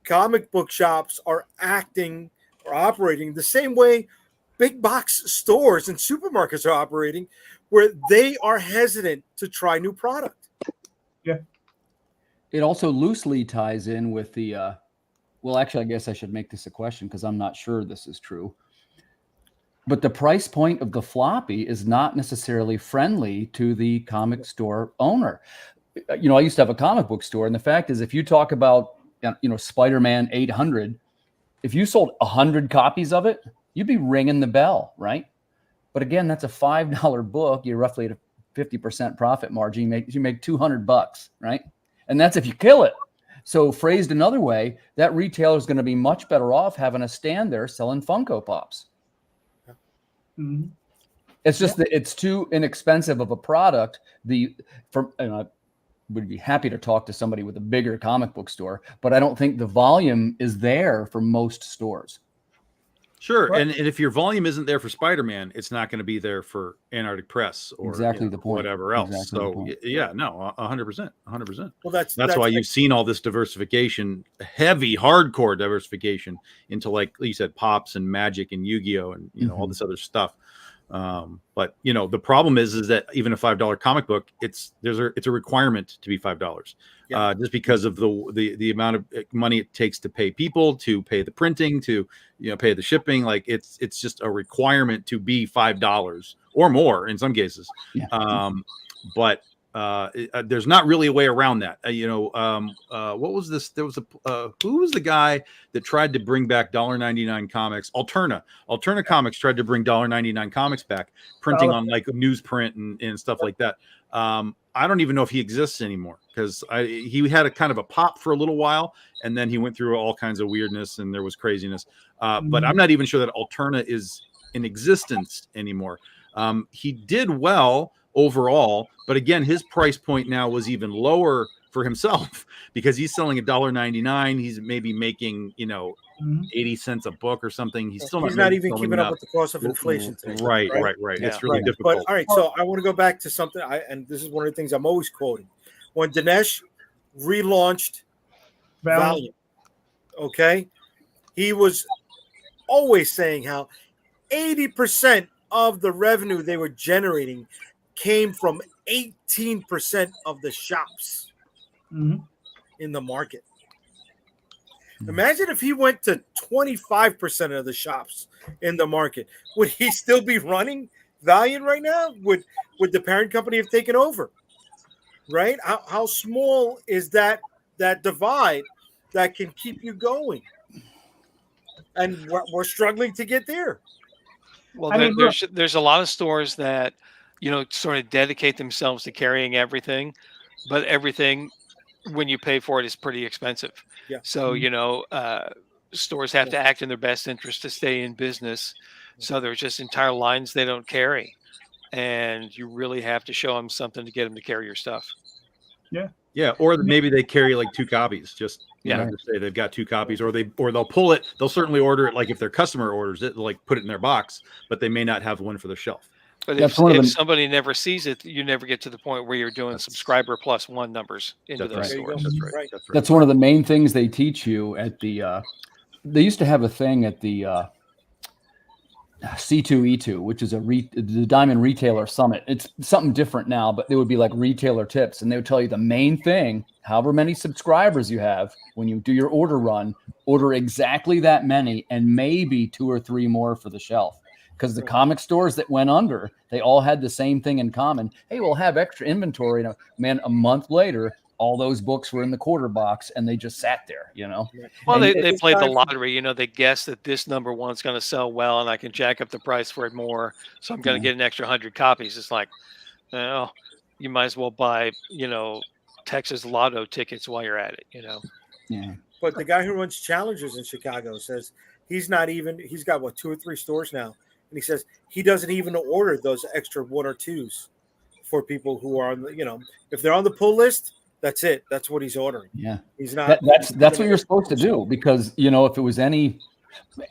comic book shops are acting or operating the same way big box stores and supermarkets are operating, where they are hesitant to try new product. It also loosely ties in with the well, actually, I guess I should make this a question because I'm not sure this is true. But the price point of the floppy is not necessarily friendly to the comic store owner. You know, I used to have a comic book store, and the fact is, if you talk about, you know, Spider-Man 800, if you sold 100 copies of it, you'd be ringing the bell, right? But again, that's a $5 book. You're roughly at a 50% profit margin. You make $200, right? And that's if you kill it. So phrased another way, that retailer is going to be much better off having a stand there selling Funko Pops. It's just that it's too inexpensive of a product. I would be happy to talk to somebody with a bigger comic book store, but I don't think the volume is there for most stores. Sure. Right. And if your volume isn't there for Spider-Man, it's not going to be there for Antarctic Press or Exactly the point. whatever else. Exactly the So point. yeah, no, 100%. Well, that's Why you've seen all this diversification, heavy, hardcore diversification into, like you said, Pops and Magic and Yu-Gi-Oh! And, you know, all this other stuff. But, you know, the problem is that even a $5 comic book, it's a requirement to be $5. Just because of the amount of money it takes to pay people, to pay the printing, to, you know, pay the shipping. Like it's just a requirement to be $5 or more in some cases. Yeah. But there's not really a way around that. What was this? There was who was the guy that tried to bring back $1.99 comics? Alterna Comics tried to bring $1.99 comics back, printing on like newsprint and stuff like that. I don't even know if he exists anymore because he had a kind of a pop for a little while, and then he went through all kinds of weirdness and there was craziness. But I'm not even sure that Alterna is in existence anymore. He did well overall, but again, his price point now was even lower for himself because he's selling $1.99. He's maybe making, 80 cents a book or something. He's not even keeping up with the cost of inflation today. Right. Yeah. It's really difficult. But all right, so I want to go back to something, and this is one of the things I'm always quoting. When Dinesh relaunched Valiant, okay, he was always saying how 80% of the revenue they were generating came from 18% of the shops in the market. Imagine if he went to 25% of the shops in the market. Would he still be running Valiant right now? Would the parent company have taken over? Right? How small is that divide that can keep you going? And we're struggling to get there. Well, I mean, there's a lot of stores that, sort of dedicate themselves to carrying everything, but everything, when you pay for it, is pretty expensive. Yeah. So, stores have to act in their best interest to stay in business. So there's just entire lines they don't carry. And you really have to show them something to get them to carry your stuff. Yeah, or maybe they carry like 2 copies. Just Yeah. to say they've got 2 copies, or they'll pull it. They'll certainly order it. Like if their customer orders it, like put it in their box, but they may not have one for the shelf. But That's if one of them- somebody never sees it, you never get to the point where you're doing subscriber plus 1 numbers into That's those right. There you go. stores. That's right. Right. That's right. That's one of the main things they teach you at the they used to have a thing at the C2E2, which is the Diamond Retailer Summit. It's something different now, but they would be like retailer tips, and they would tell you the main thing, however many subscribers you have, when you do your order run, order exactly that many and maybe 2 or 3 more for the shelf. Because the comic stores that went under, they all had the same thing in common. Hey, we'll have extra inventory. Man, a month later, all those books were in the quarter box and they just sat there, Well, And they played the lottery. They guess that this number one's going to sell well, and I can jack up the price for it more. So I'm going to get an extra 100 copies. It's like, well, you might as well buy, Texas Lotto tickets while you're at it. Yeah. But the guy who runs Challengers in Chicago says he's got 2 or 3 stores now. And he says he doesn't even order those extra 1 or 2s for people who are on the, if they're on the pull list, that's it. That's what he's ordering. Yeah, he's not. That's what you're supposed to do, because if it was any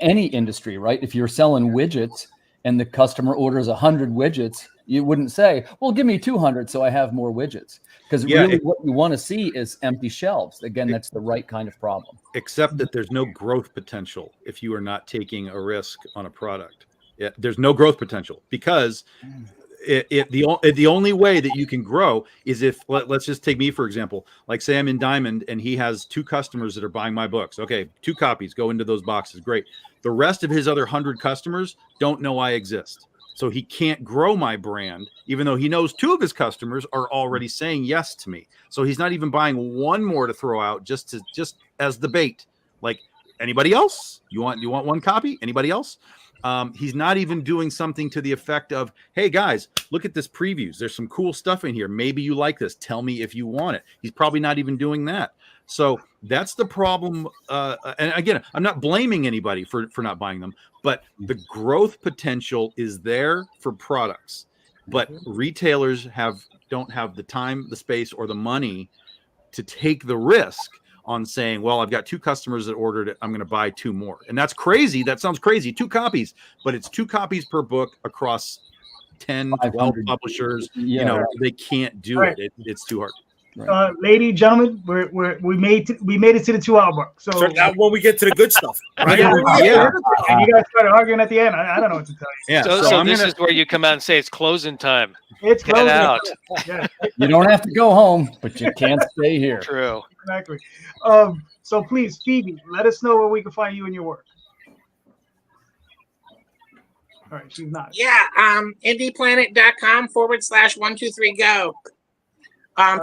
industry, right? If you're selling widgets and the customer orders 100 widgets, you wouldn't say, well, give me 200 so I have more widgets. Because really what you want to see is empty shelves. Again, that's the right kind of problem. Except that there's no growth potential if you are not taking a risk on a product. There's no growth potential, because the only way that you can grow is if, let's just take me for example. Like, say I'm in Diamond and he has 2 customers that are buying my books. Okay, 2 copies go into those boxes. Great. The rest of his other 100 customers don't know I exist. So he can't grow my brand, even though he knows 2 of his customers are already saying yes to me. So he's not even buying 1 more to throw out just as the bait. Like, anybody else? You want 1 copy? Anybody else? He's not even doing something to the effect of, hey guys, look at this previews. There's some cool stuff in here. Maybe you like this. Tell me if you want it. He's probably not even doing that. So that's the problem. And again, I'm not blaming anybody for not buying them, but the growth potential is there for products, but retailers don't have the time, the space, or the money to take the risk on saying, well, I've got 2 customers that ordered it, I'm going to buy 2 more. And that's crazy. That sounds crazy. 2 copies, but it's 2 copies per book across 10, 12 publishers. Yeah. They can't do it. It's too hard. Right. Ladies, gentlemen, we made it to the 2-hour mark. So now when we get to the good stuff, right? Yeah. And you guys started arguing at the end. I don't know what to tell you. Yeah. So this is where you come out and say it's closing time. It's Get closing. out. Yeah. You don't have to go home, but you can't stay here. True. Exactly. So please, Phoebe, let us know where we can find you and your work. All right, she's not. Yeah, indieplanet.com/123go.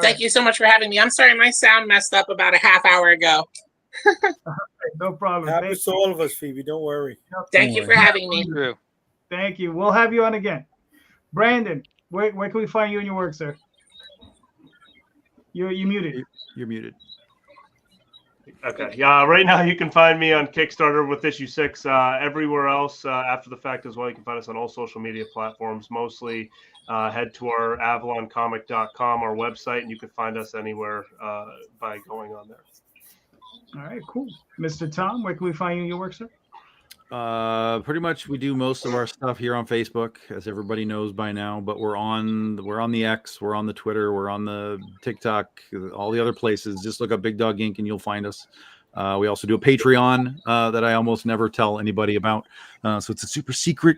Thank you so much for having me. I'm sorry, my sound messed up about a half hour ago. No problem. Happens to all of us, Phoebe. Don't worry. Thank you for having me. True. Thank you. We'll have you on again. Brandon, where can we find you and your work, sir? You're muted. You're muted. Okay. Yeah. Right now, you can find me on Kickstarter with issue 6. Everywhere else after the fact as well. You can find us on all social media platforms. Mostly, head to our AvalonComic.com, our website, and you can find us anywhere by going on there. All right. Cool. Mr. Tom, where can we find you and your work, sir? Pretty much we do most of our stuff here on Facebook, as everybody knows by now, but we're on the X, we're on the Twitter, we're on the TikTok, all the other places. Just look up Big Dog Inc. and you'll find us. We also do a Patreon that I almost never tell anybody about. So it's a super secret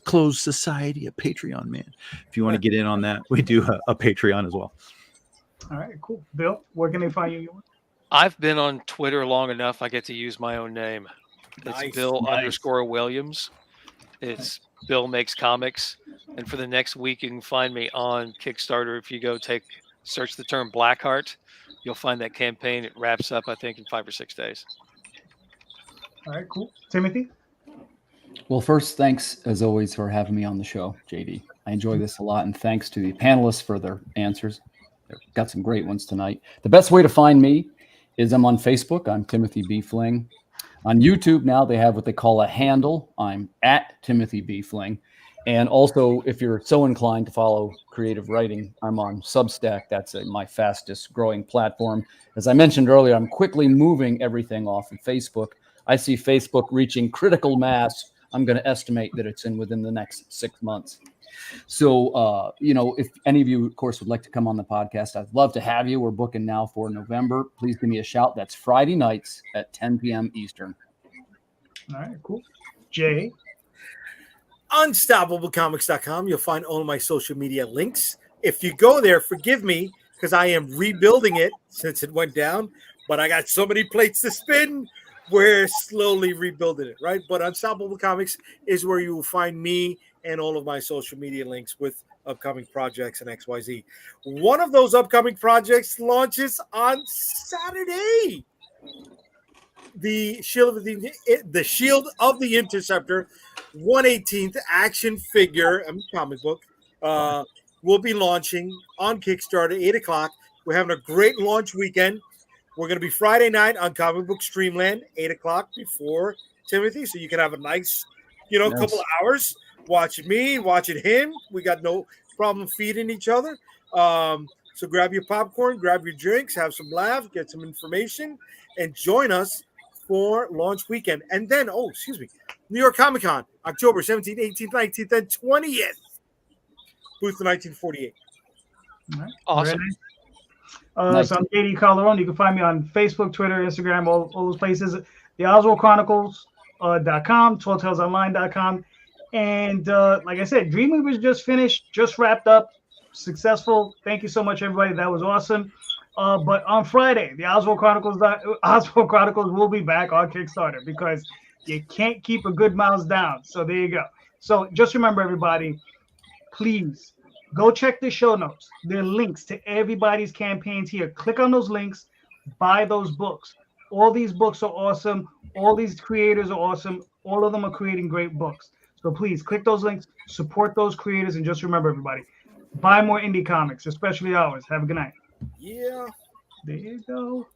closed society, a Patreon, man. If you want to get in on that, we do a Patreon as well. All right, cool. Bill, where can they find you? I've been on Twitter long enough. I get to use my own name. It's Nice. Bill_Williams. It's Bill Makes Comics. And for the next week, you can find me on Kickstarter. If you go search the term Blackheart, you'll find that campaign. It wraps up, I think, in 5 or 6 days. All right, cool. Timothy? Well, first, thanks as always for having me on the show, JD. I enjoy this a lot, and thanks to the panelists for their answers. They've got some great ones tonight. The best way to find me is I'm on Facebook. I'm Timothy B Fling. On YouTube now, they have what they call a handle. I'm at Timothy B Fling. And also, if you're so inclined to follow creative writing, I'm on Substack. That's my fastest growing platform. As I mentioned earlier, I'm quickly moving everything off of Facebook. I see Facebook reaching critical mass. I'm going to estimate that it's within the next 6 months. So, if any of you, of course, would like to come on the podcast, I'd love to have you. We're booking now for November. Please give me a shout. That's Friday nights at 10 p.m. Eastern. All right, cool. Jay? UnstoppableComics.com. You'll find all of my social media links. If you go there, forgive me, because I am rebuilding it since it went down, but I got so many plates to spin. We're slowly rebuilding it, right? But Unstoppable Comics is where you will find me and all of my social media links with upcoming projects and XYZ. One of those upcoming projects launches on Saturday. The Shield of the Interceptor 1/18th action figure comic book will be launching on Kickstarter 8 o'clock. We're having a great launch weekend. We're going to be Friday night on Comic Book Streamland, 8 o'clock before Timothy, so you can have a nice, couple of hours watching me, watching him. We got no problem feeding each other. So grab your popcorn, grab your drinks, have some laughs, get some information, and join us for launch weekend. And then, New York Comic Con, October 17th, 18th, 19th, and 20th. Booth 1948. All right. Awesome. Nice. So I'm JD Calderon. You can find me on Facebook, Twitter, Instagram, all those places. The OswaldChronicles.com, TallTalesOnline.com. And like I said, Dreamweaver's just finished, just wrapped up, successful. Thank you so much, everybody. That was awesome. But on Friday, the Oswald Chronicles will be back on Kickstarter because you can't keep a good mouse down. So there you go. So just remember, everybody, please go check the show notes. There are links to everybody's campaigns here. Click on those links, buy those books. All these books are awesome. All these creators are awesome. All of them are creating great books. So please click those links, support those creators, and just remember, everybody, buy more indie comics, especially ours. Have a good night. Yeah. There you go.